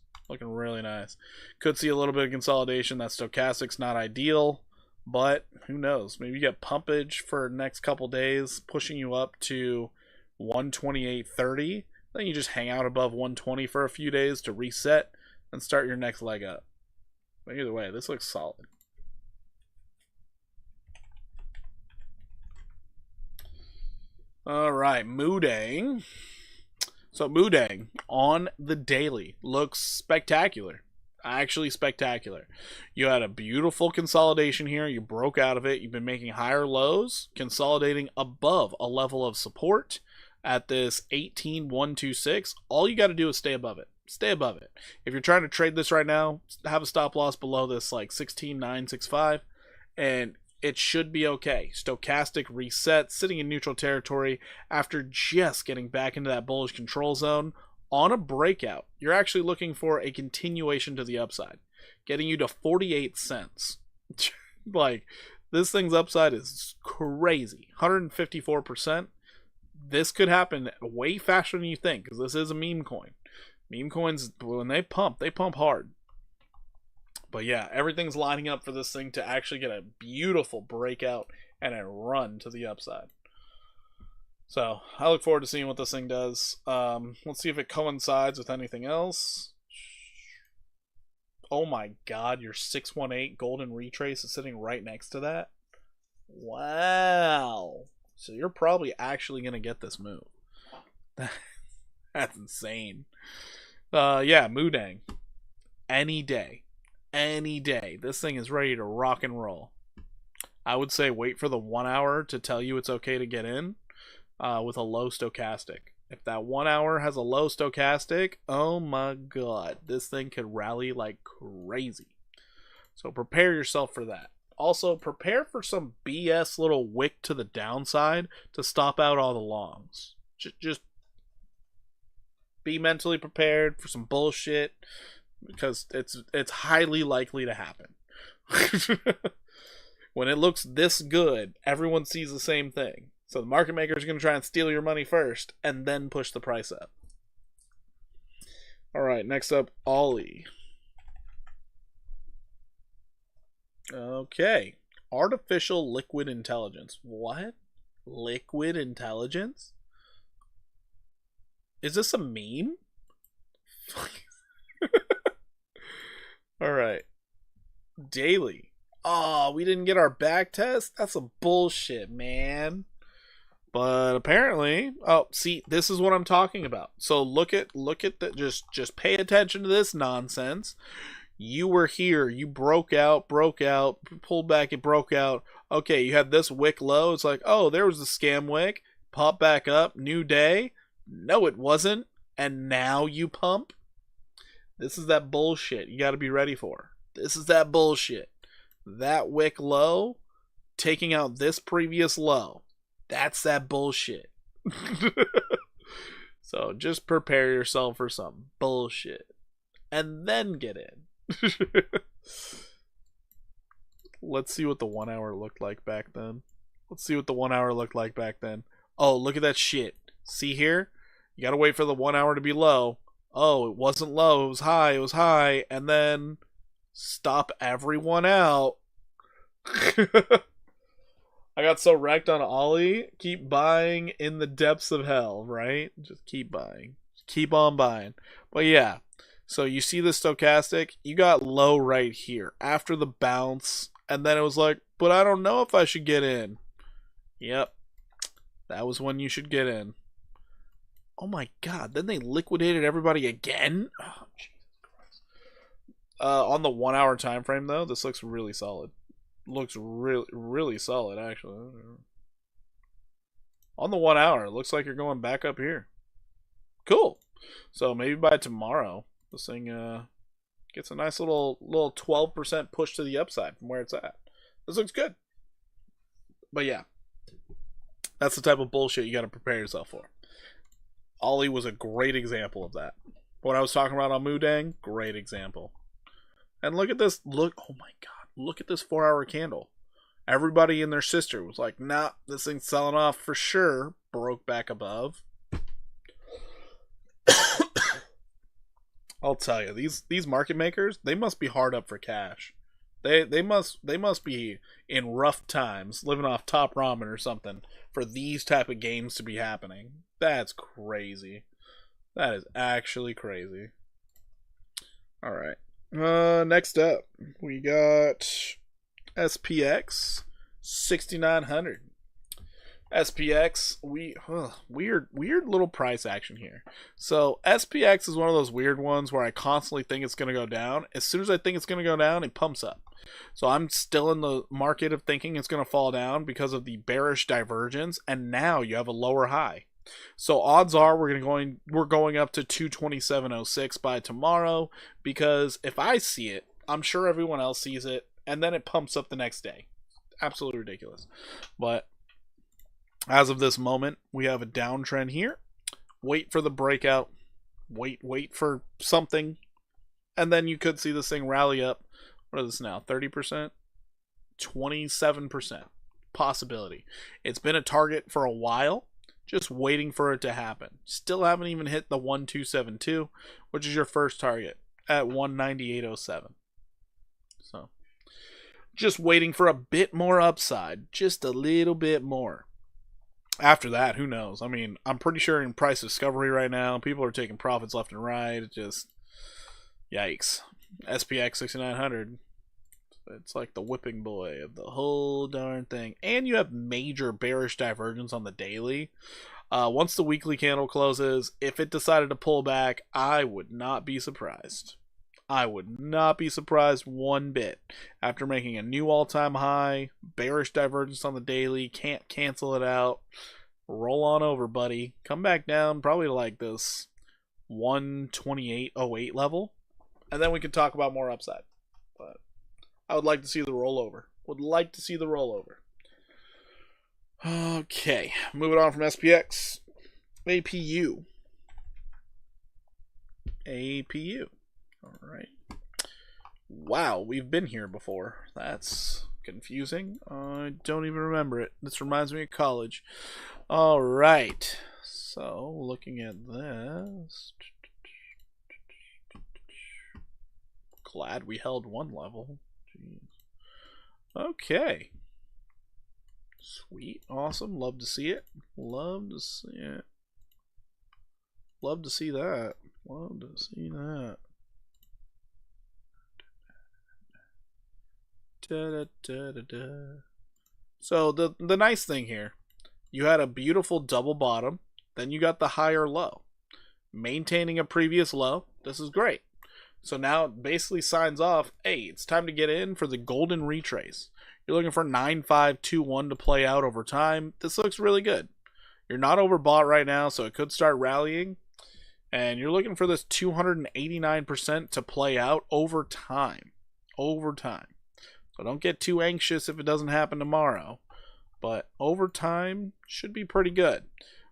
Could see a little bit of consolidation. That stochastic's not ideal, but who knows? Maybe you get pumpage for next couple days, pushing you up to 128.30. Then you just hang out above 120 for a few days to reset and start your next leg up. But either way, this looks solid. All right, Moodang. So Moodang on the daily looks spectacular. Actually spectacular. You had a beautiful consolidation here. You broke out of it. You've been making higher lows, consolidating above a level of support at this 18,126. All you got to do is stay above it. If you're trying to trade this right now, have a stop loss below this like 16,965, and it should be okay. Stochastic reset, sitting in neutral territory after just getting back into that bullish control zone on a breakout. You're actually looking for a continuation to the upside, getting you to 48 cents. Like, this thing's upside is crazy. 154%. This could happen way faster than you think, because this is a meme coin. Meme coins, when they pump hard. But yeah, everything's lining up for this thing to actually get a beautiful breakout and a run to the upside. So I look forward to seeing what this thing does. Let's see if it coincides with anything else. Oh my god, your 618 golden retrace is sitting right next to that. Wow. So you're probably actually going to get this move. That's insane. Yeah, Moodang. Any day. This thing is ready to rock and roll. I would say wait for the 1 hour to tell you it's okay to get in with a low stochastic. If that 1 hour has a low stochastic, oh my god, this thing could rally like crazy. So prepare yourself for that. Also, prepare for some BS little wick to the downside to stop out all the longs. Just be mentally prepared for some bullshit, because it's highly likely to happen. When it looks this good, everyone sees the same thing. So the market makers are going to try and steal your money first and then push the price up. All right, next up, Ollie. Okay. Artificial liquid intelligence. What? Liquid intelligence? Is this a meme? All right. Daily. Oh, we didn't get our back test? That's some bullshit, man. But apparently, oh, see, this is what I'm talking about. So look at the, just pay attention to this nonsense. You were here, you broke out, pulled back, it broke out. Okay, you had this wick low. It's like, oh, there was the scam wick. Pop back up, new day. No, it wasn't. And now you pump. This is that bullshit you got to be ready for. This is that bullshit. That wick low, taking out this previous low. That's that bullshit. So just prepare yourself for some bullshit. And then get in. Let's see what the 1 hour looked like back then. Oh, look at that shit. See here? You gotta wait for the 1 hour to be low. Oh, it wasn't low. It was high. And then stop everyone out. I got so wrecked on Ollie. Keep buying in the depths of hell, right? Just keep buying. Keep on buying. But yeah. So you see the stochastic? You got low right here after the bounce. And then it was like, but I don't know if I should get in. Yep. That was when you should get in. Oh my god. Then they liquidated everybody again? Oh, Jesus Christ. On the 1 hour time frame, though, this looks really solid. Looks really solid, actually. On the 1 hour, it looks like you're going back up here. Cool. So maybe by tomorrow, this thing gets a nice little 12% push to the upside from where it's at. This looks good. But yeah, that's the type of bullshit you got to prepare yourself for. Ollie was a great example of that. What I was talking about on Moodang, great example. And look at this. Look, oh my god. Look at this 4 hour candle. Everybody and their sister was like, nah, this thing's selling off for sure. Broke back above. I'll tell you, these market makers, they must be hard up for cash. They must be in rough times, living off top ramen or something, for these type of games to be happening. That's crazy. That is actually crazy. All right. Next up, we got SPX 6900. SPX, weird little price action here. So SPX is one of those weird ones where I constantly think it's going to go down. As soon as I think it's going to go down, it pumps up. So I'm still in the market of thinking it's going to fall down because of the bearish divergence, and now you have a lower high. So odds are we're going up to 227.06 by tomorrow, because if I see it, I'm sure everyone else sees it, and then it pumps up the next day. Absolutely ridiculous. But as of this moment, we have a downtrend here. Wait for the breakout. Wait for something, and then you could see this thing rally up. What is this now? 30%? 27% possibility. It's been a target for a while. Just waiting for it to happen. Still haven't even hit the 1272, which is your first target at 198.07. So, just waiting for a bit more upside. Just a little bit more. After that, who knows? I mean, I'm pretty sure in price discovery right now, people are taking profits left and right. It just, yikes. SPX 6900. It's like the whipping boy of the whole darn thing. And you have major bearish divergence on the daily. Once the weekly candle closes, if it decided to pull back, I would not be surprised. I would not be surprised one bit. After making a new all-time high, bearish divergence on the daily, can't cancel it out. Roll on over, buddy. Come back down probably to like this 128.08 level. And then we can talk about more upside. But I would like to see the rollover. Okay, moving on from SPX. APU. Alright. Wow, we've been here before. That's confusing. I don't even remember it. This reminds me of college. Alright. So, looking at this. Glad we held one level. Jeez. Okay. Sweet. Awesome. Love to see it. Love to see that. So the nice thing here, you had a beautiful double bottom, then you got the higher low. Maintaining a previous low. This is great. So now it basically signs off, hey, it's time to get in for the golden retrace. You're looking for 9521 to play out over time. This looks really good. You're not overbought right now, so it could start rallying. And you're looking for this 289% to play out over time. over time. So don't get too anxious if it doesn't happen tomorrow. But over time, should be pretty good.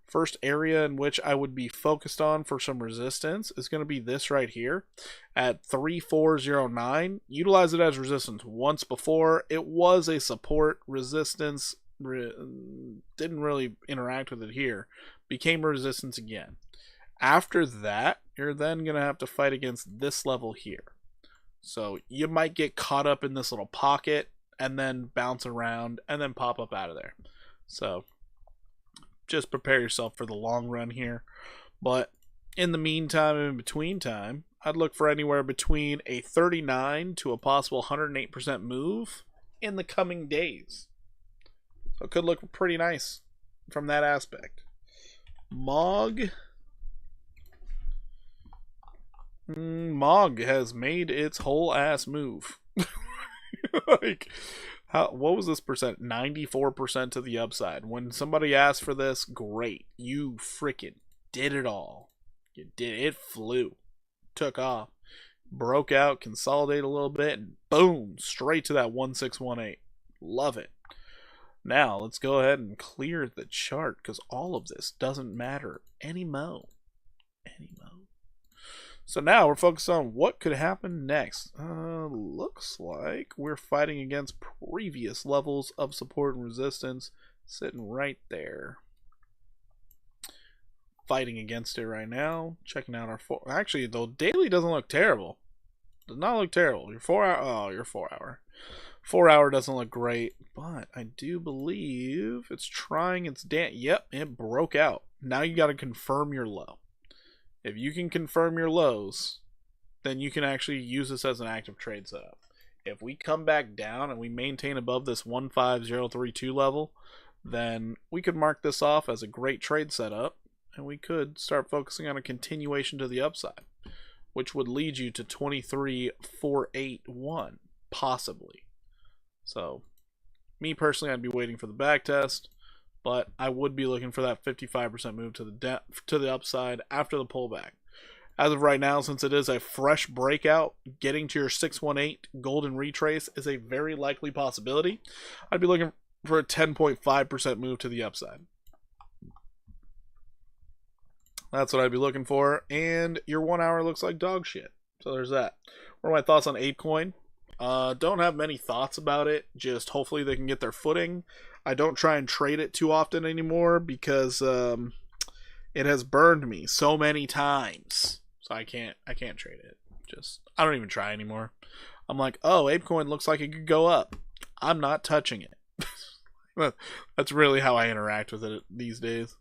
First area in which I would be focused on for some resistance is going to be this right here at 3409. Utilize it as resistance once before. It was a support resistance. Didn't really interact with it here. Became resistance again. After that, you're then going to have to fight against this level here. So you might get caught up in this little pocket and then bounce around and then pop up out of there. So just prepare yourself for the long run here. But in the meantime, in between time, I'd look for anywhere between a 39 to a possible 108% move in the coming days. So it could look pretty nice from that aspect. MOG has made its whole ass move. Like, what was this percent? 94% to the upside. When somebody asked for this, great. You freaking did it all. You did it. It flew. Took off. Broke out, consolidated a little bit, and boom, straight to that 1618. Love it. Now, let's go ahead and clear the chart, because all of this doesn't matter anymore. So now we're focused on what could happen next. Looks like we're fighting against previous levels of support and resistance, sitting right there. Fighting against it right now. Checking out our actually, though, daily doesn't look terrible. Does not look terrible. Your 4 hour. Oh, your 4 hour. 4 hour doesn't look great, but I do believe it's trying its dance. Yep, it broke out. Now you got to confirm your low. If you can confirm your lows, then you can actually use this as an active trade setup. If we come back down and we maintain above this 15032 level, then we could mark this off as a great trade setup, and we could start focusing on a continuation to the upside, which would lead you to 23481, possibly. So, me personally, I'd be waiting for the back test. But I would be looking for that 55% move to the upside after the pullback. As of right now, since it is a fresh breakout, getting to your 618 golden retrace is a very likely possibility. I'd be looking for a 10.5% move to the upside. That's what I'd be looking for. And your 1 hour looks like dog shit. So there's that. What are my thoughts on ApeCoin? Don't have many thoughts about it. Just hopefully they can get their footing. I don't try and trade it too often anymore because it has burned me so many times. So I can't trade it. I don't even try anymore. I'm like, oh, ApeCoin looks like it could go up. I'm not touching it. That's really how I interact with it these days.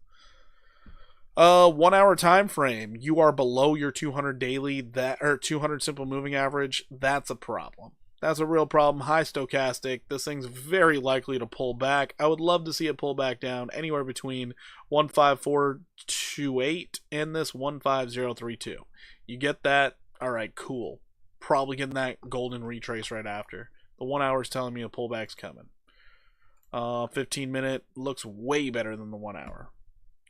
1 hour time frame. You are below your 200 daily, 200 simple moving average. That's a problem. That's a real problem. High stochastic. This thing's very likely to pull back. I would love to see it pull back down anywhere between 15428 and this 15032. You get that? All right, cool. Probably getting that golden retrace right after. The 1 hour is telling me a pullback's coming. 15 minute looks way better than the 1 hour.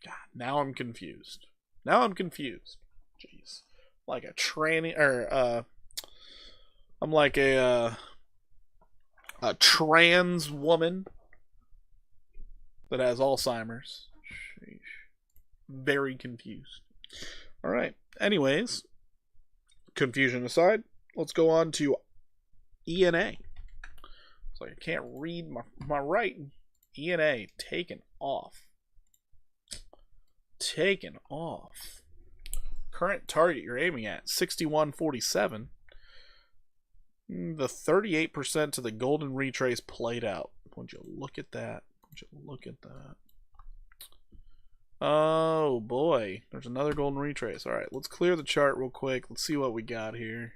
God, now I'm confused. Jeez. Like a tranny, or I'm like a trans woman that has Alzheimer's. Sheesh. Very confused. All right. Anyways, confusion aside, let's go on to ENA. So I can't read my writing. ENA taken off. Current target you're aiming at 61.47. The 38% to the golden retrace played out. Would you look at that? Oh boy, there's another golden retrace. All right, let's clear the chart real quick. Let's see what we got here.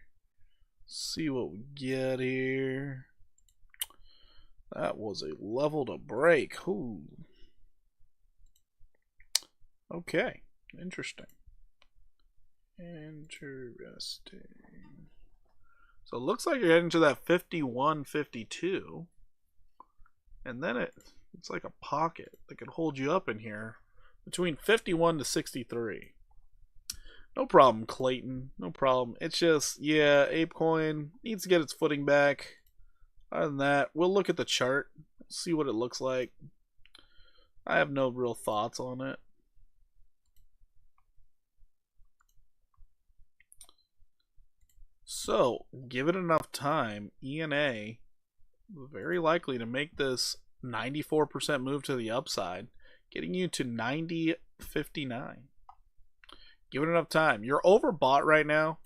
That was a level to break. Ooh. Okay, interesting. So it looks like you're heading to that 51.52, and then it's like a pocket that could hold you up in here between 51 to 63. No problem, Clayton. No problem. It's just, yeah, ApeCoin needs to get its footing back. Other than that, we'll look at the chart, see what it looks like. I have no real thoughts on it. So, give it enough time, ENA very likely to make this 94% move to the upside, getting you to 90.59. Give it enough time. You're overbought right now,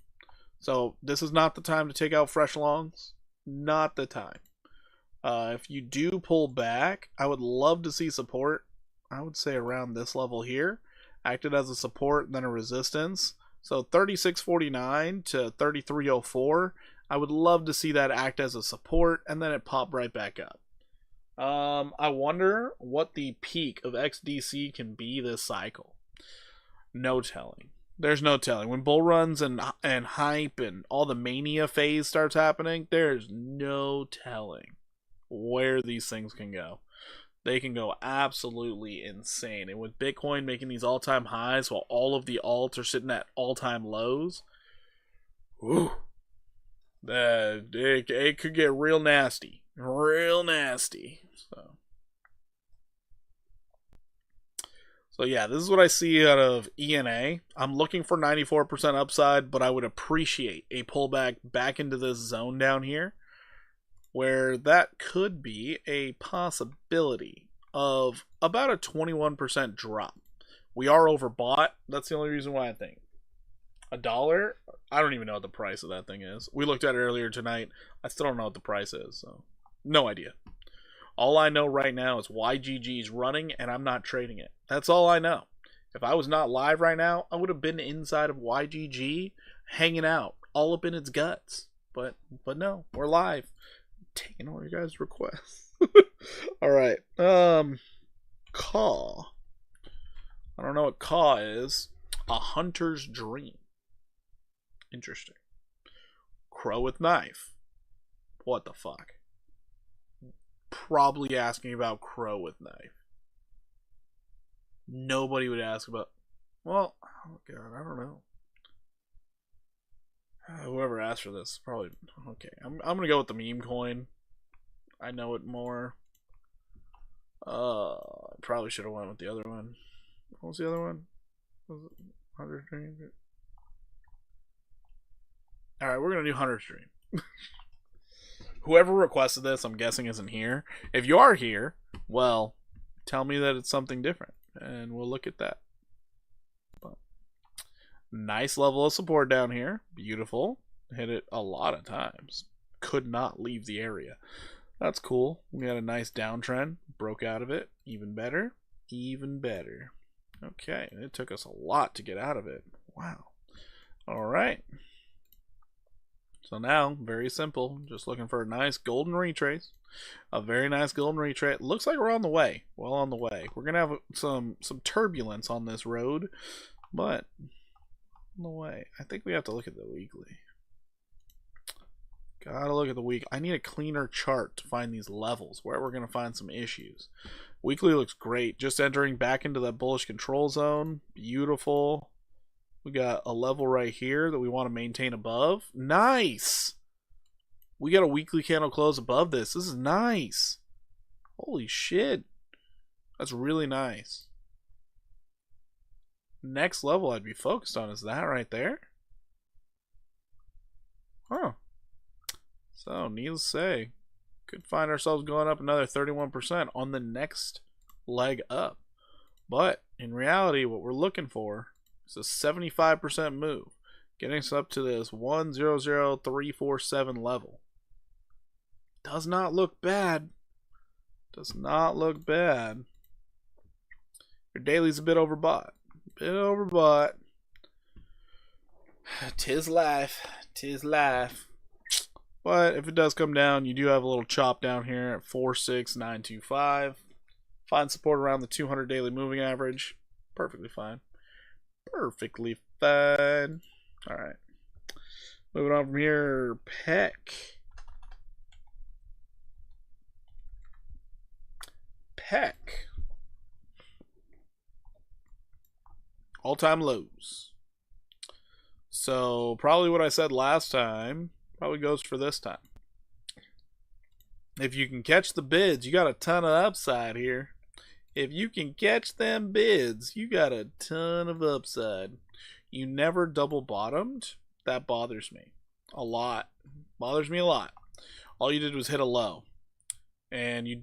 so this is not the time to take out fresh longs. Not the time. If you do pull back, I would love to see support. I would say around this level here. Acted as a support and then a resistance. So 36.49 to 33.04. I would love to see that act as a support and then it pop right back up. I wonder what the peak of XDC can be this cycle. No telling. There's no telling. When bull runs and hype and all the mania phase starts happening, there's no telling where these things can go. They can go absolutely insane. And with Bitcoin making these all-time highs while all of the alts are sitting at all-time lows, whew, it could get real nasty. Real nasty. So yeah, this is what I see out of ENA. I'm looking for 94% upside, but I would appreciate a pullback back into this zone down here, where that could be a possibility of about a 21% drop. We are overbought. That's the only reason why I think. $1? I don't even know what the price of that thing is. We looked at it earlier tonight. I still don't know what the price is, so no idea. All I know right now is YGG's running, and I'm not trading it. That's all I know. If I was not live right now, I would have been inside of YGG, hanging out, all up in its guts. But no, we're live, taking all your guys' requests. All right, Caw. I don't know what Caw is. A hunter's dream. Interesting. Crow with knife. What the fuck? Probably asking about crow with knife. Nobody would ask about. Well, oh god, I don't know. Whoever asked for this probably okay. I'm gonna go with the meme coin. I know it more. I probably should have went with the other one. What was the other one? Was it Hunter's Dream? All right, we're gonna do Hunter's Dream. Whoever requested this, I'm guessing, isn't here. If you are here, well, tell me that it's something different, and we'll look at that. But nice level of support down here. Beautiful. Hit it a lot of times. Could not leave the area. That's cool. We had a nice downtrend. Broke out of it. Even better. Even better. Okay. It took us a lot to get out of it. Wow. All right. So now, very simple, just looking for a nice golden retrace. A very nice golden retrace. Looks like we're on the way. Well on the way. We're going to have some turbulence on this road, but on the way. I think we have to look at the weekly. Gotta look at the week. I need a cleaner chart to find these levels, where we're going to find some issues. Weekly looks great. Just entering back into that bullish control zone. Beautiful. We got a level right here that we want to maintain above. Nice! We got a weekly candle close above this. This is nice. Holy shit. That's really nice. Next level I'd be focused on is that right there. Huh. So, needless to say, could find ourselves going up another 31% on the next leg up. But, in reality, what we're looking for is a 75% move, getting us up to this 100347 level. Does not look bad. Does not look bad. Your daily's a bit overbought. Bit overbought. Tis life. Tis life. But if it does come down, you do have a little chop down here at 46925. Find support around the 200 daily moving average. Perfectly fine. Perfectly fine. Alright. Moving on from here, Peck. Peck. All-time lows. So probably what I said last time probably goes for this time. If you can catch the bids, you got a ton of upside here. If you can catch them bids, you got a ton of upside. You never double bottomed. That bothers me a lot. Bothers me a lot. All you did was hit a low. And you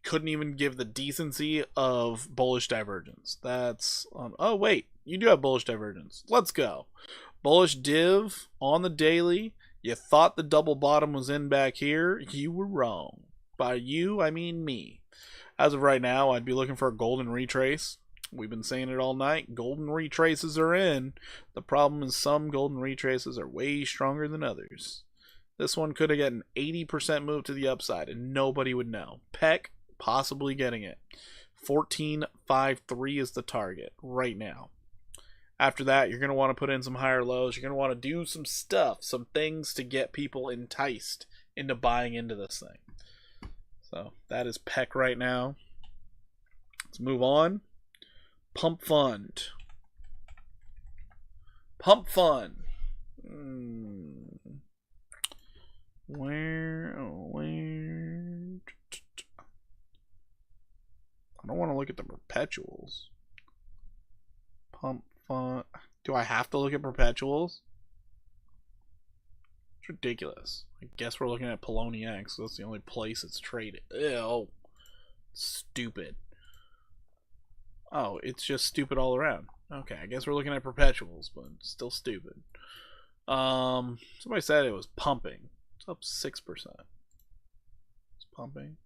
couldn't even give the decency of bullish divergence. That's... oh, wait. You do have bullish divergence. Let's go. Bullish div on the daily. You thought the double bottom was in back here. You were wrong. By you, I mean me. As of right now, I'd be looking for a golden retrace. We've been saying it all night. Golden retraces are in. The problem is some golden retraces are way stronger than others. This one could have gotten an 80% move to the upside, and nobody would know. Peck possibly getting it. 14.53 is the target right now. After that, you're going to want to put in some higher lows. You're going to want to do some stuff, some things to get people enticed into buying into this thing. So that is Peck right now. Let's move on. Pump Fund. Pump Fund. Where? I don't want to look at the perpetuals. Pump Fund. Do I have to look at perpetuals? It's ridiculous. I guess we're looking at Poloni X. That's the only place it's traded. Ew. Stupid. Oh, it's just stupid all around. Okay, I guess we're looking at perpetuals, but still stupid. Somebody said it was pumping. It's up 6%. It's pumping.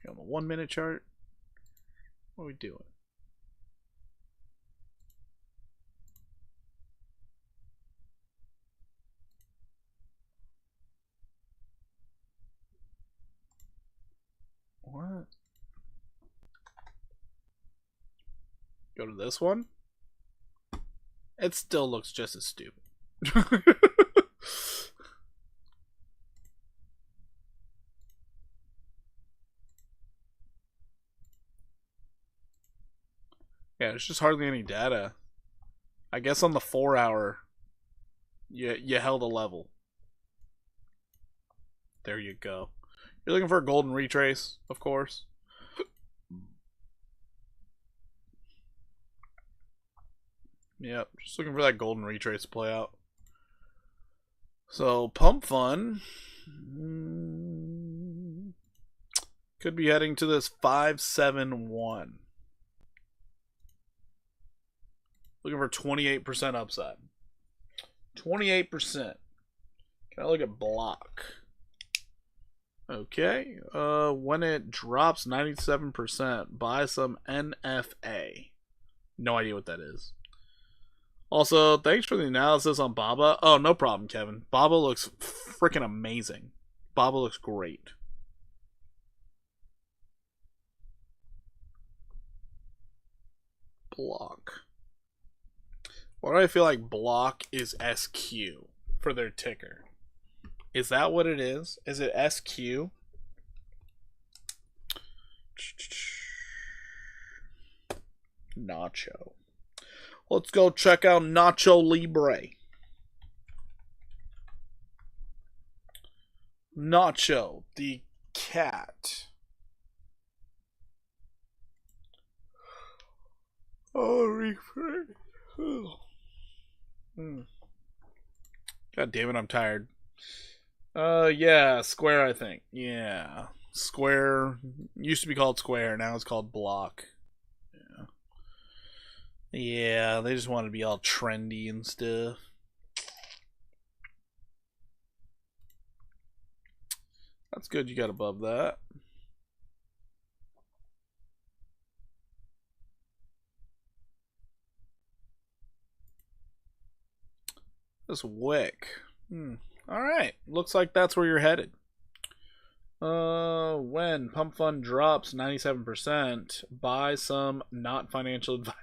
Okay, on the 1 minute chart. What are we doing? What? Go to this one. It still looks just as stupid. Yeah, there's just hardly any data. I guess on the 4 hour, you held a level. There you go. You're looking for a golden retrace, of course. Yep, just looking for that golden retrace to play out. So, Pump Fund could be heading to this 571. Looking for 28% upside. 28%. Can I look at block? Okay. When it drops 97%, buy some NFA. No idea what that is. Also, thanks for the analysis on Baba. Oh, no problem, Kevin. Baba looks freaking amazing. Baba looks great. Block. Why do I feel like block is SQ for their ticker? Is that what it is? Is it SQ? Nacho. Let's go check out Nacho Libre. Nacho, the cat. Oh, refresh. God damn it, I'm tired. Yeah, Square, I think. Yeah. Square used to be called Square, now it's called Block. Yeah. Yeah, they just want to be all trendy and stuff. That's good you got above that. This wick. Alright. Looks like that's where you're headed. When Pump Fund drops 97%, buy some not financial advice.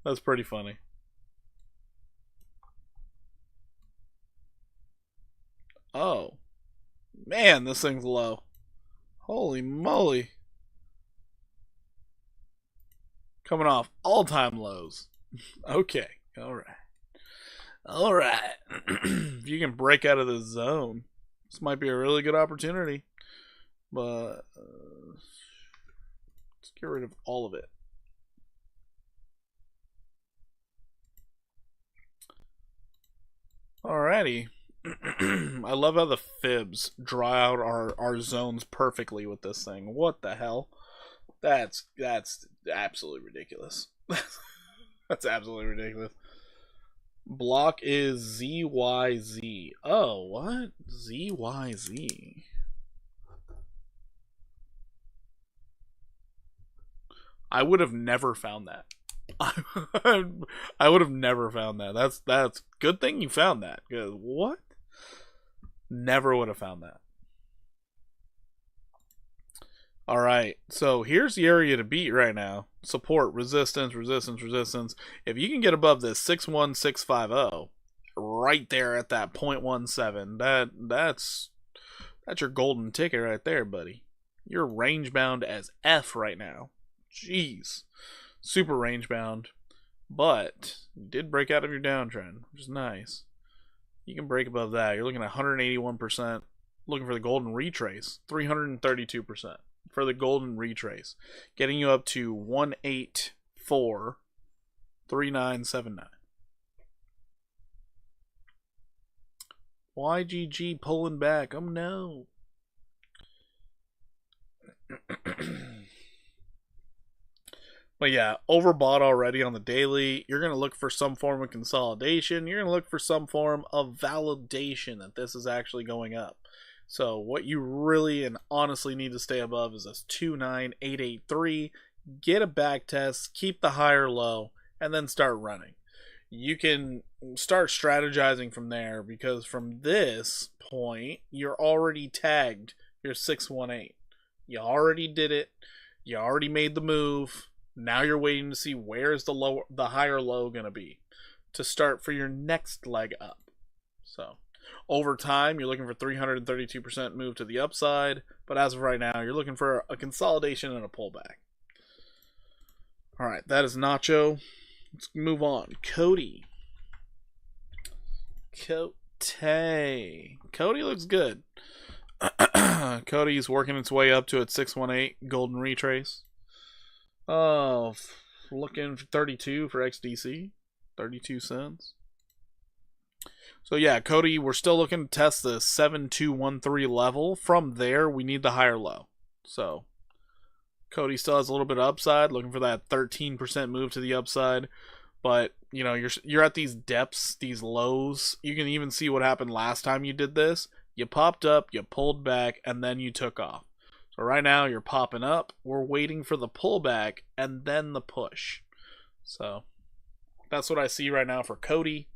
That's pretty funny. Oh. Man, this thing's low. Holy moly. Coming off all-time lows. Okay. Alright. All right. If you can break out of the zone, this might be a really good opportunity. But let's get rid of all of it. Alrighty. I love how the fibs draw out our zones perfectly with this thing. What the hell? That's absolutely ridiculous. That's absolutely ridiculous. Block is ZYZ. Oh, what? ZYZ. I would have never found that. I would have never found that. That's good thing you found that. What? Never would have found that. Alright, so here's the area to beat right now. Support, resistance, resistance, resistance. If you can get above this 61650, right there at that 0.17, that's your golden ticket right there, buddy. You're range bound as F right now. Jeez. Super range bound. But you did break out of your downtrend, which is nice. You can break above that. You're looking at 181%. Looking for the golden retrace, 332% for the golden retrace, getting you up to 1843979. YGG pulling back. Oh no. But yeah, overbought already on the daily. You're going to look for some form of consolidation. You're going to look for some form of validation that this is actually going up. So what you really and honestly need to stay above is this 29883. Get a back test, keep the higher low, and then start running. You can start strategizing from there, because from this point, you're already tagged your 618. You already did it. You already made the move. Now you're waiting to see where's the higher low going to be to start for your next leg up. So over time, you're looking for 332% move to the upside, but as of right now, you're looking for a consolidation and a pullback. All right, that is Nacho. Let's move on. Cody looks good. Cody's working its way up to its 618 golden retrace. Oh, looking for 32 for XDC. 32 cents. So yeah, Cody, we're still looking to test the 7213 level. From there, we need the higher low. So Cody still has a little bit of upside, looking for that 13% move to the upside. But, you know, you're at these depths, these lows. You can even see what happened last time you did this. You popped up, you pulled back, and then you took off. So right now, you're popping up. We're waiting for the pullback and then the push. So that's what I see right now for Cody.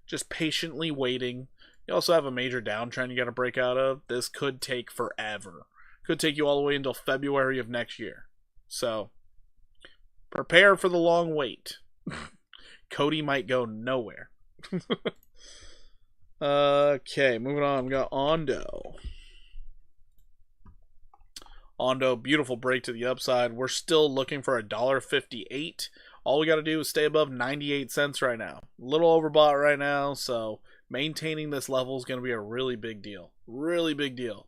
Just patiently waiting. You also have a major downtrend you got to break out of. This could take forever. Could take you all the way until February of next year. So prepare for the long wait. Cody might go nowhere. Okay, moving on. We got Ondo. Ondo, beautiful break to the upside. We're still looking for $1.58. All we got to do is stay above 98 cents right now. A little overbought right now, so maintaining this level is going to be a really big deal. Really big deal.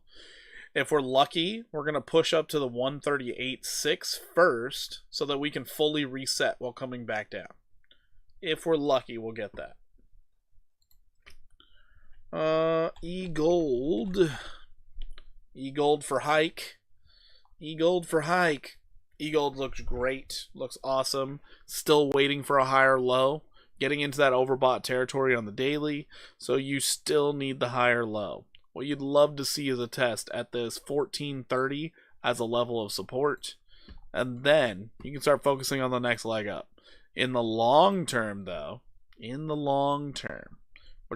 If we're lucky, we're going to push up to the 138.6 first so that we can fully reset while coming back down. If we're lucky, we'll get that. E-Gold. E-Gold for hike. E-Gold for hike. E-Gold looks great. Looks awesome. Still waiting for a higher low. Getting into that overbought territory on the daily. So you still need the higher low. What you'd love to see is a test at this 1430 as a level of support. And then you can start focusing on the next leg up. In the long term, though, what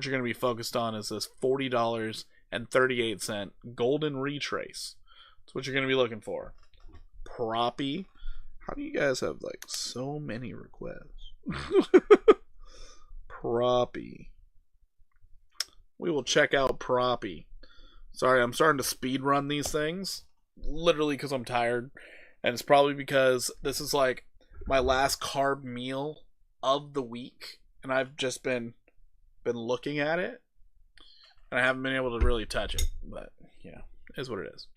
you're going to be focused on is this $40.38 golden retrace. That's what you're going to be looking for. Proppy. How do you guys have like so many requests? Proppy. We will check out Proppy. Sorry, I'm starting to speed run these things. Literally because I'm tired. And it's probably because this is like my last carb meal of the week. And I've just been been looking at it, and I haven't been able to really touch it. But yeah, it is what it is.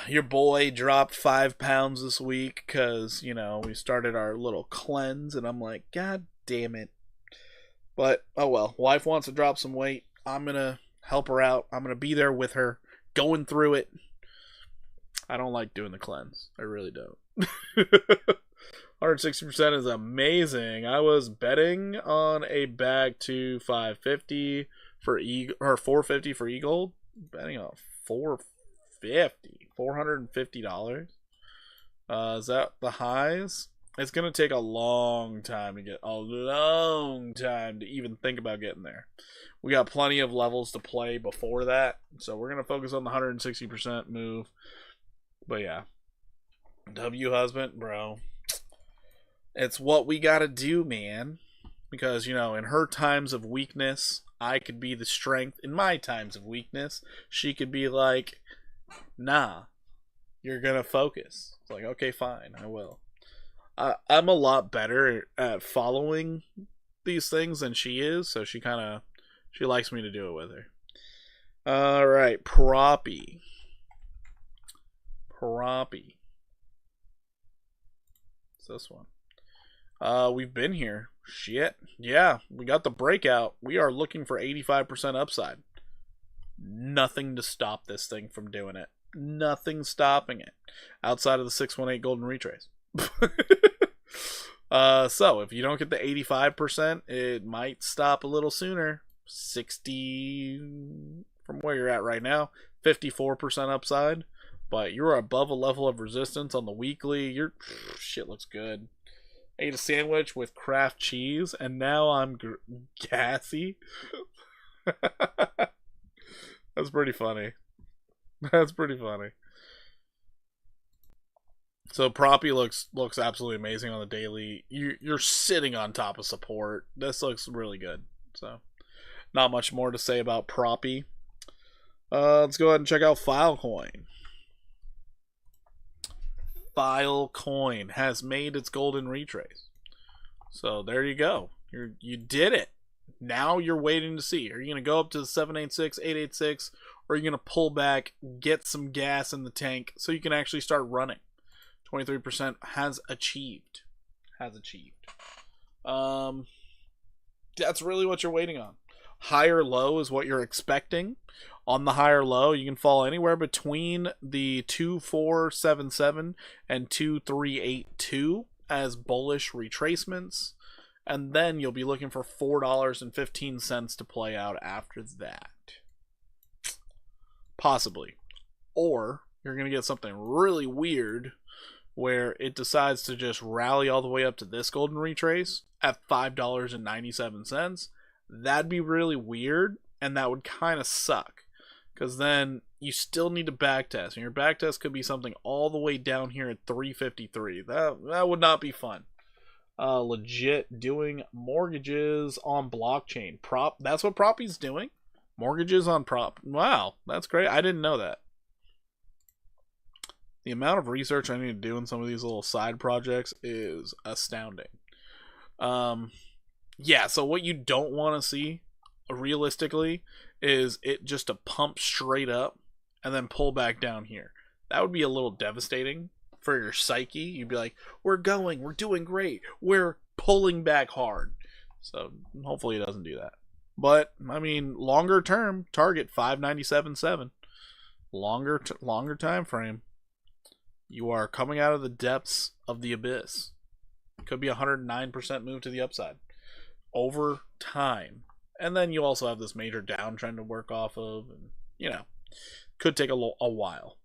Your boy dropped 5 pounds this week because, you know, we started our little cleanse, and I'm like, God damn it. But, oh well. Wife wants to drop some weight. I'm going to help her out. I'm going to be there with her, going through it. I don't like doing the cleanse. I really don't. 160% is amazing. I was betting on a bag to 550 for or 450 for e-gold. Betting on $450. Is that the highs? It's gonna take a long time to get even think about getting there. We got plenty of levels to play before that, so we're gonna focus on the 160% move. But yeah, W husband, bro, it's what we gotta do, man. Because, you know, in her times of weakness, I could be the strength. In my times of weakness, she could be like, nah, you're gonna focus. It's like, okay, fine, I will. I'm a lot better at following these things than she is, so she likes me to do it with her. Alright, Proppy. What's this one? We've been here. Shit. Yeah, we got the breakout. We are looking for 85% upside. Nothing to stop this thing from doing it. Nothing stopping it outside of the 618 golden retrace. So if you don't get the 85%, it might stop a little sooner. 60 from where you're at right now, 54% upside, but you're above a level of resistance on the weekly. Your shit looks good. I ate a sandwich with Kraft cheese, and now I'm gassy. That's pretty funny. So Proppy looks absolutely amazing on the daily. You're sitting on top of support. This looks really good. So not much more to say about Proppy. Let's go ahead and check out Filecoin. Filecoin has made its golden retrace. So there you go. You did it. Now you're waiting to see. Are you going to go up to the 786, 886, or are you going to pull back, get some gas in the tank so you can actually start running? 23% has achieved. That's really what you're waiting on. Higher low is what you're expecting. On the higher low, you can fall anywhere between the 2477 and 2382 as bullish retracements. And then you'll be looking for $4.15 to play out after that. Possibly. Or you're going to get something really weird where it decides to just rally all the way up to this golden retrace at $5.97. That'd be really weird, and that would kind of suck. Because then you still need to backtest. And your backtest could be something all the way down here at 353. That would not be fun. Legit doing mortgages on blockchain. That's what Proppy's doing? Mortgages on prop. Wow, that's great. I didn't know that. The amount of research I need to do in some of these little side projects is astounding. Yeah, so what you don't want to see, realistically, is it just to pump straight up and then pull back down here. That would be a little devastating for your psyche. You'd be like, we're doing great, we're pulling back hard. So hopefully it doesn't do that. But I mean, longer term target 597.7. Longer time frame. You are coming out of the depths of the abyss. Could be 109% move to the upside over time. And then you also have this major downtrend to work off of, and you know, could take a little while.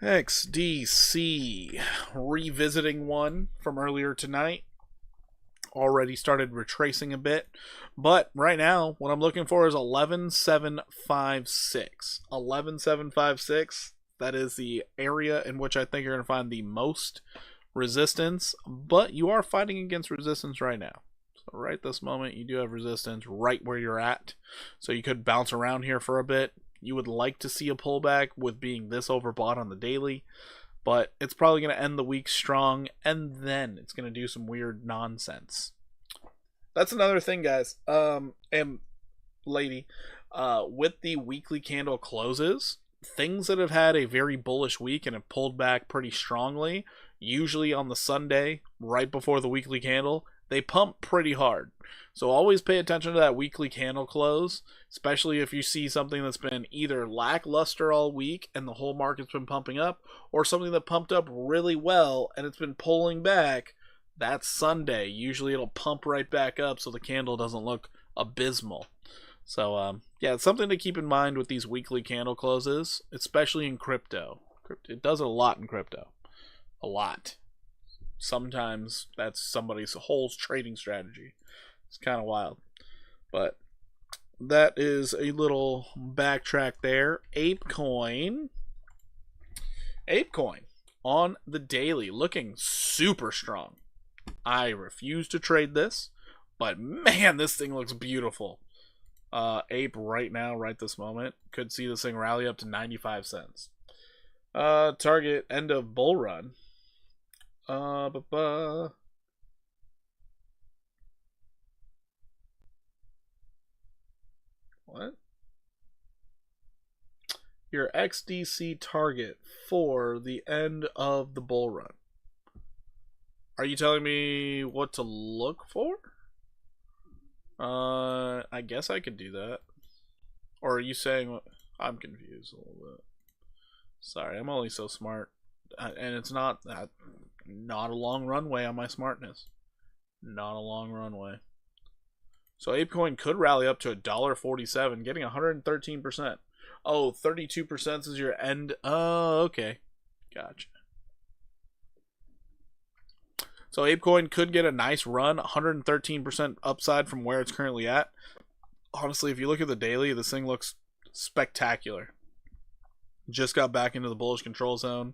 XDC, revisiting one from earlier tonight. Already started retracing a bit, but right now what I'm looking for is 11,756. 11,756. That is the area in which I think you're going to find the most resistance, but you are fighting against resistance right now. So right this moment you do have resistance right where you're at, so you could bounce around here for a bit. You would like to see a pullback with being this overbought on the daily, but it's probably going to end the week strong, and then it's going to do some weird nonsense. That's another thing, guys. And lady, with the weekly candle closes, things that have had a very bullish week and have pulled back pretty strongly, usually on the Sunday right before the weekly candle, they pump pretty hard. So always pay attention to that weekly candle close, especially if you see something that's been either lackluster all week and the whole market's been pumping up, or something that pumped up really well and it's been pulling back. That's Sunday. Usually it'll pump right back up so the candle doesn't look abysmal. So, yeah, it's something to keep in mind with these weekly candle closes, especially in crypto. It does it a lot in crypto. A lot. Sometimes that's somebody's whole trading strategy. It's kind of wild. But that is a little backtrack there. ApeCoin. ApeCoin on the daily looking super strong. I refuse to trade this, but man, this thing looks beautiful. Ape right now, right this moment, could see this thing rally up to 95 cents. Target end of bull run. What? Your XDC target for the end of the bull run. Are you telling me what to look for? I guess I could do that. Or are you saying... I'm confused a little bit. Sorry, I'm only so smart. And it's not a long runway on my smartness. Not a long runway. So ApeCoin could rally up to $1.47, getting 113%. Oh, 32% is your end. Oh, okay. Gotcha. So ApeCoin could get a nice run, 113% upside from where it's currently at. Honestly, if you look at the daily, this thing looks spectacular. Just got back into the bullish control zone.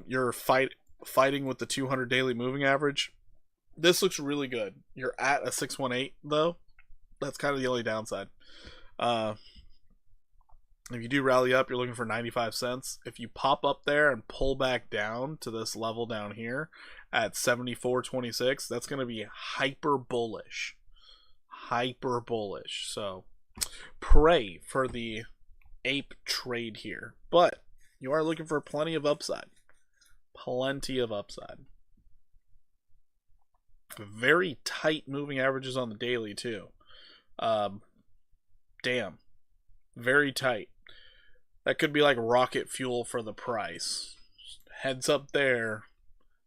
You're fighting with the 200 daily moving average. This looks really good. You're at a 618 though. That's kind of the only downside. If you do rally up, you're looking for 95 cents. If you pop up there and pull back down to this level down here at 74.26, that's going to be hyper bullish. Hyper bullish. So pray for the ape trade here. But you are looking for plenty of upside. Plenty of upside. Very tight moving averages on the daily too. Damn. Very tight. That could be like rocket fuel for the price. Heads up there.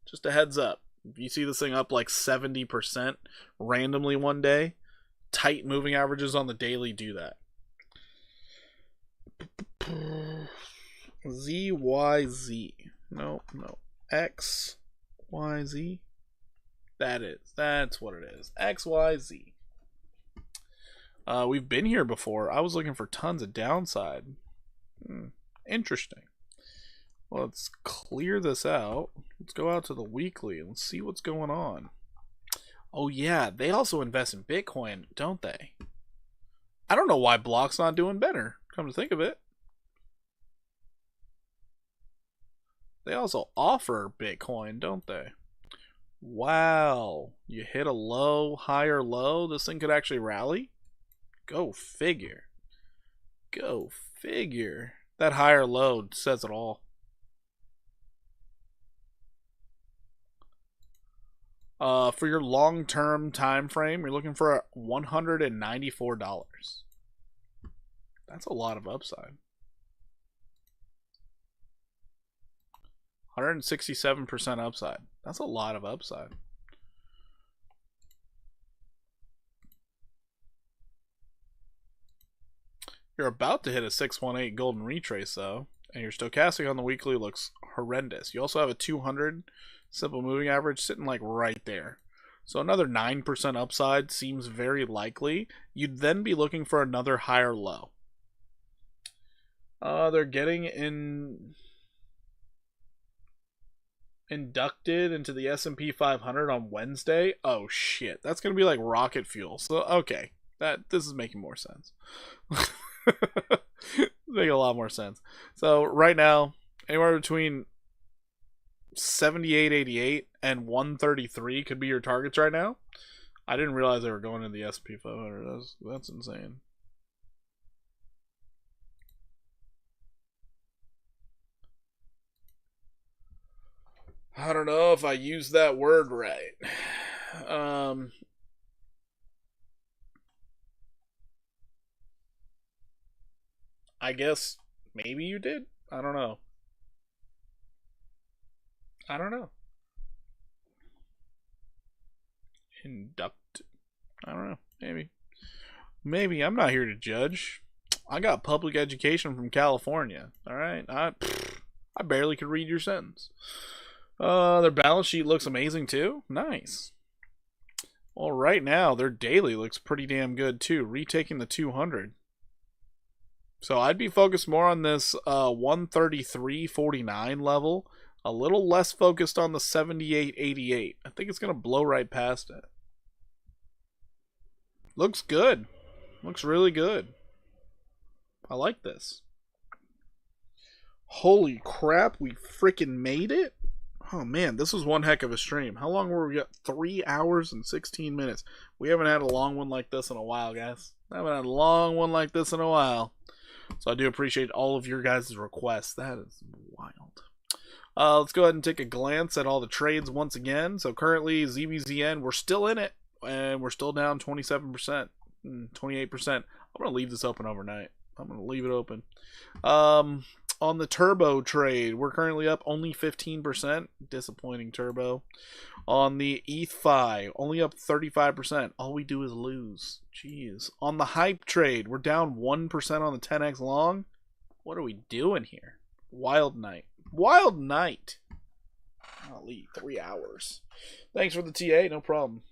Just a heads up. If you see this thing up like 70% randomly one day, tight moving averages on the daily do that. ZYZ. No. XYZ. That's what it is. XYZ. We've been here before. I was looking for tons of downside. Interesting. Let's clear this out. Let's go out to the weekly and see what's going on. Oh yeah, they also invest in Bitcoin, don't they? I don't know why Block's not doing better, come to think of it. They also offer Bitcoin, don't they? Wow. You hit a low, higher low. This thing could actually rally? Go figure. Go figure. That higher low says it all. For your long-term time frame, you're looking for $194. That's a lot of upside. 167% upside. That's a lot of upside. You're about to hit a 618 golden retrace though, and your stochastic on the weekly looks horrendous. You also have a 200 simple moving average sitting like right there. So another 9% upside seems very likely. You'd then be looking for another higher low. They're getting inducted into the S&P 500 on Wednesday. Oh shit, that's gonna be like rocket fuel. So okay, this is making more sense. Making a lot more sense. So right now, anywhere between 78.88 and 133 could be your targets right now. I didn't realize they were going into the S&P 500. That's insane. I don't know if I used that word right. I guess maybe you did. I don't know. Induct. I don't know. Maybe. I'm not here to judge. I got public education from California. All right. I barely could read your sentence. Their balance sheet looks amazing too. Nice. Well, right now their daily looks pretty damn good too. Retaking the 200. So I'd be focused more on this 133.49 level. A little less focused on the 78.88. I think it's going to blow right past it. Looks good. Looks really good. I like this. Holy crap, we freaking made it? Oh man, this was one heck of a stream. How long were we at? 3 hours and 16 minutes. We haven't had a long one like this in a while, guys. I haven't had a long one like this in a while. So I do appreciate all of your guys' requests. That is wild. Let's go ahead and take a glance at all the trades once again. So currently, ZBZN, we're still in it. And we're still down 27%, 28%. I'm going to leave this open overnight. I'm going to leave it open. On the Turbo trade, we're currently up only 15%. Disappointing Turbo. On the ETHFi, only up 35%. All we do is lose. Jeez. On the Hype trade, we're down 1% on the 10x long. What are we doing here? Wild night. Wild night. I'll leave 3 hours. Thanks for the TA. No problem.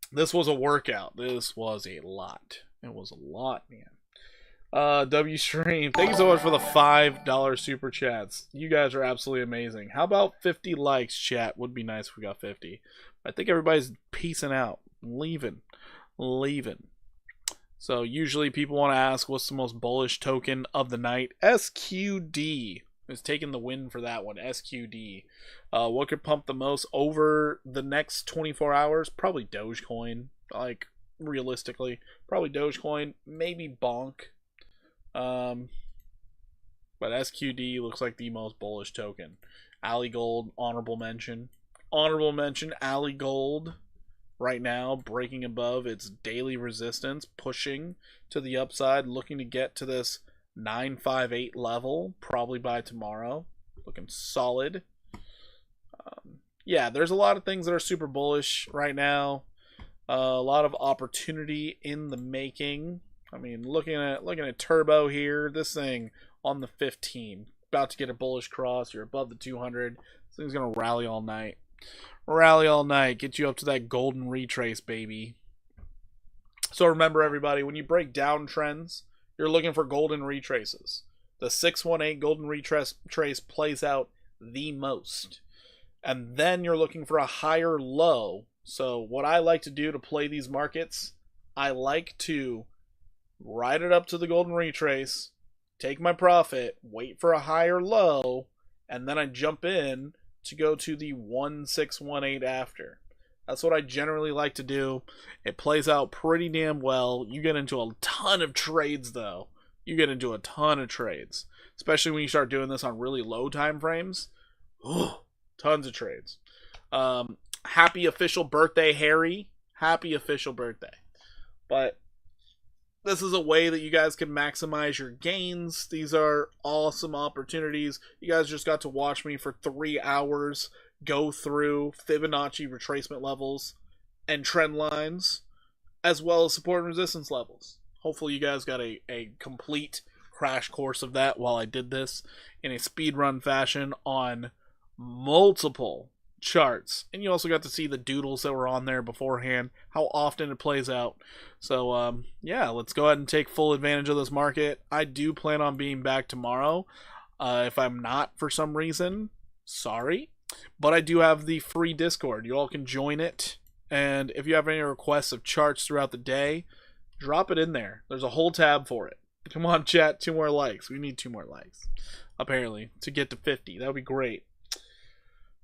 This was a workout. This was a lot. It was a lot, man. W Stream, thank you so much for the $5 super chats. You guys are absolutely amazing. How about 50 likes, chat? Would be nice if we got 50. I think everybody's peacing out. Leaving. So usually people want to ask what's the most bullish token of the night. SQD is taking the win for that one. SQD. What could pump the most over the next 24 hours? Probably Dogecoin. Like, realistically. Probably Dogecoin. Maybe Bonk. But SQD looks like the most bullish token. Alley Gold, honorable mention. Honorable mention, Alley Gold. Right now, breaking above its daily resistance. Pushing to the upside. Looking to get to this 958 level. Probably by tomorrow. Looking solid. Yeah, there's a lot of things that are super bullish right now. A lot of opportunity in the making. I mean, looking at Turbo here, this thing on the 15, about to get a bullish cross. You're above the 200. This thing's gonna rally all night. Rally all night, get you up to that golden retrace, baby. So remember, everybody, when you break down trends, you're looking for golden retraces. The 618 golden retrace plays out the most. And then you're looking for a higher low. So what I like to do to play these markets, I like to ride it up to the golden retrace, take my profit, wait for a higher low, and then I jump in to go to the 1618 after. That's what I generally like to do. It plays out pretty damn well. You get into a ton of trades, though. Especially when you start doing this on really low time frames. Tons of trades. Happy official birthday, Harry. Happy official birthday. But this is a way that you guys can maximize your gains. These are awesome opportunities. You guys just got to watch me for 3 hours go through Fibonacci retracement levels and trend lines, as well as support and resistance levels. Hopefully you guys got a complete crash course of that while I did this in a speedrun fashion on multiple charts. And you also got to see the doodles that were on there beforehand, how often it plays out. So yeah, let's go ahead and take full advantage of this market. I do plan on being back tomorrow. If I'm not for some reason, sorry, but I do have the free Discord. You all can join it, and if you have any requests of charts throughout the day, drop it in there. There's a whole tab for it. Come on, chat, 2 more likes. We need 2 more likes, apparently, to get to 50. That would be great.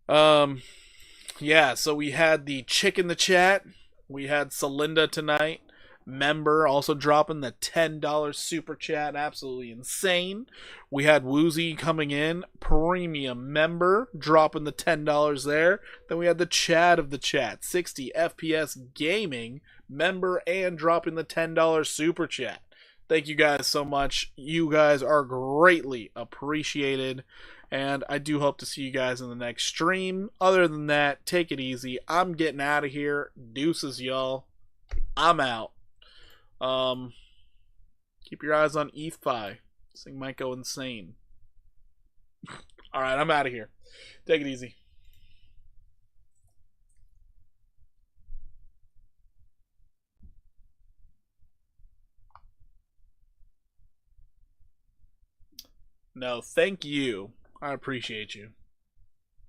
Yeah, so we had the chick in the chat. We had Celinda tonight. Member also dropping the $10 super chat. Absolutely insane. We had Woozy coming in. Premium member dropping the $10 there. Then we had the Chad of the chat. 60 FPS Gaming member and dropping the $10 super chat. Thank you guys so much. You guys are greatly appreciated. And I do hope to see you guys in the next stream. Other than that, take it easy. I'm getting out of here. Deuces, y'all. I'm out. Keep your eyes on ETHFi. This thing might go insane. Alright, I'm out of here. Take it easy. No, thank you. I appreciate you.